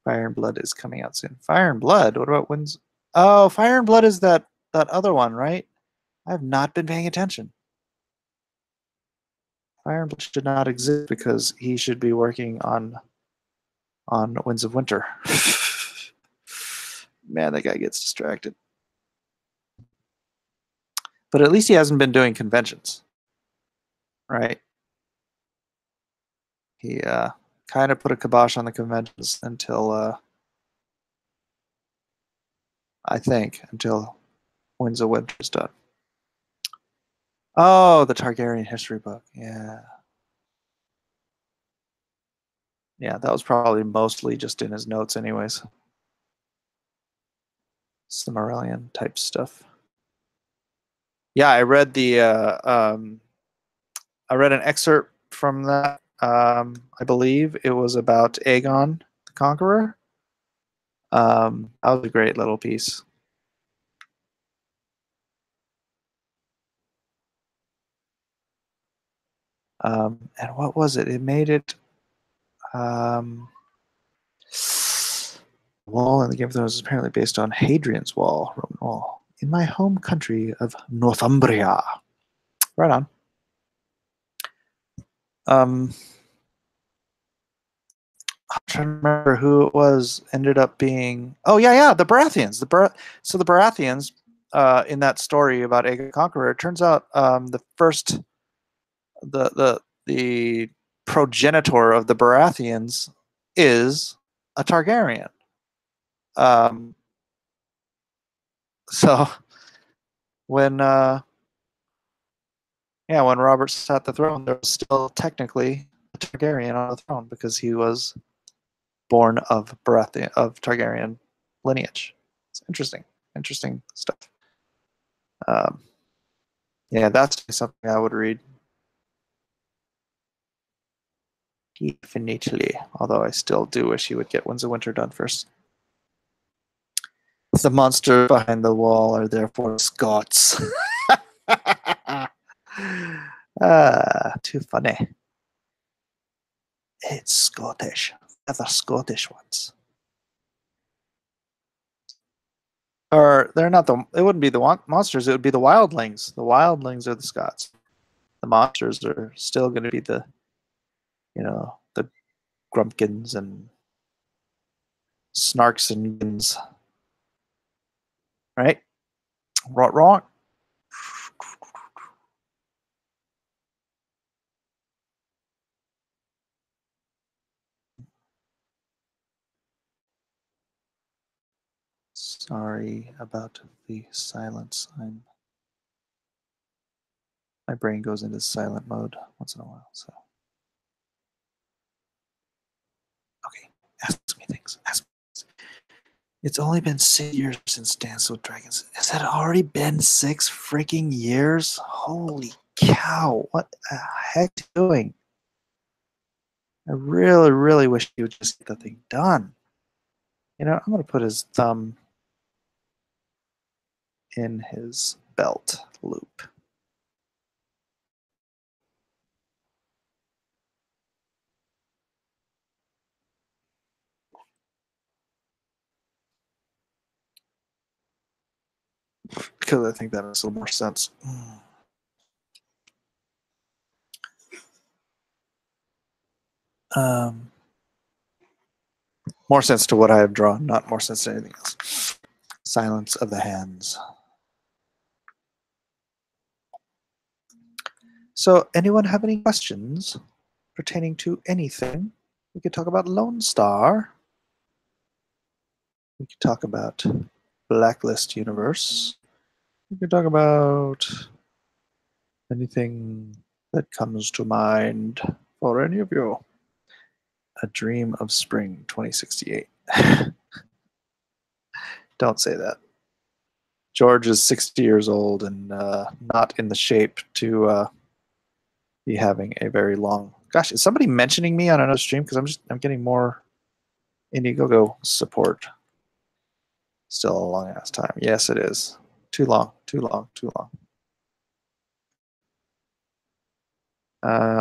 Fire and Blood is coming out soon. Fire and Blood. What about when's? Oh, Fire and Blood is that other one, right? I have not been paying attention. Fire and Blood should not exist because he should be working on Winds of Winter. Man, that guy gets distracted. But at least he hasn't been doing conventions, right? He kind of put a kibosh on the conventions until I think until Winds of Winter is done. Oh, the Targaryen history book. Yeah. Yeah, that was probably mostly just in his notes anyways. Silmarillion type stuff. Yeah, I read I read an excerpt from that. I believe it was about Aegon the Conqueror. That was a great little piece. And what was it? It made it wall in the Game of Thrones is apparently based on Hadrian's Wall, Roman wall, in my home country of Northumbria. Right on. I'm trying to remember who it was. Ended up being the Baratheons. So the Baratheons in that story about Aegon the Conqueror. It turns out the first the progenitor of the Baratheons is a Targaryen. So when when Robert sat the throne, there was still technically a Targaryen on the throne because he was born of Targaryen lineage. It's interesting stuff. That's something I would read. Definitely. Although I still do wish he would get Winds of Winter done first. The monster behind the wall are therefore Scots. Too funny. It's Scottish. They're Scottish ones. Or they're not it wouldn't be the monsters, it would be the wildlings. The wildlings are the Scots. The monsters are still going to be the grumpkins and snarks and gins. Right? Wrong. Sorry about the silence. My brain goes into silent mode once in a while. So, okay, ask me things. Ask me things. It's only been 6 years since Dance with Dragons. Has that already been 6 freaking years? Holy cow! What the heck are you doing? I really, really wish he would just get the thing done. You know, I'm gonna put his thumb in his belt loop. Because I think that makes a little more sense. More sense to what I have drawn, not more sense to anything else. Silence of the hands. So, anyone have any questions pertaining to anything? We could talk about Lone Star. We could talk about Blacklist Universe. We could talk about anything that comes to mind for any of you. A Dream of Spring 2068. Don't say that. George is 60 years old and not in the shape to be having a very long. Gosh, is somebody mentioning me on another stream? Because I'm getting more Indiegogo support. Still a long ass time. Yes, it is. Too long. Too long. Too long.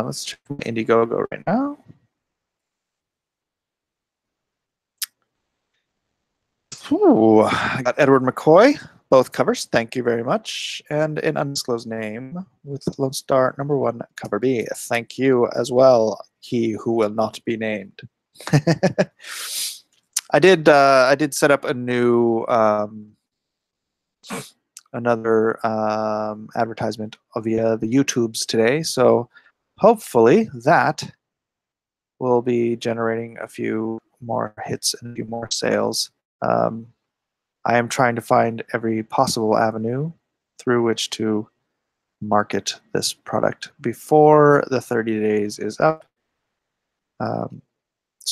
Let's check Indiegogo right now. Ooh, I got Edward McCoy, both covers. Thank you very much. And an undisclosed name with Lone Star #1 cover B. Thank you as well, he who will not be named. I did set up a new another advertisement via the YouTubes today, so hopefully that will be generating a few more hits and a few more sales. I am trying to find every possible avenue through which to market this product before the 30 days is up. So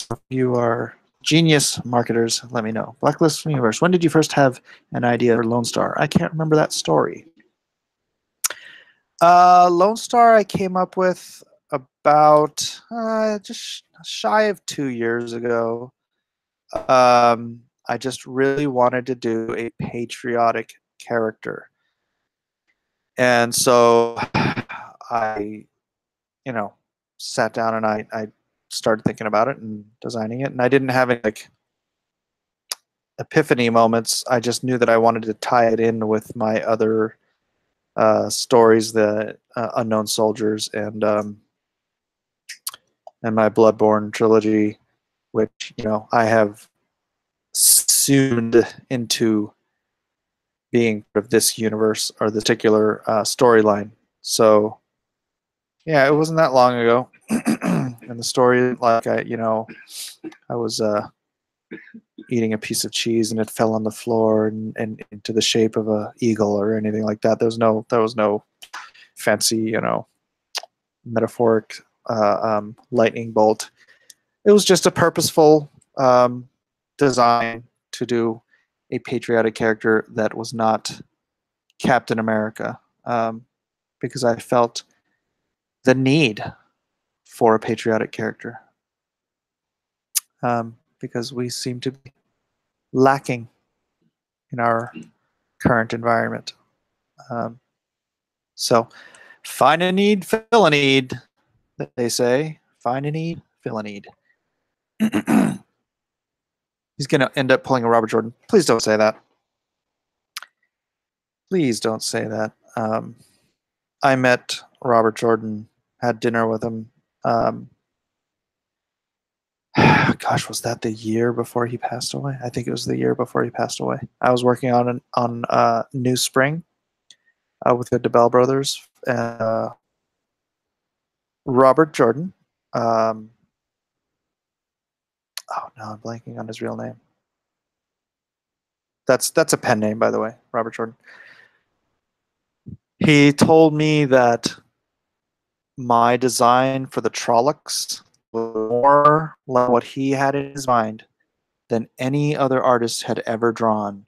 if you are genius marketers, let me know. Blacklist Universe, when did you first have an idea for Lone Star? I can't remember that story. Lone Star I came up with about just shy of 2 years ago. I just really wanted to do a patriotic character. And so I, sat down and I started thinking about it and designing it. And I didn't have any like epiphany moments. I just knew that I wanted to tie it in with my other stories, the Unknown Soldiers and my Bloodborne trilogy, which I have assumed into being part of this universe or this particular storyline. So yeah, it wasn't that long ago. And the story, like I was eating a piece of cheese and it fell on the floor and into the shape of a eagle or anything like that. There was no fancy, metaphoric lightning bolt. It was just a purposeful design to do a patriotic character that was not Captain America, because I felt the need for a patriotic character, because we seem to be lacking in our current environment. So find a need, fill a need, they say. Find a need, fill a need. He's going to end up pulling a Robert Jordan. Please don't say that. Please don't say that. I met Robert Jordan, had dinner with him. Gosh, was that the year before he passed away? I think it was the year before he passed away. I was working on New Spring with the DeBell brothers. Robert Jordan. Oh no, I'm blanking on his real name. That's a pen name, by the way, Robert Jordan. He told me that my design for the Trollocs was more like what he had in his mind than any other artist had ever drawn.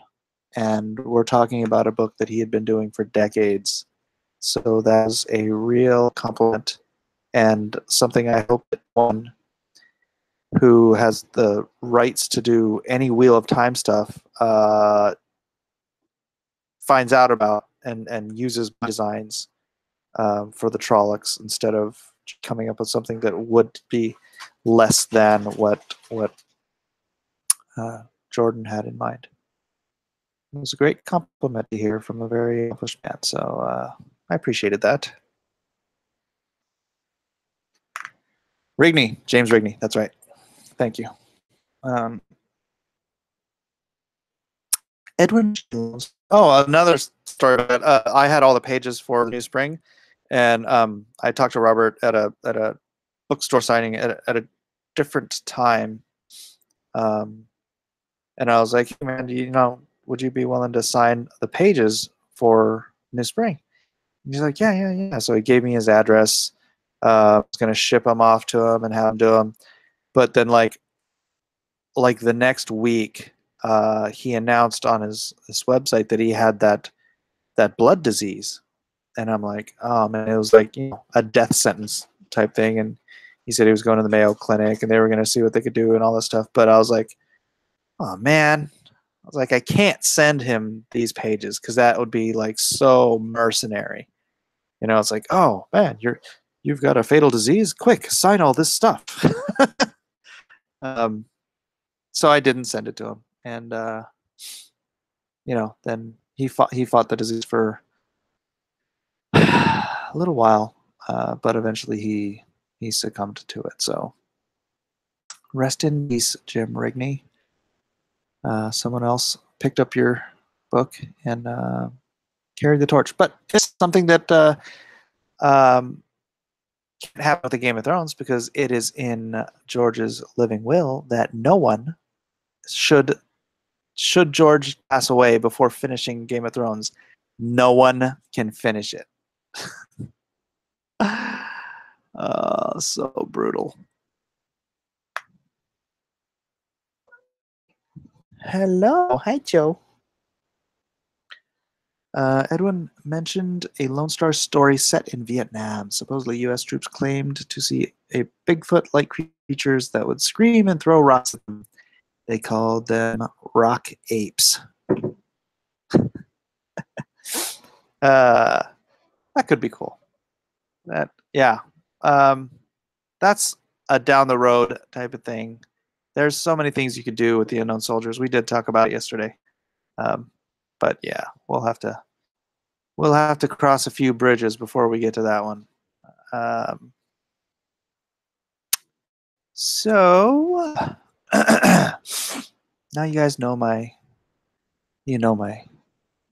And we're talking about a book that he had been doing for decades. So that was a real compliment and something I hope that one who has the rights to do any Wheel of Time stuff finds out about and uses my designs for the Trollocs instead of coming up with something that would be less than what Jordan had in mind. It was a great compliment to hear from a very accomplished man, so I appreciated that. Rigney, James Rigney, that's right. Thank you. Edwin. Oh, another story about I had all the pages for the New Spring, and I talked to Robert at a bookstore signing at a different time, and I was like, hey, man, would you be willing to sign the pages for New Spring? And he's like, yeah. So he gave me his address. I was gonna ship them off to him and have him do them, but then like the next week, he announced on his website that he had that blood disease, and I'm like, oh man, it was like a death sentence type thing, and he said he was going to the Mayo Clinic and they were going to see what they could do and all this stuff, but I was like, oh man, I was like, I can't send him these pages because that would be like so mercenary. It's like, oh man, you've got a fatal disease. Quick, sign all this stuff. So I didn't send it to him, and then he fought the disease for a little while, but eventually he succumbed to it. So rest in peace, Jim Rigney. Someone else picked up your book and carried the torch, but it's something that can't happen with the Game of Thrones because it is in George's living will that no one should George pass away before finishing Game of Thrones, no one can finish it. So brutal. Hello. Hi, Joe. Edwin mentioned a Lone Star story set in Vietnam. Supposedly, U.S. troops claimed to see a Bigfoot-like creatures that would scream and throw rocks at them. They called them rock apes. That could be cool. That's a down the road type of thing. There's so many things you could do with the Unknown Soldiers. We did talk about it yesterday, but yeah, we'll have to cross a few bridges before we get to that one. So now you guys know my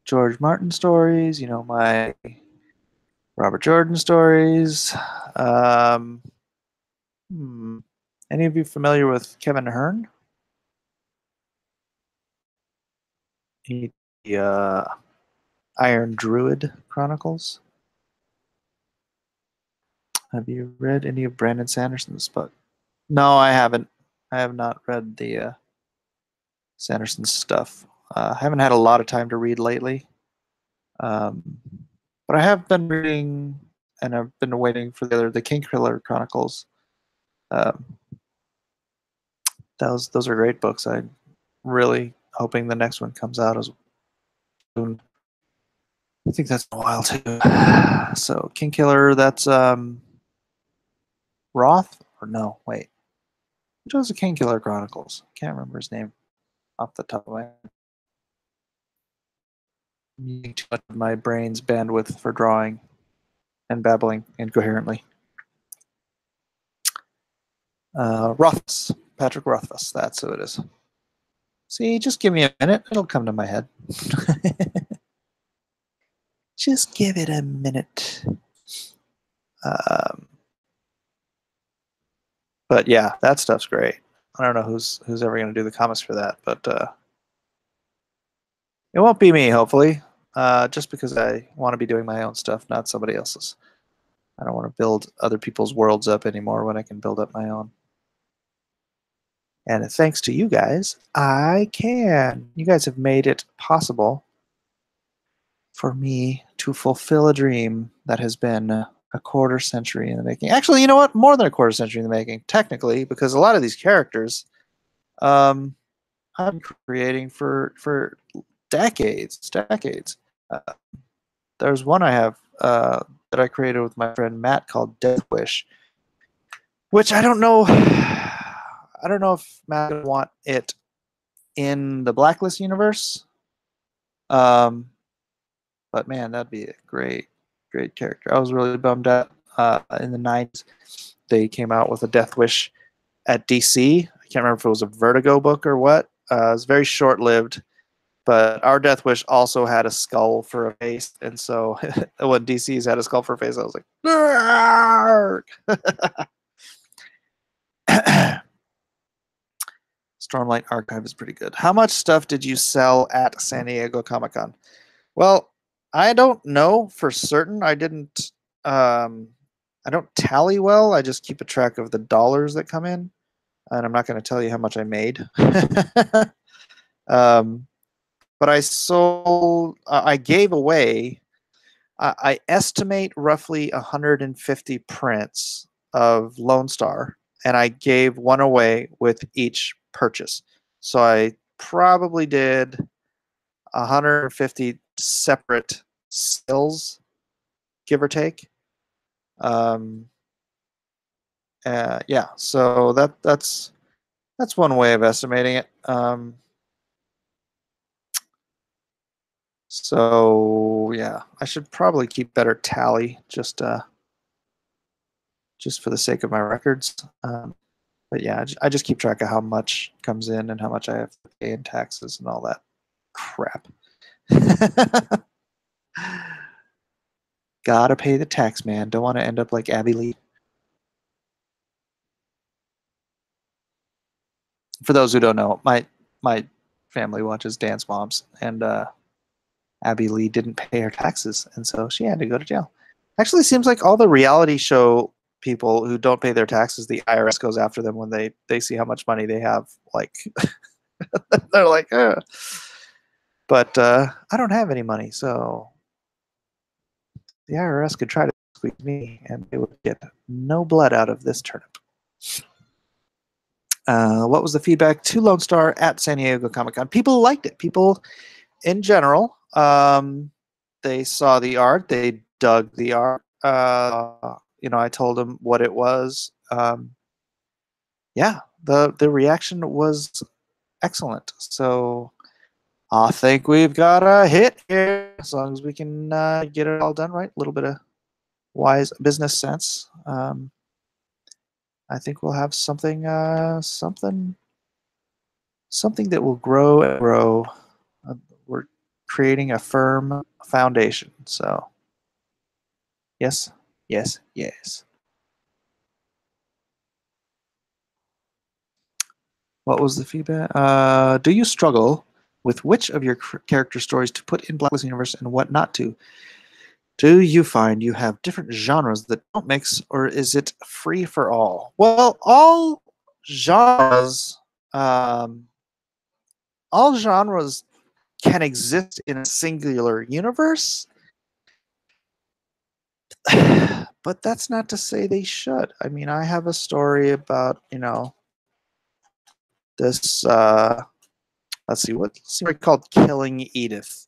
George Martin stories. My Robert Jordan stories. Any of you familiar with Kevin Hearn? The Iron Druid Chronicles. Have you read any of Brandon Sanderson's book? No, I haven't. I have not read the Sanderson stuff. I haven't had a lot of time to read lately. But I have been reading, and I've been waiting for the Kingkiller Chronicles. Those are great books. I'm really hoping the next one comes out as soon. I think that's a while too. So Kingkiller, that's Roth or no? Wait, which was the Kingkiller Chronicles? Can't remember his name off the top of my head. I'm using too much of my brain's bandwidth for drawing and babbling incoherently. Rothfuss, Patrick Rothfuss, that's who it is. See, just give me a minute, it'll come to my head. Just give it a minute. But yeah, that stuff's great. I don't know who's ever going to do the comics for that, but It won't be me, hopefully. Just because I want to be doing my own stuff, not somebody else's. I don't want to build other people's worlds up anymore when I can build up my own. And thanks to you guys, I can. You guys have made it possible for me to fulfill a dream that has been a quarter century in the making. Actually, you know what? More than a quarter century in the making, technically, because a lot of these characters I'm creating for decades. Uh, there's one I have that I created with my friend Matt called Death Wish, which I don't know. I don't know if Matt would want it in the Blacklist universe. But man, that'd be a great character. I was really bummed out in the 90s. They came out with a Death Wish at DC. I can't remember if it was a Vertigo book or what. It was very short lived. But our Death Wish also had a skull for a face, and so when DC's had a skull for a face, I was like, Stormlight Archive is pretty good. How much stuff did you sell at San Diego Comic-Con? Well, I don't know for certain. I didn't. I don't tally well. I just keep a track of the dollars that come in, and I'm not going to tell you how much I made. But I sold. I gave away. I estimate roughly 150 prints of Lone Star, and I gave one away with each purchase. So I probably did 150 separate sales, give or take. Yeah, so that's one way of estimating it. So yeah, I should probably keep better tally just for the sake of my records. But yeah, I just keep track of how much comes in and how much I have to pay in taxes and all that crap. Gotta pay the tax, man. Don't want to end up like Abby Lee. For those who don't know, my family watches Dance Moms, and Abby Lee didn't pay her taxes, and so she had to go to jail. Actually, seems like all the reality show people who don't pay their taxes, the IRS goes after them when they see how much money they have. Like they're like, ugh. But I don't have any money, so the IRS could try to squeeze me, and they would get no blood out of this turnip. What was the feedback to Lone Star at San Diego Comic-Con? People liked it. People, in general, they saw the art. They dug the art. I told them what it was. Yeah, the reaction was excellent. So I think we've got a hit here, as long as we can get it all done right. A little bit of wise business sense. I think we'll have something that will grow and grow. We're creating a firm foundation. So yes. What was the feedback? Do you struggle with which of your character stories to put in Blacklist Universe and what not to? Do you find you have different genres that don't mix, or is it free for all? Well, um, all genres can exist in a singular universe, but that's not to say they should. I mean, I have a story about this. Let's see, what story called "Killing Edith,"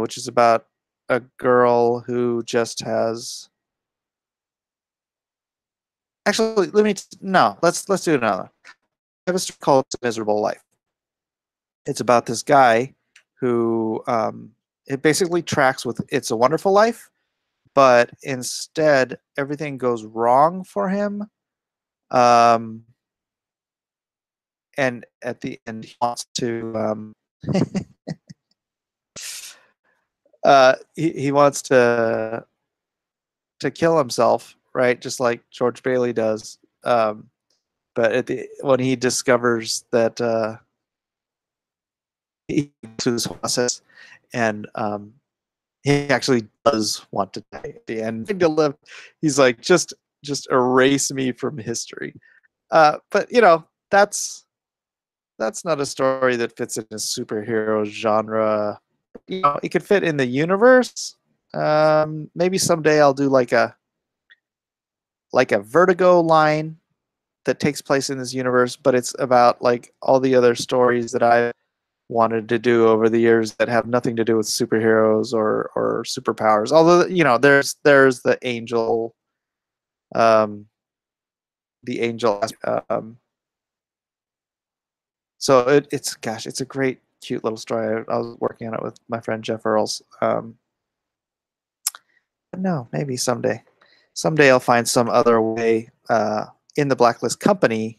which is about a girl who just has. Actually, let's do another. I have a story called "It's a Miserable Life." It's about this guy who it basically tracks with "It's a Wonderful Life," but instead everything goes wrong for him. And at the end, he wants to he wants to kill himself, right? Just like George Bailey does. But when he discovers that he through this process, and he actually does want to die at the end to live. He's like, just erase me from history. But that's not a story that fits in a superhero genre. It could fit in the universe. Maybe someday I'll do like a Vertigo line that takes place in this universe, but it's about like all the other stories that I wanted to do over the years that have nothing to do with superheroes or superpowers. Although there's the angel, um, um, so it's a great, cute little story. I was working on it with my friend Jeff Earls. No, maybe someday. Someday I'll find some other way in the Blacklist company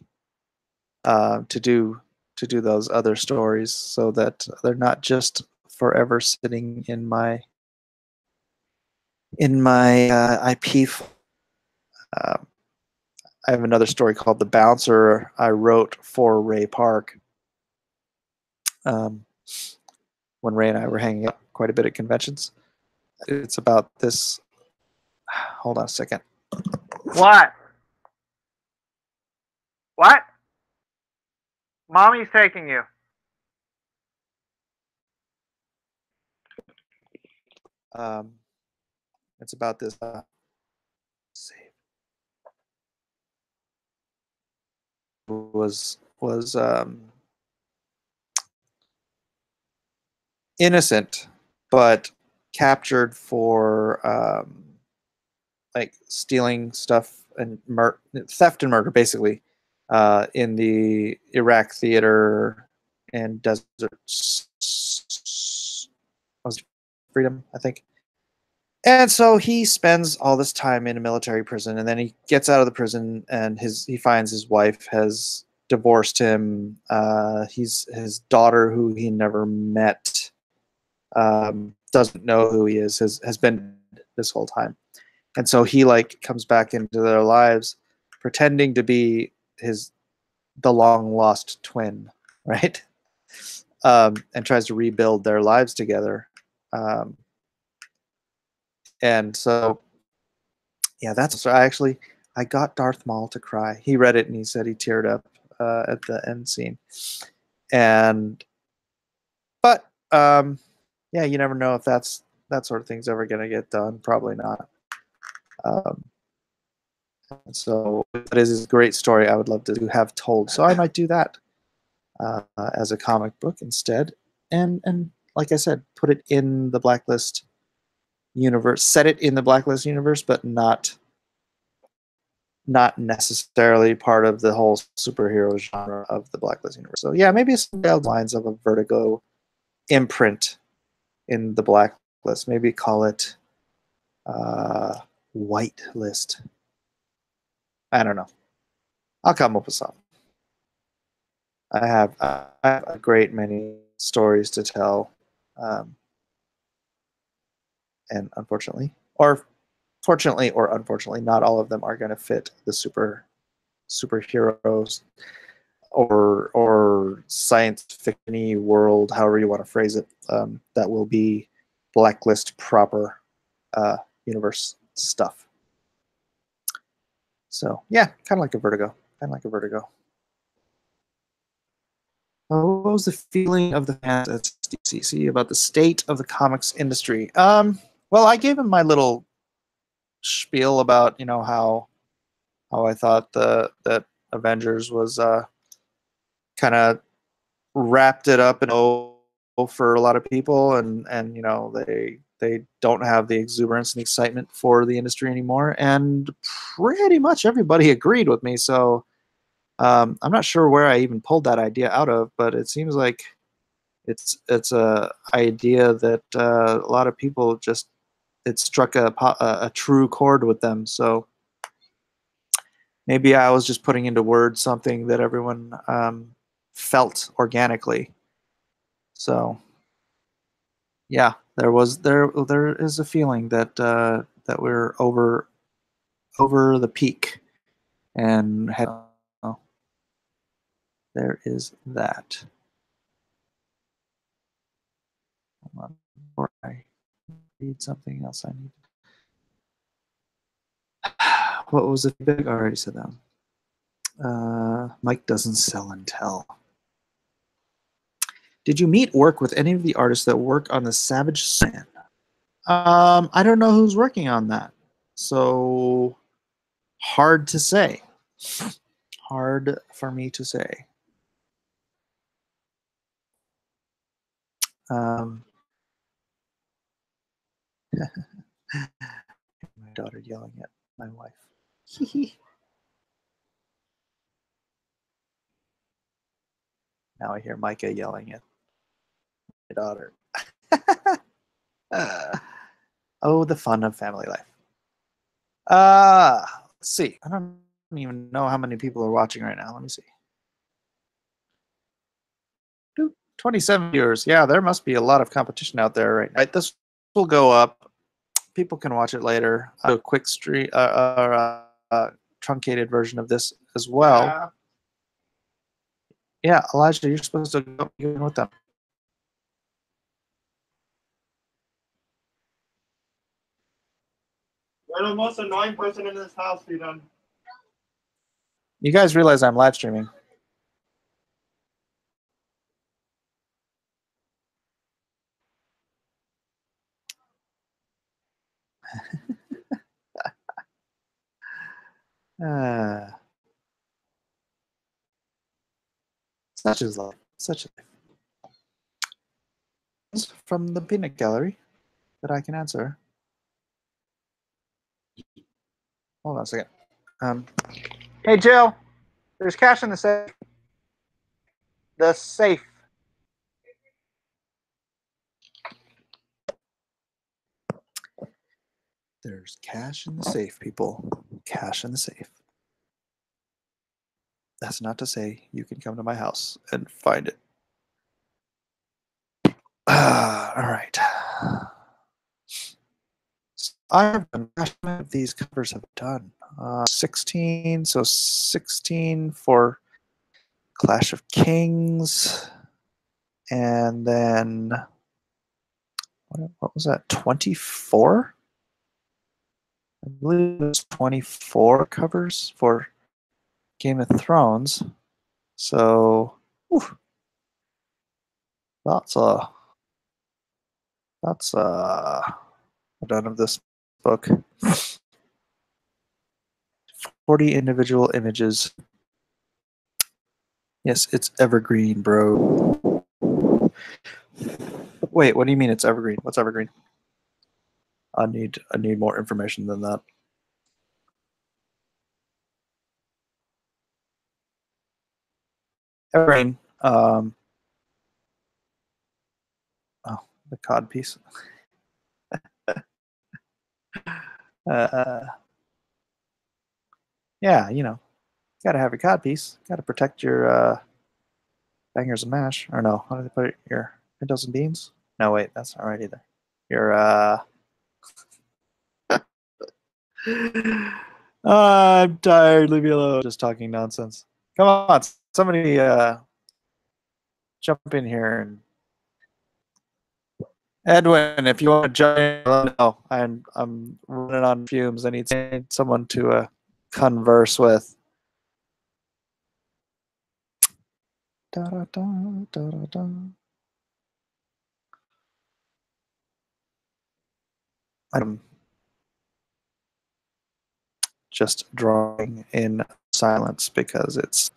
to do those other stories, so that they're not just forever sitting in my IP. I have another story called The Bouncer I wrote for Ray Park when Ray and I were hanging out quite a bit at conventions. It's about this. Hold on a second. What? What? Mommy's taking you. It's about this. Was innocent, but captured for like stealing stuff and theft and murder, basically, in the Iraq theater and Desert Freedom, I think. And so he spends all this time in a military prison, and then he gets out of the prison, and he finds his wife has divorced him. His daughter, who he never met, doesn't know who he is, has been this whole time. And so he like comes back into their lives pretending to be the long lost twin, right? And tries to rebuild their lives together. And so, yeah, that's I got Darth Maul to cry. He read it and he said he teared up at the end scene. But yeah, you never know if that sort of thing's ever going to get done. Probably not. So that is a great story I would love to have told. So I might do that as a comic book instead. And like I said, put it in the Blacklist universe. Set it in the Blacklist universe, but not necessarily part of the whole superhero genre of the Blacklist universe. So yeah, maybe some lines of a Vertigo imprint in the Blacklist. Maybe call it White List. I don't know. I'll come up with something. I have a great many stories to tell, and unfortunately, or fortunately or unfortunately, not all of them are going to fit the superheroes or science fiction-y world, however you want to phrase it. That will be Blacklist proper universe stuff. So yeah, kind of like a Vertigo. What was the feeling of the fans at DCC about the state of the comics industry? Well, I gave him my little spiel about how I thought that Avengers was kind of wrapped it up and for a lot of people, and they don't have the exuberance and excitement for the industry anymore, and pretty much everybody agreed with me. So I'm not sure where I even pulled that idea out of, but it seems like it's a idea that a lot of people it struck a true chord with them. So maybe I was just putting into words something that everyone felt organically. So yeah, there is a feeling that that we're over the peak, and there is that. before I read something else I need. What was the big? I already said that. Mike doesn't sell and tell. Did you meet work with any of the artists that work on the Savage Sand? I don't know who's working on that. So hard to say. Hard for me to say. My daughter yelling at my wife. Now I hear Micah yelling at my daughter. Oh, the fun of family life. Let's see. I don't even know how many people are watching right now. Let me see. 27 viewers. Yeah, there must be a lot of competition out there right now. This will go up. People can watch it later. A quick stream, truncated version of this as well. Yeah, Elijah, you're supposed to go in with them. You're the most annoying person in this house, Freedom. You guys realize I'm live streaming. Such is life. Such a life. From the peanut gallery that I can answer. Hold on a second. Hey, Jill, there's cash in the safe. The safe. There's cash in the safe, people. Cash in the safe. That's not to say you can come to my house and find it. All right. I have done, how many of these covers have done? 16, so 16 for Clash of Kings. And then, what was that, 24? I believe it was 24 covers for Game of Thrones. So, whew, that's done of this book. 40 individual images. Yes, it's evergreen, bro. Wait, what do you mean it's evergreen? What's evergreen? I need more information than that. Evergreen. Oh, the cod piece. Yeah, you know, gotta have your cod piece. Gotta protect your bangers and mash. Or no, how do they put it? Your pintos and beans? No, wait, that's not right either. Your I'm tired. Leave me alone. Just talking nonsense. Come on, somebody jump in here and Edwin, if you want to jump in, let me know. I'm running on fumes. I need someone to converse with. Da, da, da, da, da, da. I'm just drawing in silence because it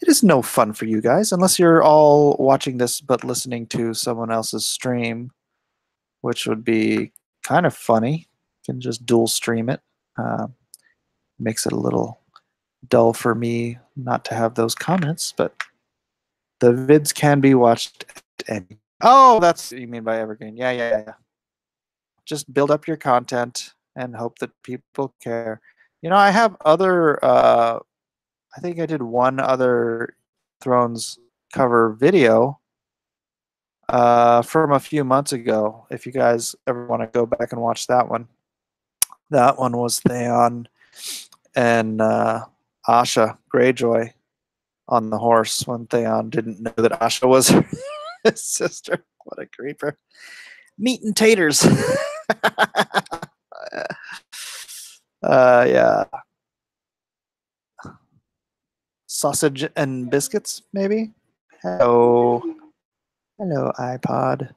is no fun for you guys unless you're all watching this but listening to someone else's stream, which would be kind of funny. You can just dual stream it. Makes it a little dull for me not to have those comments, but the vids can be watched at any. Oh, that's what you mean by evergreen. Yeah. Just build up your content and hope that people care. You know, I have other I think I did one other Thrones cover video from a few months ago. If you guys ever want to go back and watch that one was Theon and Asha Greyjoy on the horse when Theon didn't know that Asha was his sister. What a creeper. Meat and taters. Yeah. Sausage and biscuits, maybe? Hello. Hello, iPod.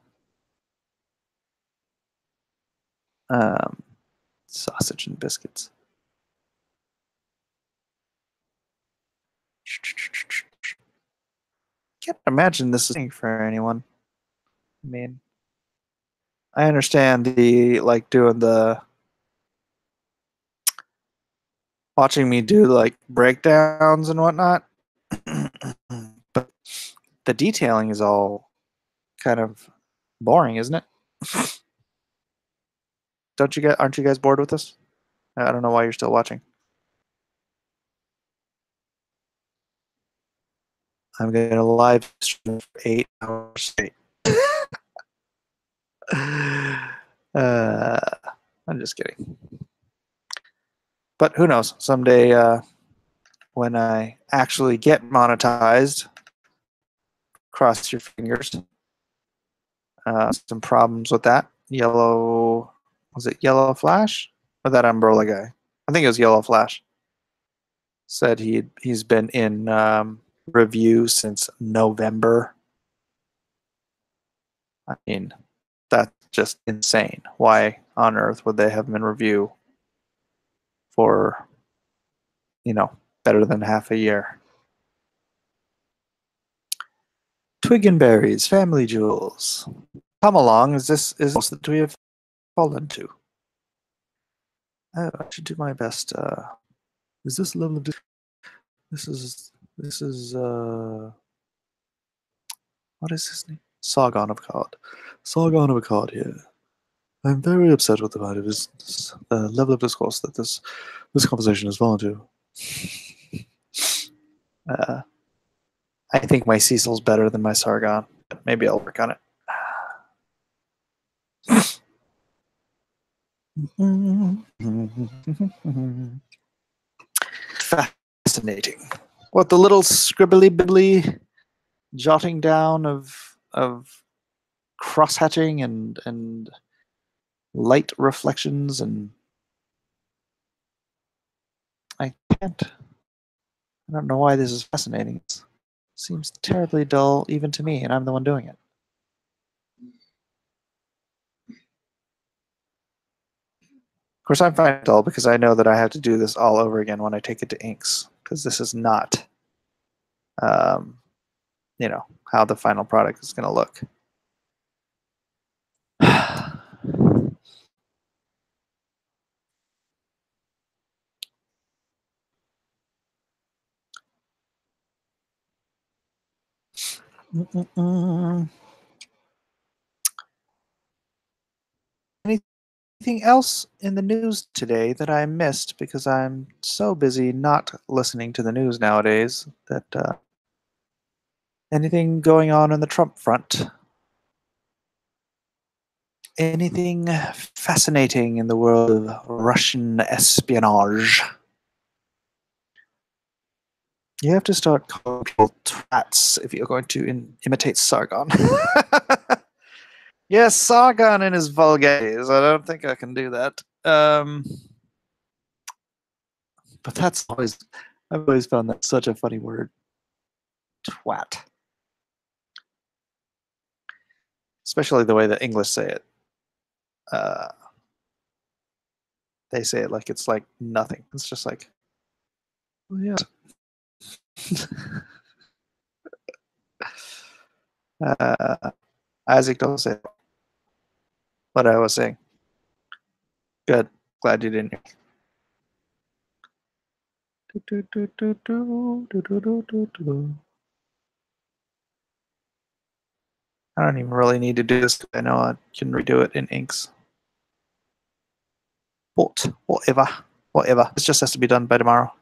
Sausage and biscuits. Can't imagine this is for anyone. I mean, I understand the like doing the watching me do like breakdowns and whatnot, but the detailing is all kind of boring, isn't it? Aren't you guys bored with this? I don't know why you're still watching. I'm gonna live stream for 8 hours straight. I'm just kidding. But who knows? Someday, when I actually get monetized, cross your fingers. Some problems with that. Was it Yellow Flash or that Umbrella guy? I think it was Yellow Flash. Said he's been in review since November. I mean, that's just insane. Why on earth would they have him in review for, better than half a year? Twig and berries, family jewels. Come along. Is this that we have fallen to? I should do my best. Is this level of this is what is his name? Sargon of Akkad. Sargon of Akkad here. I'm very upset with the amount of level of discourse that this conversation has fallen to. I think my Cecil's better than my Sargon, but maybe I'll work on it. Fascinating. What, the little scribbly bibbly jotting down of cross-hatching and light reflections, and I don't know why this is fascinating. It seems terribly dull even to me, and I'm the one doing it. Of course, I'm finding it dull because I know that I have to do this all over again when I take it to inks, because this is not, how the final product is going to look. Anything else in the news today that I missed because I'm so busy not listening to the news nowadays that anything going on the Trump front? Anything fascinating in the world of Russian espionage? You have to start calling people twats if you're going to imitate Sargon. Yes, Sargon and his vulgarities. I don't think I can do that. But I've always found that such a funny word. Twat. Especially the way the English say it. They say it like it's like nothing. It's just like, oh yeah. Isaac, don't say what I was saying. Good. Glad you didn't. I don't even really need to do this. I know I can redo it in inks. But whatever. This just has to be done by tomorrow.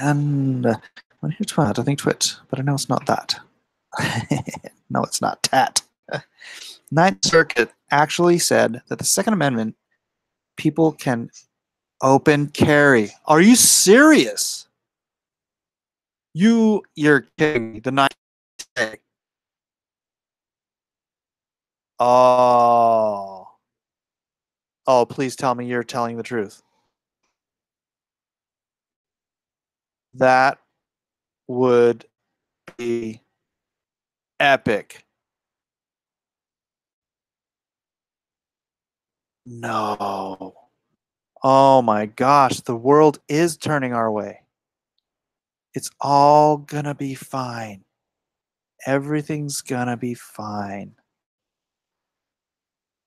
And when here's twat, I think twit, but I know it's not that. No, it's not tat. Ninth Circuit actually said that the Second Amendment, people can open carry. Are you serious? You're kidding me. The ninth day. Oh. Oh, please tell me you're telling the truth. That would be epic. No. Oh my gosh, the world is turning our way. It's all gonna be fine. Everything's gonna be fine.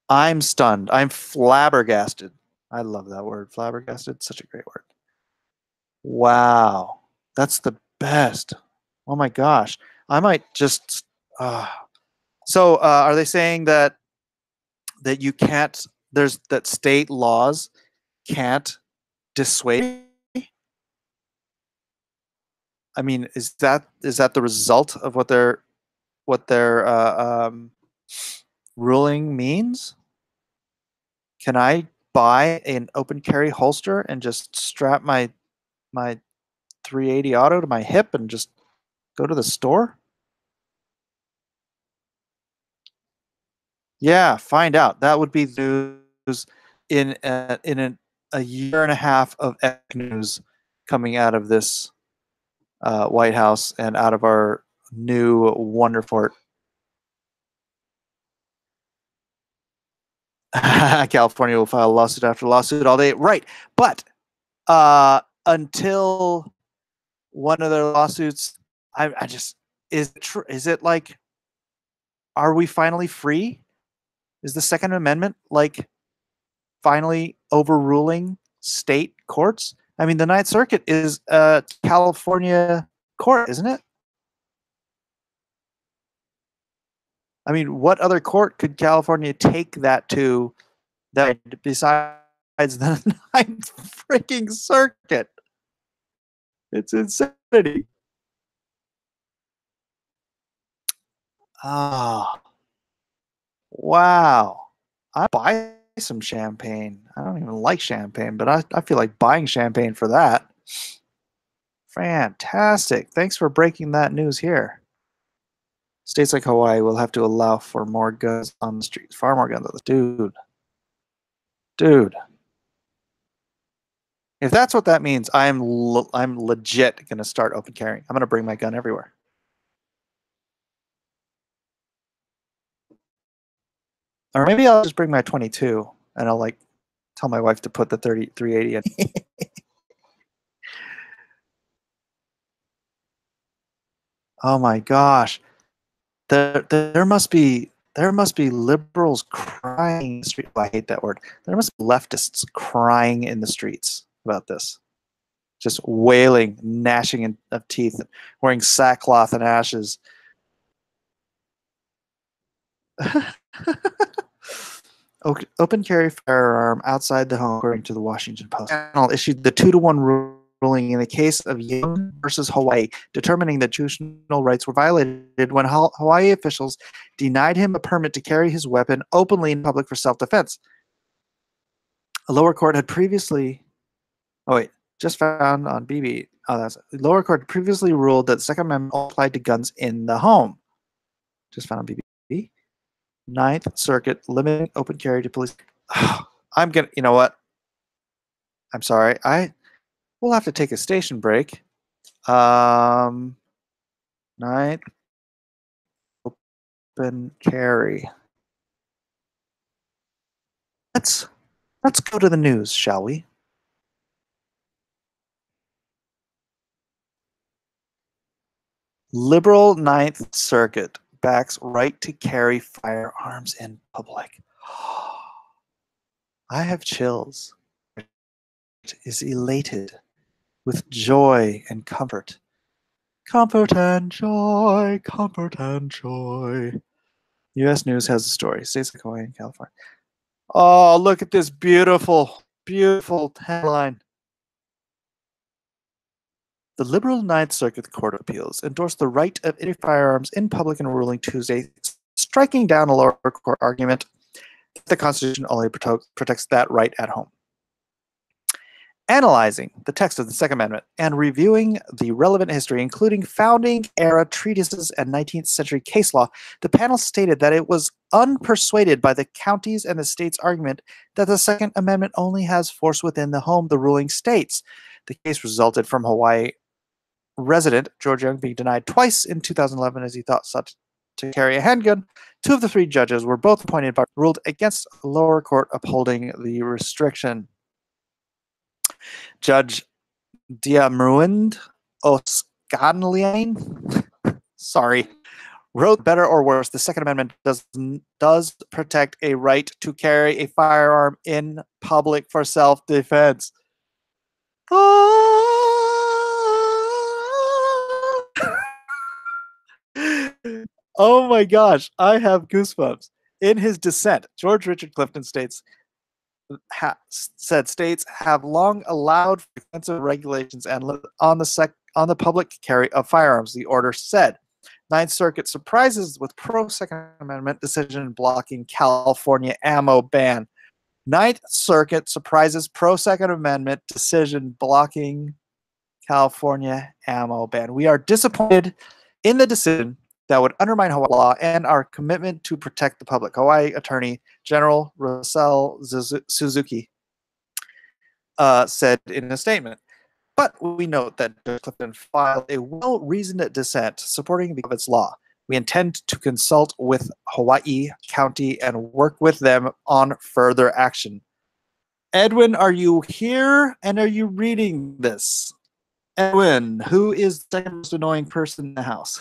I'm stunned. I'm flabbergasted. I love that word, flabbergasted. Such a great word. Wow. That's the best. Oh my gosh. I might just. Are they saying that you can't? That state laws can't dissuade? I mean, is that the result of what their ruling means? Can I buy an open carry holster and just strap my 380 auto to my hip and just go to the store? Yeah, find out. That would be news in a year and a half of news coming out of this White House and out of our new wonderful California will file lawsuit after lawsuit all day. Right. But until one of their lawsuits, I just, is it like, are we finally free? Is the Second Amendment like finally overruling state courts? I mean, the Ninth Circuit is a California court, isn't it? I mean, what other court could California take that to that besides the Ninth freaking Circuit? It's insanity. Ah, wow. I buy some champagne. I don't even like champagne, but I feel like buying champagne for that. Fantastic. Thanks for breaking that news here. States like Hawaii will have to allow for more guns on the streets. Far more guns on the dude. If that's what that means, I'm legit gonna start open carrying. I'm gonna bring my gun everywhere. Or maybe I'll just bring my 22 and I'll like tell my wife to put the 380 in. Oh my gosh. There must be liberals crying in the street. Oh, I hate that word. There must be leftists crying in the streets about this. Just wailing, gnashing of teeth, wearing sackcloth and ashes. Open carry firearm outside the home, according to the Washington Post. Panel issued the 2-to-1 ruling in the case of Young versus Hawaii, determining that constitutional rights were violated when Hawaii officials denied him a permit to carry his weapon openly in public for self-defense. A lower court had previously, just found on BB. The lower court previously ruled that the Second Amendment applied to guns in the home. Just found on BB. Ninth Circuit limiting open carry to police. I'm gonna, you know what? I'm sorry. We'll have to take a station break. Ninth open carry. Let's go to the news, shall we? Liberal Ninth Circuit backs right to carry firearms in public. I have chills. It is elated with joy and comfort. Comfort and joy, comfort and joy. U.S. News has a story. States like Hawaii and California. Oh, look at this beautiful, beautiful headline. The liberal Ninth Circuit Court of Appeals endorsed the right of any firearms in public in a ruling Tuesday, striking down a lower court argument The Constitution only protects that right at home. Analyzing the text of the Second Amendment and reviewing the relevant history, including founding-era treatises and 19th century case law, the panel stated that it was unpersuaded by the county's and the state's argument that the Second Amendment only has force within the home, the ruling states. The case resulted from Hawaii resident George Young being denied twice in 2011 as he thought sought to carry a handgun. Two of the three judges were both appointed but ruled against a lower court upholding the restriction. Judge Diamruind Oscanlian, sorry, wrote, better or worse, the Second Amendment does protect a right to carry a firearm in public for self-defense. Oh my gosh, I have goosebumps. In his dissent, George Richard Clifton states, states have long allowed for extensive regulations and on the public carry of firearms. The order said, Ninth Circuit surprises with pro-Second Amendment decision blocking California ammo ban. Ninth Circuit surprises pro-Second Amendment decision blocking California ammo ban. We are disappointed in the decision that would undermine Hawaii law and our commitment to protect the public. Hawaii Attorney General Russell Suzuki said in a statement. But we note that Judge Clifton filed a well-reasoned dissent supporting the its law. We intend to consult with Hawaii County and work with them on further action. Edwin, are you here and are you reading this? Edwin, who is the second most annoying person in the house?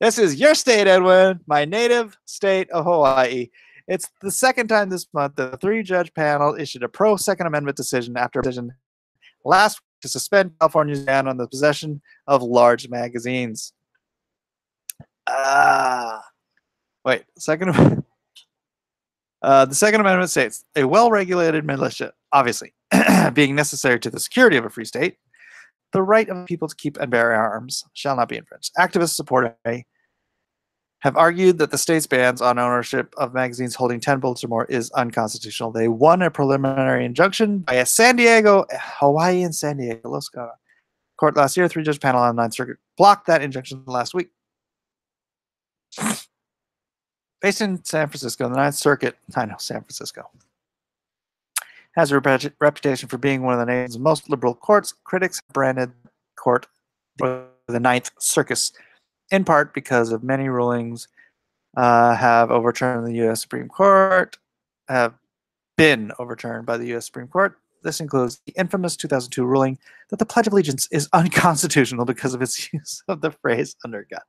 This is your state, Edwin, my native state of Hawaii. It's the second time this month the three-judge panel issued a pro-Second Amendment decision after a decision last week to suspend California's ban on the possession of large magazines. Wait, the Second Amendment states, a well-regulated militia, obviously, being necessary to the security of a free state, the right of people to keep and bear arms shall not be infringed. Activists supporting have argued that the state's bans on ownership of magazines holding 10 bullets or more is unconstitutional. They won a preliminary injunction by a Hawaii and San Diego court last year. Three-judge panel on the Ninth Circuit blocked that injunction last week. Based in San Francisco, the Ninth Circuit, I know, San Francisco, has a reputation for being one of the nation's most liberal courts. Critics have branded court for the Ninth Circus, in part because of many rulings have overturned the U.S. Supreme Court, have been overturned by the U.S. Supreme Court. This includes the infamous 2002 ruling that the Pledge of Allegiance is unconstitutional because of its use of the phrase under God.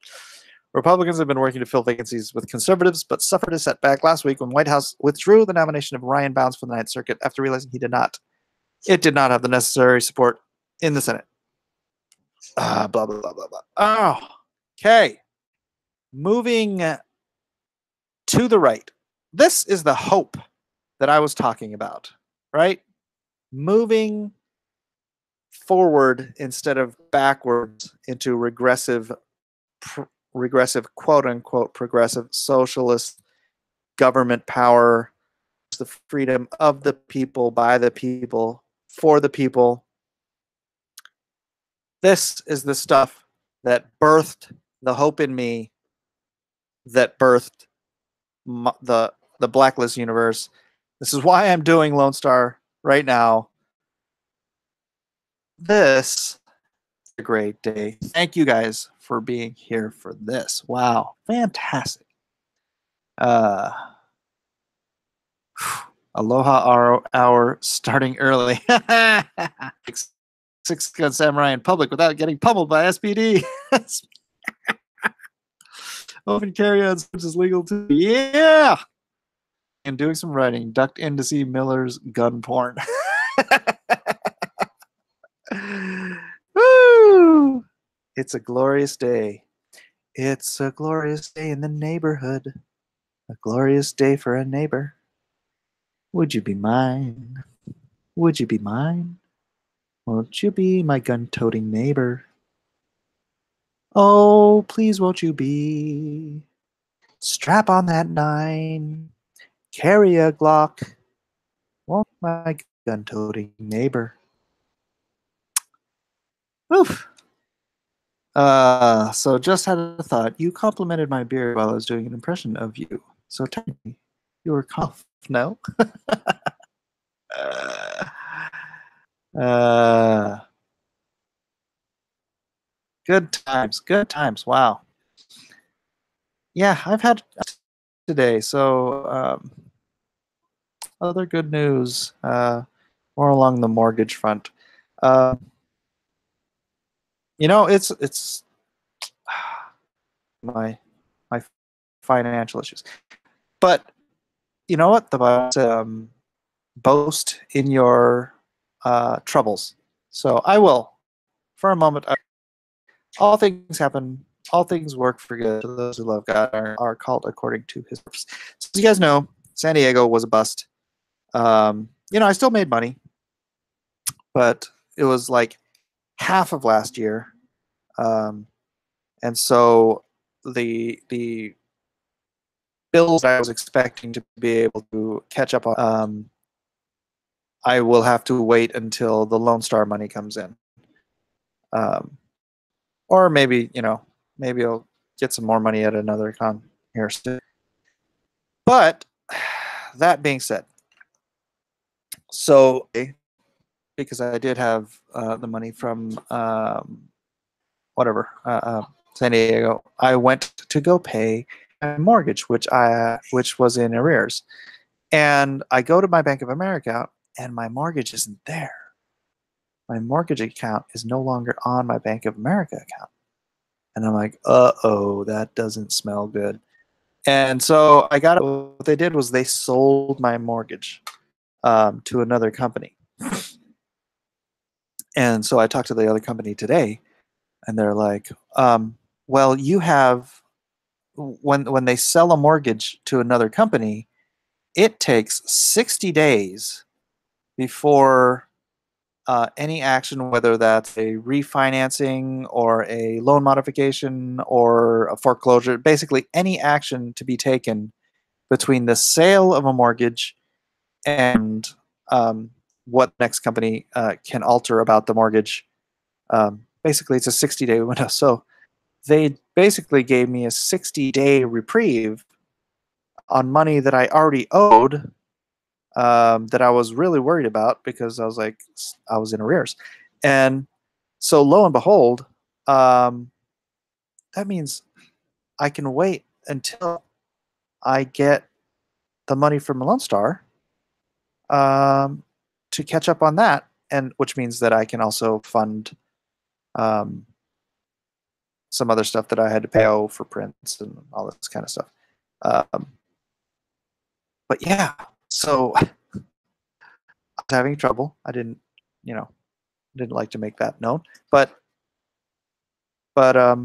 Republicans have been working to fill vacancies with conservatives, but suffered a setback last week when White House withdrew the nomination of Ryan Bounds for the Ninth Circuit after realizing it did not have the necessary support in the Senate. Blah, blah, blah, blah, blah. Oh, okay. Moving to the right. This is the hope that I was talking about, right? Moving forward instead of backwards into regressive quote-unquote progressive socialist government power, the freedom of the people, by the people, for the people. This is the stuff that birthed the hope in me, that birthed the Blacklist universe. This is why I'm doing Lone Star right now. This is a great day. Thank you guys for being here for this. Wow, fantastic. Aloha hour starting early. Six Gun Samurai in public without getting pummeled by SPD. Open carry-on is legal too. Yeah. And doing some writing. Ducked in to see Miller's gun porn. Woo! It's a glorious day. It's a glorious day in the neighborhood. A glorious day for a neighbor. Would you be mine? Would you be mine? Won't you be my gun-toting neighbor? Oh, please won't you be Strap on that 9. Carry a Glock. Won't my gun-toting neighbor. Oof. So just had a thought. You complimented my beard while I was doing an impression of you. So tell me, you were cough, no? uh, good times, good times. Wow. Yeah, I've had today. So other good news, more along the mortgage front. You know, it's my financial issues, but you know what? The Bible boast in your troubles. So I will, for a moment. All things happen. All things work for good to those who love God are called according to His purpose. So as you guys know, San Diego was a bust. You know, I still made money, but it was like half of last year, and so the bills I was expecting to be able to catch up on, I will have to wait until the Lone Star money comes in, or maybe maybe I'll get some more money at another con here soon. But that being said, so because I did have the money from whatever San Diego, I went to go pay my mortgage, which was in arrears, and I go to my Bank of America, and my mortgage isn't there. My mortgage account is no longer on my Bank of America account, and I'm like, uh-oh, that doesn't smell good. And so I got it. What they did was they sold my mortgage to another company. And so I talked to the other company today, and they're like, well, you have, when they sell a mortgage to another company, it takes 60 days before any action, whether that's a refinancing or a loan modification or a foreclosure, basically any action to be taken between the sale of a mortgage and what next company can alter about the mortgage. Basically, it's a 60-day window. So they basically gave me a 60-day reprieve on money that I already owed, that I was really worried about because I was like, I was in arrears. And so lo and behold, that means I can wait until I get the money from Lone Star to catch up on that, and which means that I can also fund some other stuff that I had to pay for prints and all this kind of stuff. But yeah, so I was having trouble. I didn't like to make that known, but yeah,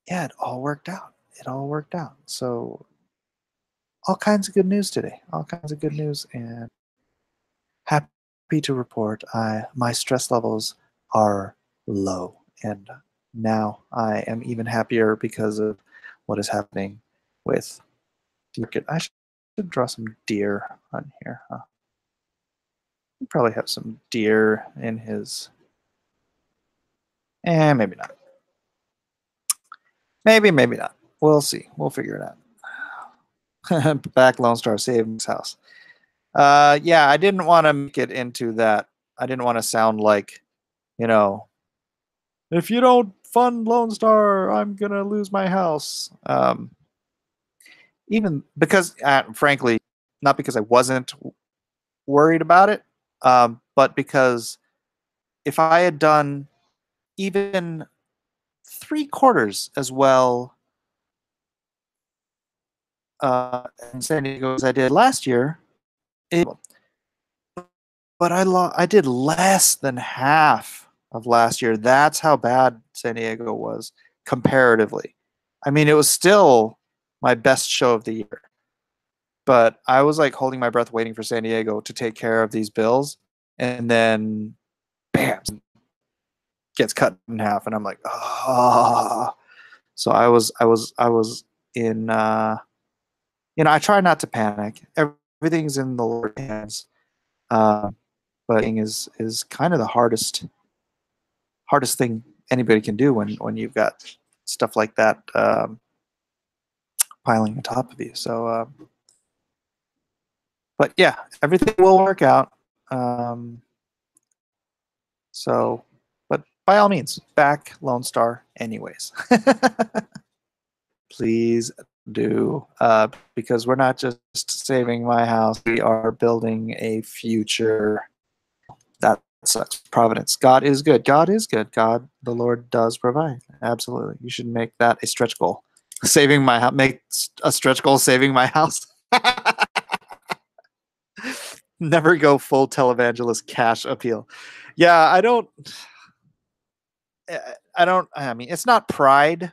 it all worked out. It all worked out. So all kinds of good news today. All kinds of good news, and happy to report my stress levels are low, and now I am even happier because of what is happening with the market. I should draw some deer on here. Huh? We probably have some deer in his. Maybe not. Maybe not. We'll see. We'll figure it out. Back Lone Star Savings House. Yeah, I didn't want to make it into that. I didn't want to sound like, if you don't fund Lone Star, I'm gonna lose my house. Even because, frankly, not because I wasn't worried about it, but because if I had done even 3/4 as well in San Diego as I did last year, but I did less than half of last year. That's how bad San Diego was comparatively. I mean, it was still my best show of the year, but I was like holding my breath waiting for San Diego to take care of these bills, and then bam, gets cut in half, and I'm like, ah. So I was I try not to panic. Everything's in the Lord's hands. But is kind of the hardest thing anybody can do when you've got stuff like that piling on top of you. So, but yeah, everything will work out. So, but by all means, back Lone Star anyways. Please do, because we're not just saving my house, we are building a future. That sucks. Providence. God is good. God is good. God, the Lord does provide. Absolutely. You should make that a stretch goal. Saving my house. Make a stretch goal saving my house. Never go full televangelist cash appeal. Yeah, I mean, it's not pride.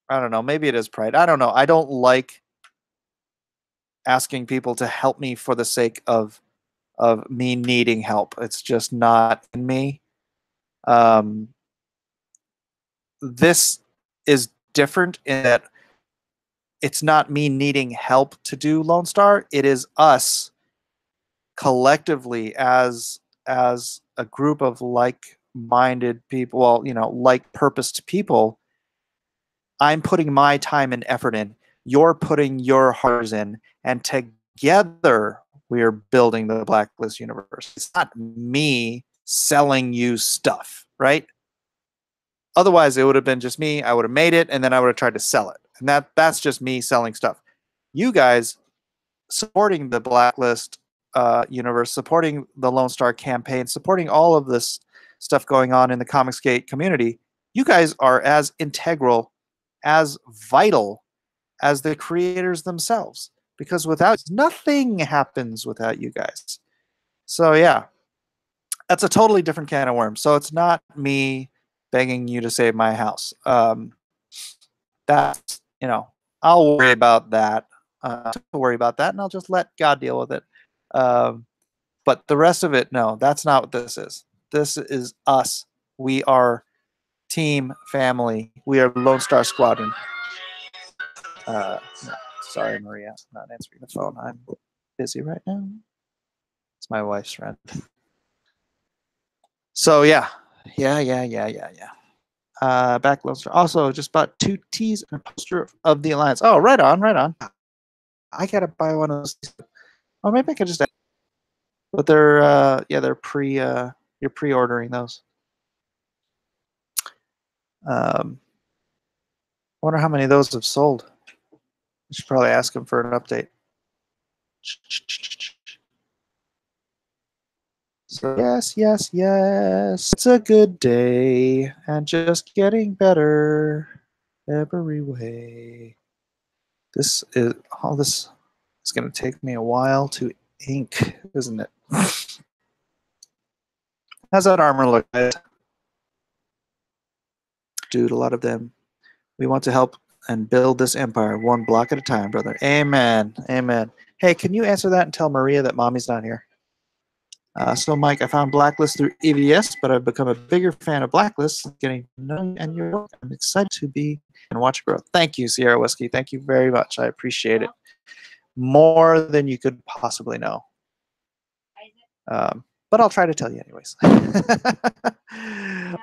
I don't know. Maybe it is pride. I don't know. I don't like asking people to help me for the sake of me needing help. It's just not in me. This is different in that it's not me needing help to do Lone Star. It is us collectively as a group of like-minded people, well, like-purposed people. I'm putting my time and effort in. You're putting your hearts in, and together we are building the Blacklist universe. It's not me selling you stuff, right? Otherwise, it would have been just me. I would have made it, and then I would have tried to sell it. And that's just me selling stuff. You guys supporting the Blacklist universe, supporting the Lone Star campaign, supporting all of this stuff going on in the Comicsgate community, you guys are as integral, as vital as the creators themselves. Because nothing happens without you guys. So yeah, that's a totally different can of worms. So it's not me begging you to save my house. That's, I'll worry about that. And I'll just let God deal with it. But the rest of it, no, that's not what this is. This is us. We are team family. We are Lone Star Squadron. No, sorry, Maria, I'm not answering the phone. I'm busy right now. It's my wife's friend. So yeah. Back Lone Star. Also, just bought 2 tees and a poster of the Alliance. Oh, right on, right on. I gotta buy one of those. Oh, maybe I could just. But they're they're you're pre-ordering those. Wonder how many of those have sold. I should probably ask them for an update. So yes. It's a good day and just getting better every way. This is going to take me a while to ink, isn't it? How's that armor look, guys? Dude, a lot of them. We want to help and build this empire one block at a time, brother. Amen. Amen. Hey, can you answer that and tell Maria that mommy's not here? So, Mike, I found Blacklist through EVS, but I've become a bigger fan of Blacklist, getting to know you and your work. I'm excited to be and watch growth. Thank you, Sierra Whiskey. Thank you very much. I appreciate it more than you could possibly know. But I'll try to tell you anyways.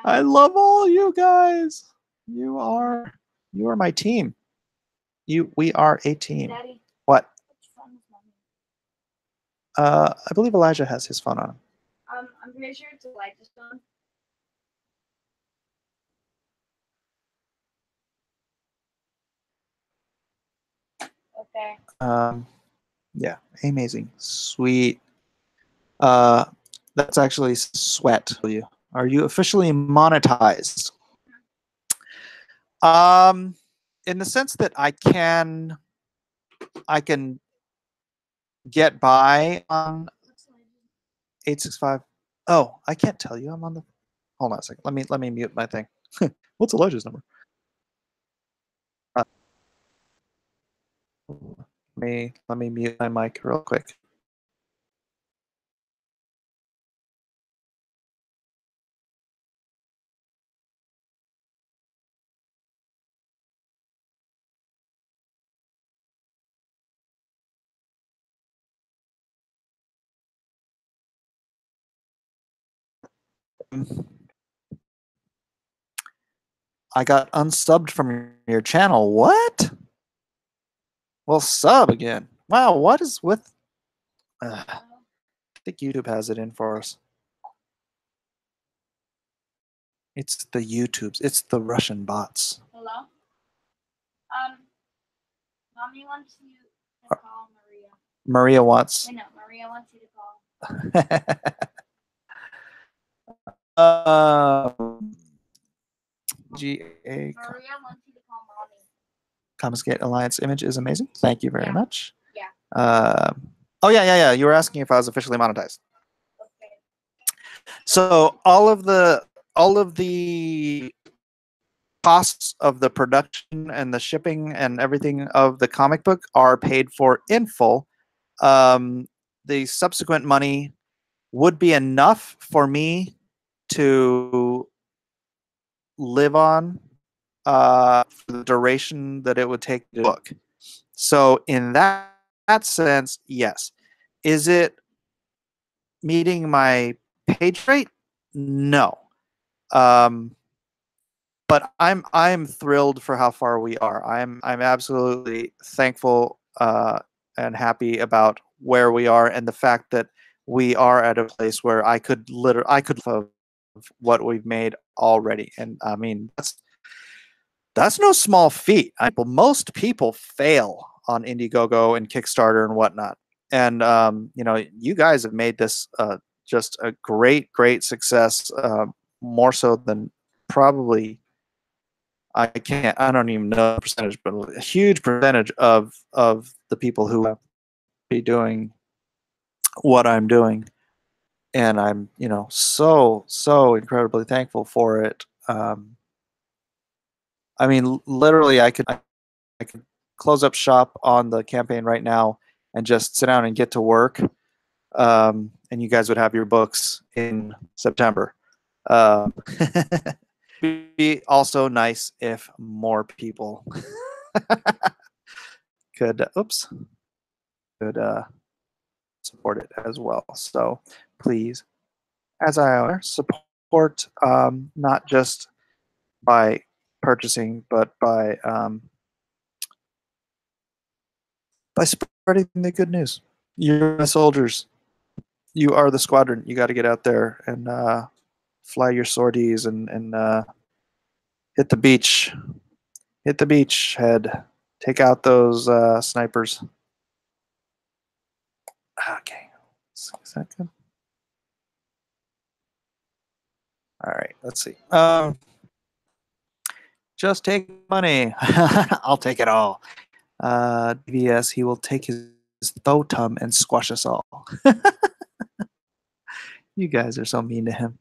I love all you guys. You are my team. We are a team. Daddy, what? which phone is mommy? I believe Elijah has his phone on him. I'm pretty sure it's Elijah's phone. Okay. Yeah, amazing, sweet. That's actually sweat. Are you officially monetized? In the sense that I can get by on 865. Oh, I can't tell you. I'm on the. Hold on a second. Let me mute my thing. What's Elijah's number? Let me mute my mic real quick. I got unsubbed from your channel. What? Well, sub again. Wow, what is with... I think YouTube has it in for us. It's the YouTubes. It's the Russian bots. Hello? Mommy wants you to call Maria. Maria wants... Wait, no, Maria wants you to call. GA Maria wants you to call Mommy. Confiscate Alliance image is amazing. Thank you very Yeah. much. Yeah. Oh yeah. You were asking if I was officially monetized. Okay. So all of the costs of the production and the shipping and everything of the comic book are paid for in full. The subsequent money would be enough for me to live on for the duration that it would take to book. So in that sense, yes. Is it meeting my page rate? No. But I'm thrilled for how far we are. I'm absolutely thankful and happy about where we are and the fact that we are at a place where I could of what we've made already. And I mean that's no small feat. Most people fail on Indiegogo and Kickstarter and whatnot. And you know, you guys have made this just a great success, more so than probably I don't even know the percentage, but a huge percentage of the people who be doing what I'm doing. And I'm, you know, so incredibly thankful for it. I mean, literally, I could close up shop on the campaign right now and just sit down and get to work. And you guys would have your books in September. Be also nice if more people could support it as well. So please, as I are, support not just by purchasing, but by spreading the good news. You're the soldiers. You are the squadron. You got to get out there and fly your sorties and hit the beach. Hit the beach head. Take out those snipers. Okay. Is that good? All right. Let's see. Just take money. I'll take it all. DVS, he will take his thotum and squash us all. You guys are so mean to him.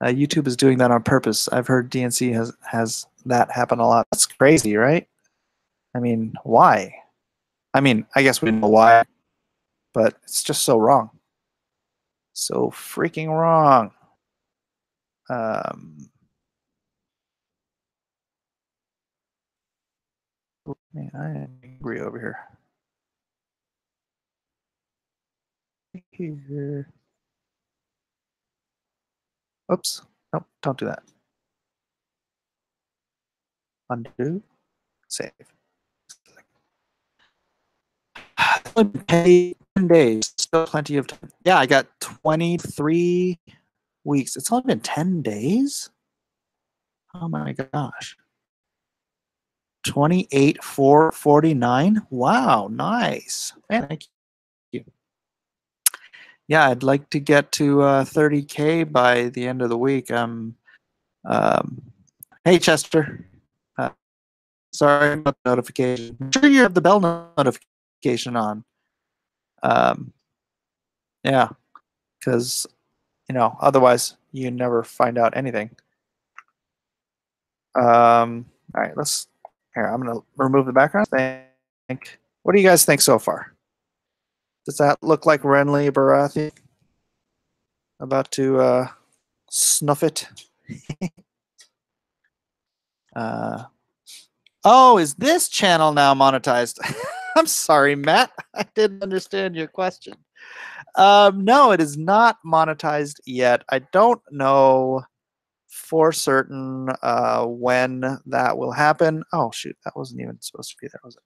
YouTube is doing that on purpose. I've heard DNC has that happen a lot. That's crazy, right? I mean, why? I mean, I guess we know why, but it's just so wrong. So freaking wrong. Man, I am angry over here. Here. Oops. Nope, don't do that. Undo. Save. 10 days. Still plenty of time. Yeah, I got 23 weeks. It's only been 10 days? Oh my gosh. 28,449. Wow, nice. Man, thank you. Yeah, I'd like to get to 30K by the end of the week. Hey, Chester. Sorry about the notification. I'm sure you have the bell notification on. Yeah, because, you know, otherwise you never find out anything. All right, here, I'm going to remove the background. What do you guys think so far? Does that look like Renly Baratheon about to snuff it? Oh, is this channel now monetized? I'm sorry, Matt. I didn't understand your question. No, it is not monetized yet. I don't know for certain when that will happen. Oh shoot, that wasn't even supposed to be there, was it?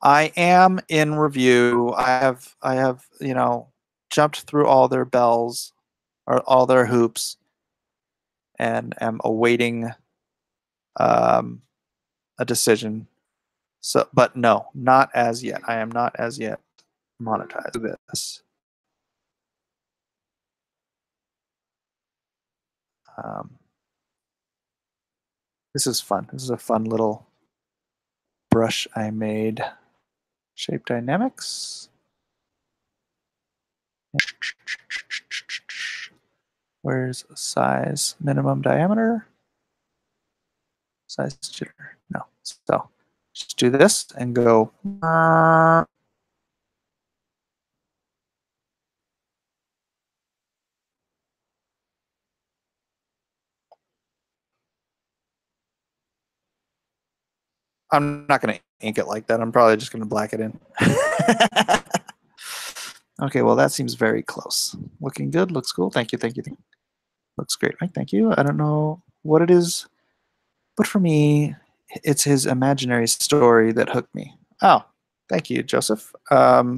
I am in review. I have, you know, jumped through all their bells or all their hoops and am awaiting a decision. So, but no, not as yet. I am not as yet monetized this. This is fun. This is a fun little brush I made. Shape dynamics. Where's size minimum diameter? Size jitter. No. So just do this and go. I'm not going to ink it like that. I'm probably just going to black it in. Okay, well, that seems very close. Looking good. Looks cool. Thank you. Thank you. Looks great, right? Thank you. I don't know what it is, but for me, it's his imaginary story that hooked me. Oh, thank you, Joseph. Yeah,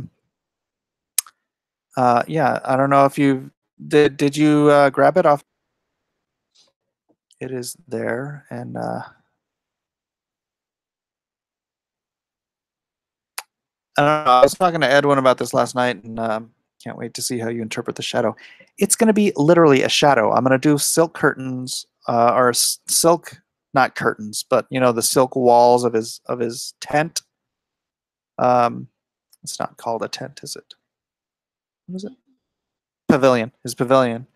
I don't know if you did you grab it off? It is there, and I don't know. I was talking to Edwin about this last night, and can't wait to see how you interpret the shadow. It's going to be literally a shadow. I'm going to do silk curtains or silk, not curtains, but you know the silk walls of his tent. It's not called a tent, is it? What is it? Pavilion. His pavilion.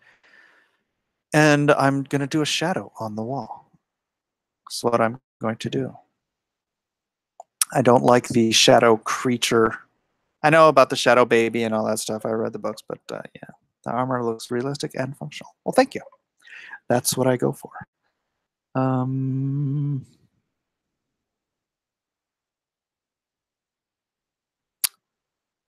And I'm going to do a shadow on the wall. That's what I'm going to do. I don't like the shadow creature. I know about the shadow baby and all that stuff. I read the books, but yeah, the armor looks realistic and functional. Well, thank you. That's what I go for.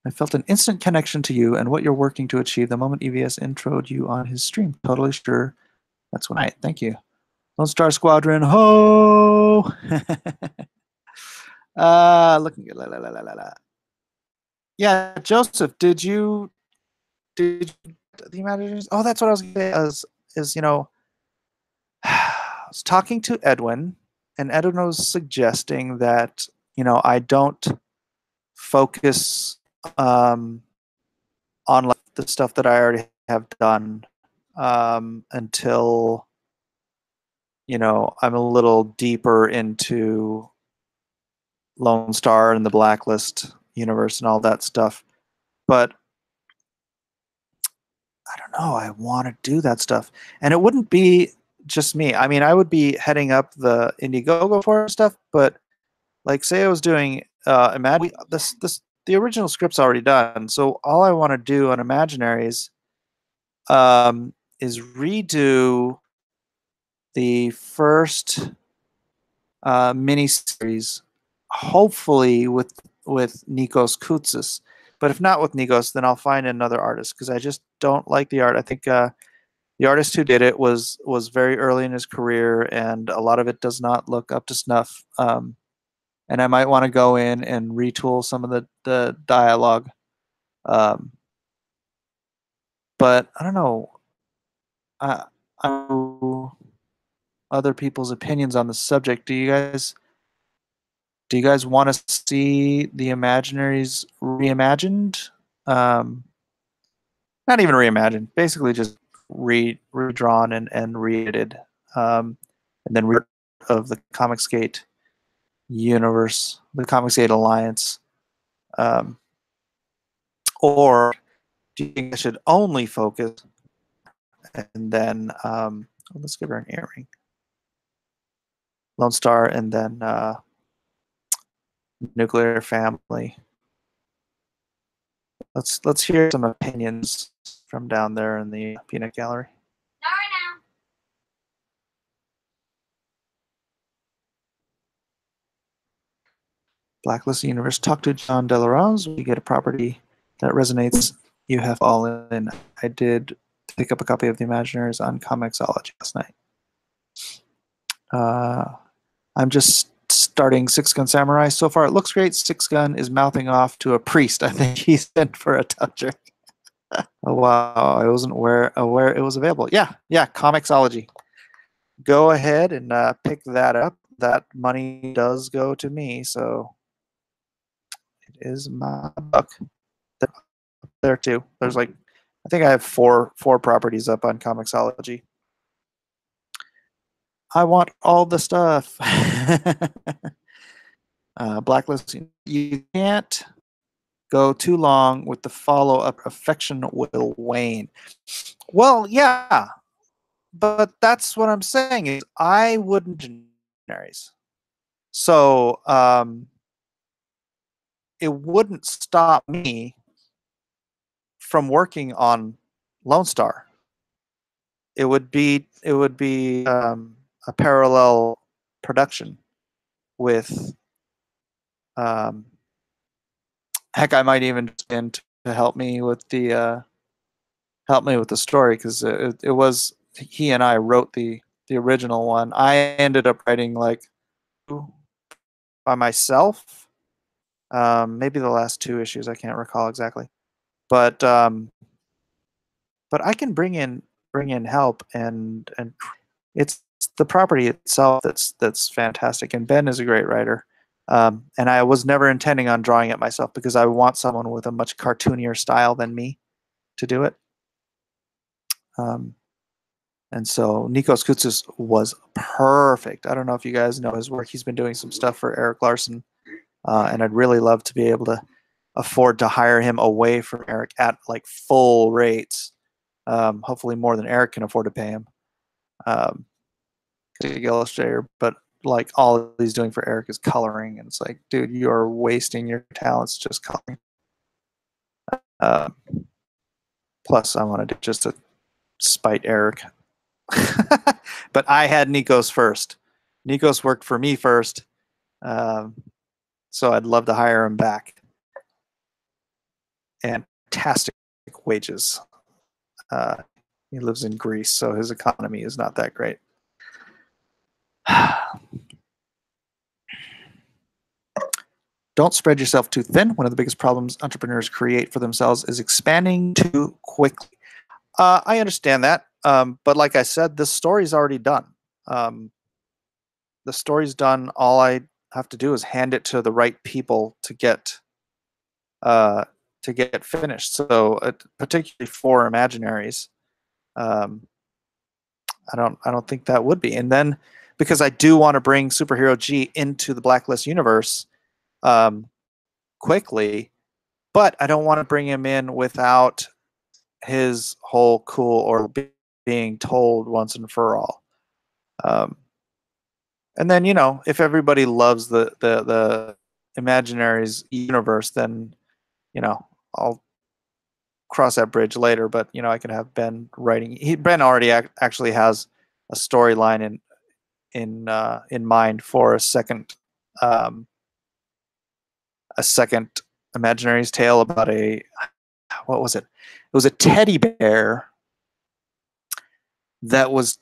I felt an instant connection to you and what you're working to achieve the moment EVS introed you on his stream. Totally sure that's when thank you. Lone Star Squadron, ho! Looking good. Yeah, Joseph, did you the Imaginers? Oh, that's what I was going to say. Is you know, I was talking to Edwin, and Edwin was suggesting that you know I don't focus on like, the stuff that I already have done until you know I'm a little deeper into Lone Star and the Blacklist universe and all that stuff. But I don't know. I want to do that stuff, and it wouldn't be just me. I mean, I would be heading up the Indiegogo for stuff, but like, say I was doing Imagine the original script's already done, so all I want to do on Imaginaries is redo the first miniseries, hopefully with Nikos Koutsis. But if not with Nikos, then I'll find another artist because I just don't like the art. I think the artist who did it was very early in his career, and a lot of it does not look up to snuff. And I might want to go in and retool some of the dialogue. But I don't know. I know other people's opinions on the subject. Do you guys want to see the Imaginaries reimagined? Not even reimagined. Basically, just redrawn and re-edited, and then of the Comicsgate universe, the Comicsgate Alliance, or do you think I should only focus and then let's give her an earring, Lone Star, and then Nuclear Family. Let's hear some opinions from down there in the peanut gallery. Not right now. Blacklist Universe. Talk to John Delarose. We get a property That resonates. You have all in. I did pick up a copy of The Imaginaries on Comixology last night. I'm just starting Six Gun Samurai. So far, it looks great. Six Gun is mouthing off to a priest. I think he's sent for a toucher. Oh wow! I wasn't aware it was available. Yeah, Comixology. Go ahead and pick that up. That money does go to me, so it is my buck. There too. There's like, I think I have four properties up on Comixology. I want all the stuff. Blacklist. You can't go too long with the follow-up. Affection will wane. Well, yeah, but that's what I'm saying is I wouldn't Imaginaries. So it wouldn't stop me from working on Lone Star. It would be a parallel production with heck, I might even in to help me with the story, because it was he and I wrote the original one. I ended up writing like by myself, maybe the last 2 issues. I can't recall exactly, but I can bring in help, and it's the property itself that's fantastic. And Ben is a great writer. And I was never intending on drawing it myself because I want someone with a much cartoonier style than me to do it. And so Nikos Koutsis was perfect. I don't know if you guys know his work. He's been doing some stuff for Eric Larson, and I'd really love to be able to afford to hire him away from Eric at like full rates. Hopefully more than Eric can afford to pay him. Illustrator, but like all he's doing for Eric is coloring, and it's like, dude, you're wasting your talents just coloring. Plus, I wanted to just to spite Eric, but I had Nikos first. Nikos worked for me first, so I'd love to hire him back. And fantastic wages. He lives in Greece, so his economy is not that great. Don't spread yourself too thin. One of the biggest problems entrepreneurs create for themselves is expanding too quickly. I understand that, but like I said, this story's already done. The story's done. All I have to do is hand it to the right people to get finished. So, particularly for Imaginaries, I don't think that would be. And then because I do want to bring Superhero G into the Blacklist universe quickly, but I don't want to bring him in without his whole cool or being told once and for all. And then, you know, if everybody loves the Imaginaries universe, then, you know, I'll cross that bridge later. But, you know, I can have Ben writing. Ben already actually has a storyline in mind for a second Imaginaries tale about what was it? It was a teddy bear that was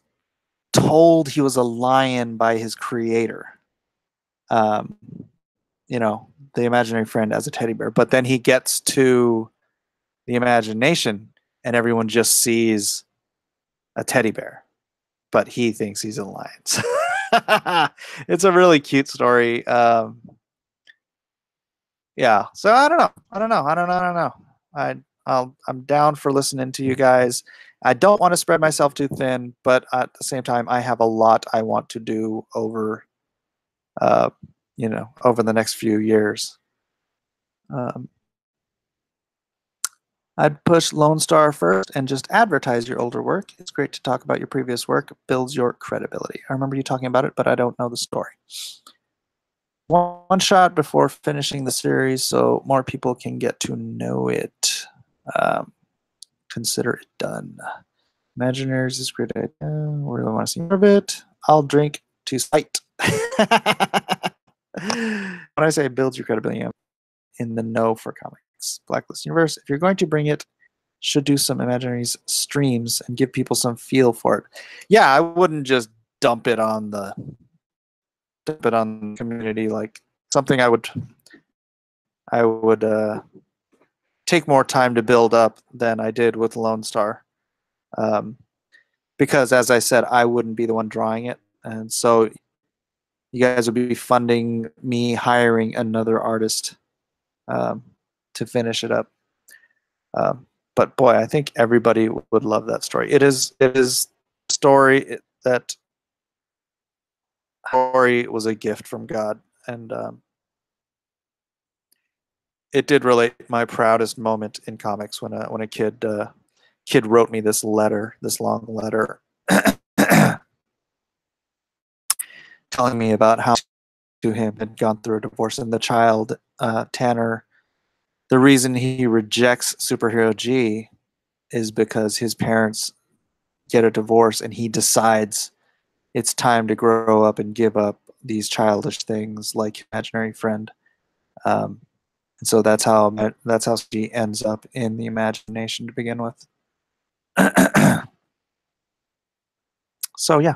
told he was a lion by his creator. You know, the imaginary friend as a teddy bear. But then he gets to the imagination and everyone just sees a teddy bear, but he thinks he's a lion. It's a really cute story. Yeah, so I don't know. I'm down for listening to you guys. I don't want to spread myself too thin, but at the same time, I have a lot I want to do over, you know, over the next few years. I'd push Lone Star first and just advertise your older work. It's great to talk about your previous work. Builds your credibility. I remember you talking about it, but I don't know the story. One shot before finishing the series so more people can get to know it. Consider it done. Imaginaries is a great idea. We really want to see more of it. I'll drink to spite. When I say builds your credibility, I'm in the know for comics. comics Blacklist universe. If you're going to bring it, should do some Imaginaries streams and give people some feel for it. Yeah, I wouldn't just dump it on the community. Like something I would take more time to build up than I did with Lone Star. Because as I said, I wouldn't be the one drawing it. And so you guys would be funding me hiring another artist to finish it up. But boy, I think everybody would love that story. It is a story that story was a gift from God, and it did relate my proudest moment in comics when a kid wrote me this letter, this long letter, telling me about how to him had gone through a divorce, and the child Tanner, the reason he rejects Superhero G is because his parents get a divorce and he decides it's time to grow up and give up these childish things like imaginary friend. And so that's how she ends up in the imagination to begin with. So yeah.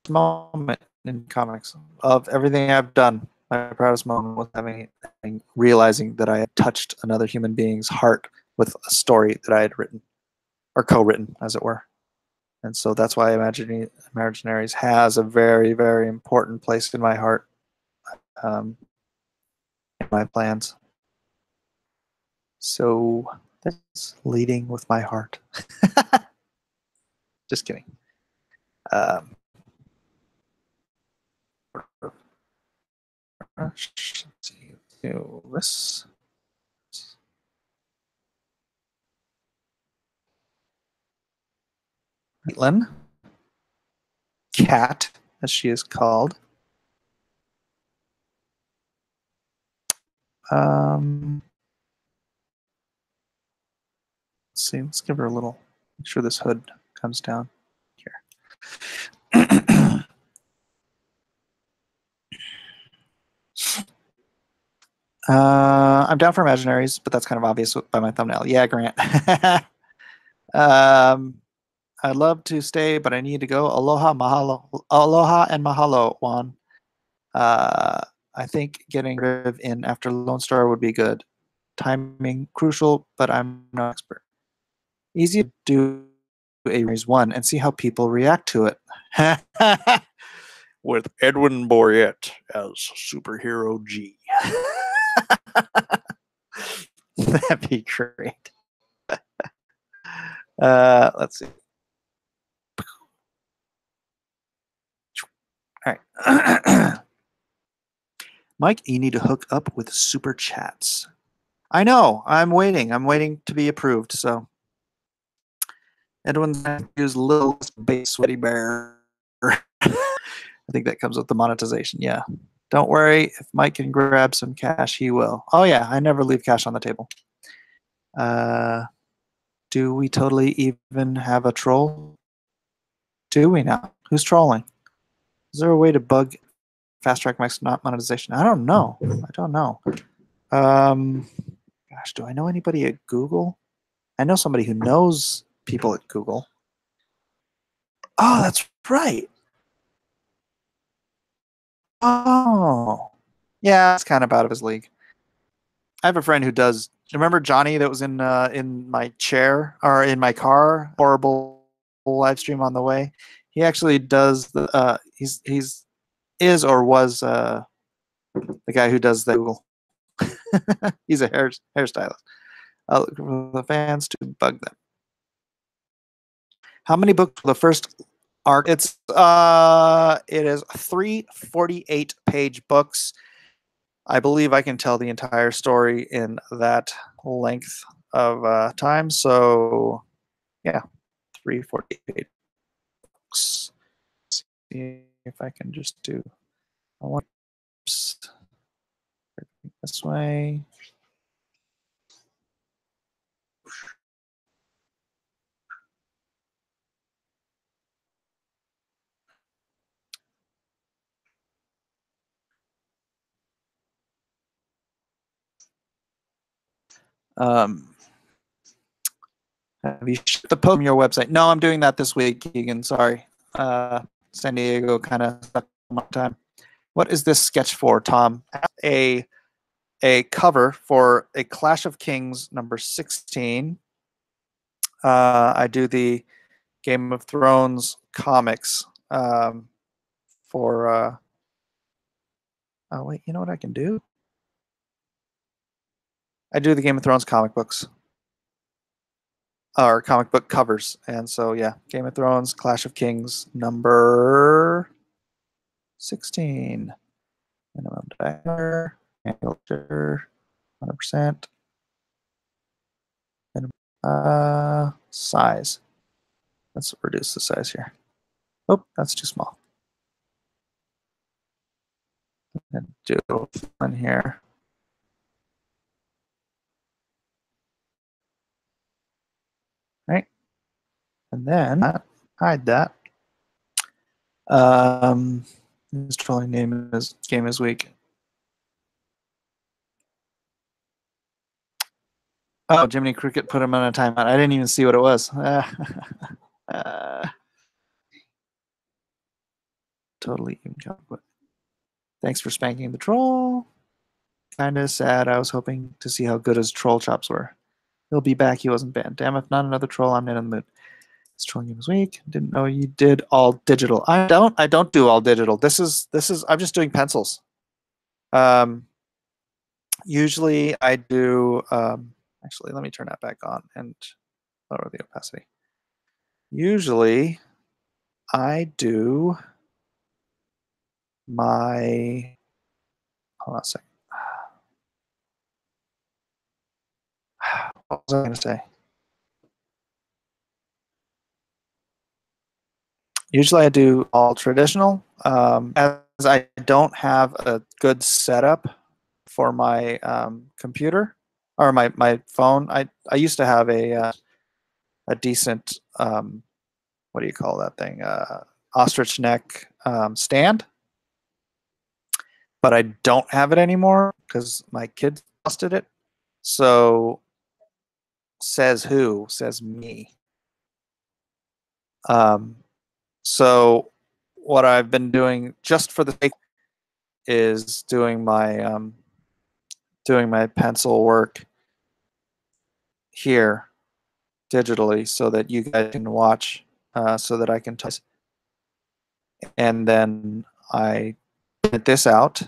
Moment in comics of everything I've done, my proudest moment was realizing that I had touched another human being's heart with a story that I had written or co-written, as it were. And so that's why Imaginaries has a very, very important place in my heart, in my plans. So that's leading with my heart. Just kidding. Let's see, do this. Caitlin, Cat, as she is called. Let's see. Let's give her a little. Make sure this hood comes down here. I'm down for Imaginaries, but that's kind of obvious by my thumbnail. Yeah, Grant. I'd love to stay, but I need to go. Aloha, mahalo. Aloha and mahalo, Juan. I think getting rid of in after Lone Star would be good. Timing crucial, but I'm no expert. Easy to do a raise one and see how people react to it. With Edwin Boyette as Superhero G. That'd be great. Let's see. All right. Mike, you need to hook up with super chats. I know. I'm waiting. I'm waiting to be approved. So Edwin's going to use little bait sweaty bear. I think that comes with the monetization. Yeah. Don't worry. If Mike can grab some cash, he will. Oh, yeah. I never leave cash on the table. Do we totally even have a troll? Do we now? Who's trolling? Is there a way to bug fast track Mike's not monetization? I don't know. Gosh, do I know anybody at Google? I know somebody who knows people at Google. Oh, that's right. Oh, yeah, it's kind of out of his league. I have a friend who does. Remember Johnny that was in my chair or in my car? Horrible live stream on the way. He actually does the. He's is or was the guy who does the Google. He's a hairstylist. I'll look for the fans to bug them. How many books for the first arc? It is 3 48-page books. I believe I can tell the entire story in that length of time. So, yeah, 3 48-page books. Let's see if I can just do. I want this way. Have you shipped the post from your website? No, I'm doing that this week, Keegan. Sorry. San Diego kind of stuck on my time. What is this sketch for, Tom? A cover for a Clash of Kings number 16. I do the Game of Thrones comics for. Oh wait, you know what I can do? I do the Game of Thrones comic books. Or comic book covers. And so, yeah, Game of Thrones, Clash of Kings, number 16. Minimum diameter, annual 100%. Minimum, size. Let's reduce the size here. Oh, that's too small. And do one here. Right. And then hide that. His trolling name is Game is Weak. Oh, Jiminy Cricket put him on a timeout. I didn't even see what it was. Totally incompetent. Thanks for spanking the troll. Kinda sad. I was hoping to see how good his troll chops were. He'll be back. He wasn't banned. Damn, if not another troll, I'm in the mood. This trolling game was weak. Didn't know you did all digital. I don't do all digital. This is I'm just doing pencils. Usually I do actually let me turn that back on and lower the opacity. Usually I do my hold on a second. What was I going to say? Usually I do all traditional. As I don't have a good setup for my computer or my phone, I used to have a decent, what do you call that thing? Ostrich neck stand. But I don't have it anymore because my kid busted it. So says who? Says me. So what I've been doing just for the sake is doing my pencil work here digitally so that you guys can watch, so that I can test. And then I print this out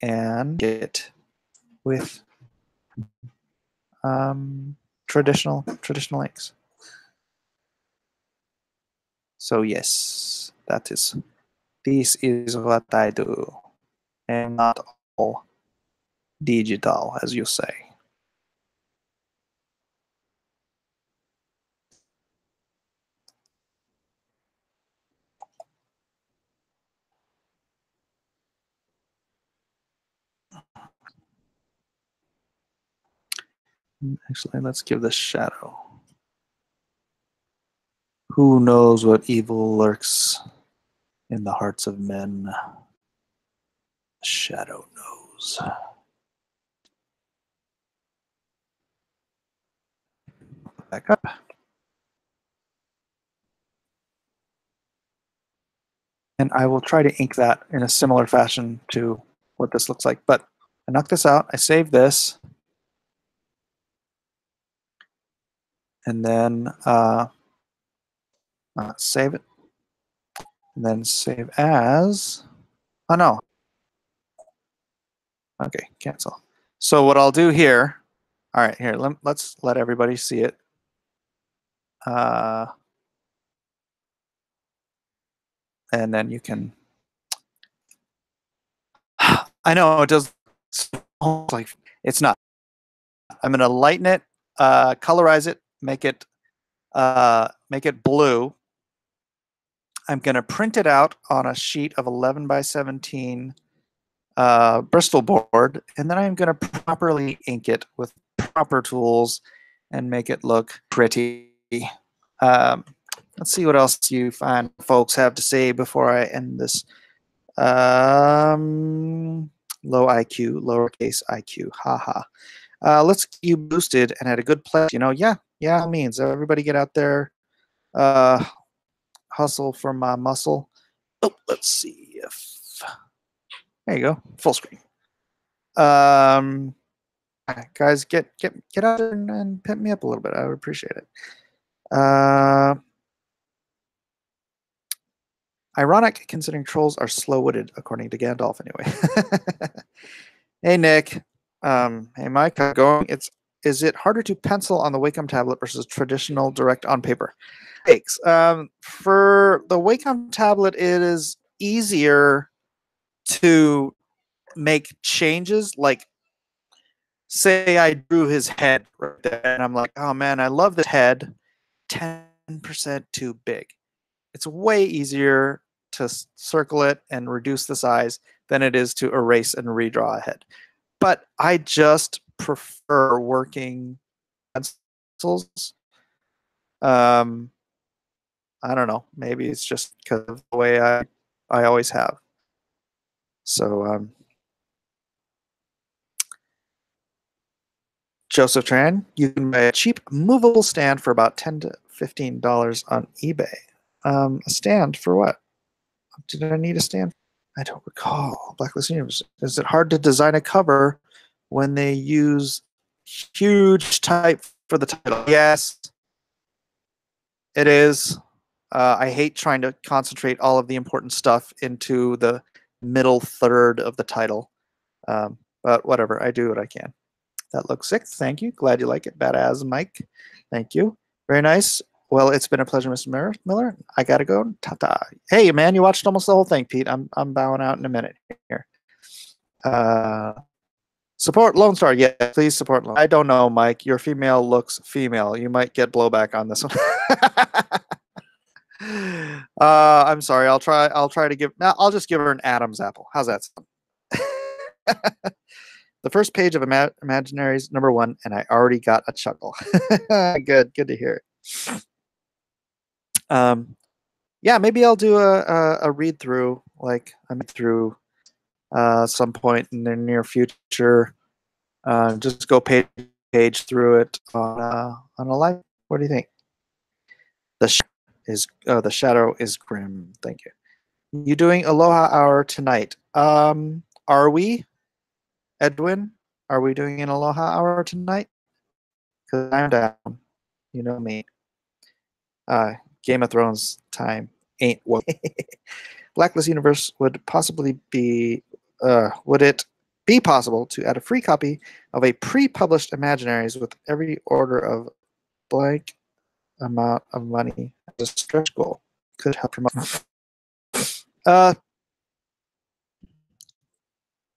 and get with traditional inks. So yes, this is what I do, and not all digital, as you say. Actually, let's give this shadow. Who knows what evil lurks in the hearts of men? The shadow knows. Back up. And I will try to ink that in a similar fashion to what this looks like. But I knock this out, I save this, and then save it, and then save as, oh no. Okay, cancel. So what I'll do here, all right, here, let's let everybody see it. And then you can, I know it does, like it's not. I'm gonna lighten it, colorize it, make it blue. I'm gonna print it out on a sheet of 11 by 17 Bristol board, and then I'm gonna properly ink it with proper tools and make it look pretty. Let's see what else you fine folks have to say before I end this. Low IQ, lowercase IQ, haha. Let's get you boosted and at a good place. You know, yeah, all means everybody get out there, hustle for my muscle. Oh, let's see if there you go, full screen. Guys, get out there and pimp me up a little bit. I would appreciate it. Ironic, considering trolls are slow-witted, according to Gandalf, anyway. Hey, Nick. Hey, Mike. How's it going? Is it harder to pencil on the Wacom tablet versus traditional direct on paper? Thanks. For the Wacom tablet, it is easier to make changes. Like, say I drew his head right there, and I'm like, oh man, I love this head. 10% too big. It's way easier to circle it and reduce the size than it is to erase and redraw a head. But I just prefer working pencils. I don't know. Maybe it's just because of the way I always have. So, Joseph Tran, you can buy a cheap movable stand for about $10 to $15 on eBay. A stand for what? Did I need a stand? I don't recall. Blacklist Universe. Is it hard to design a cover when they use huge type for the title? Yes, it is. I hate trying to concentrate all of the important stuff into the middle third of the title. But whatever, I do what I can. That looks sick. Thank you. Glad you like it. Badass Mike. Thank you. Very nice. Well, it's been a pleasure, Mr. Miller. I gotta go. Ta-ta. Hey, man, you watched almost the whole thing, Pete. I'm bowing out in a minute here. Support Lone Star. Yeah, please support Lone. I don't know, Mike. Your female looks female. You might get blowback on this one. I'm sorry. I'll try to give. I'll just give her an Adam's apple. How's that sound? The first page of Imaginaries #1, and I already got a chuckle. Good to hear it. Yeah, maybe I'll do a read through, like I'm through some point in the near future. Just go page through it on a live. What do you think? The shadow is grim. Thank you. You doing Aloha Hour tonight? Are we, Edwin? Are we doing an Aloha Hour tonight? Because I'm down. You know me. Game of Thrones time ain't what. Blacklist Universe would possibly be. Would it be possible to add a free copy of a pre-published Imaginaries with every order of blank amount of money as a stretch goal? Could help promote.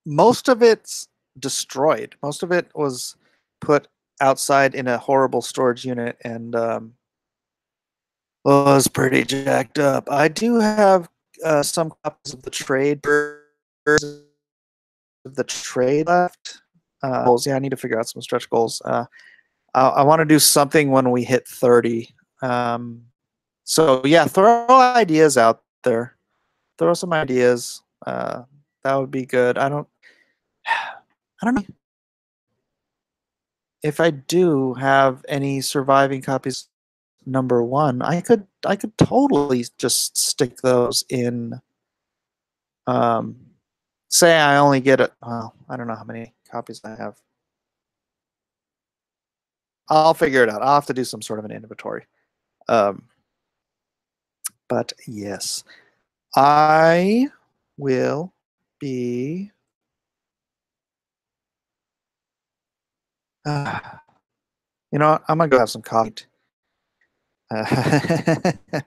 Most of it's destroyed. Most of it was put outside in a horrible storage unit and was pretty jacked up. I do have some copies of the trade left. Goals. Yeah, I need to figure out some stretch goals. I want to do something when we hit 30. So yeah, throw ideas out there. Throw some ideas. That would be good. I don't know if I do have any surviving copies. #1, I could totally just stick those in. Say I only get it. Well, I don't know how many copies I have. I'll figure it out. I'll have to do some sort of an inventory. But yes, I will be. You know what? I'm gonna go have some coffee.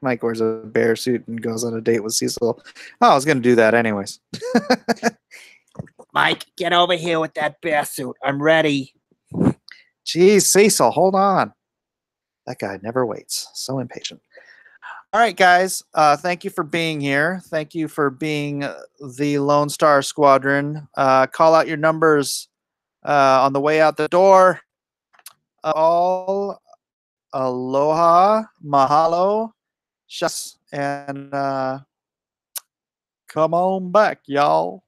Mike wears a bear suit and goes on a date with Cecil. Oh, I was gonna do that anyways. Mike, get over here with that bear suit. I'm ready. Geez, Cecil, hold on. That guy never waits. So impatient. All right, guys. Thank you for being here. Thank you for being the Lone Star Squadron. Call out your numbers on the way out the door. All aloha, mahalo, shucks, and come on back, y'all.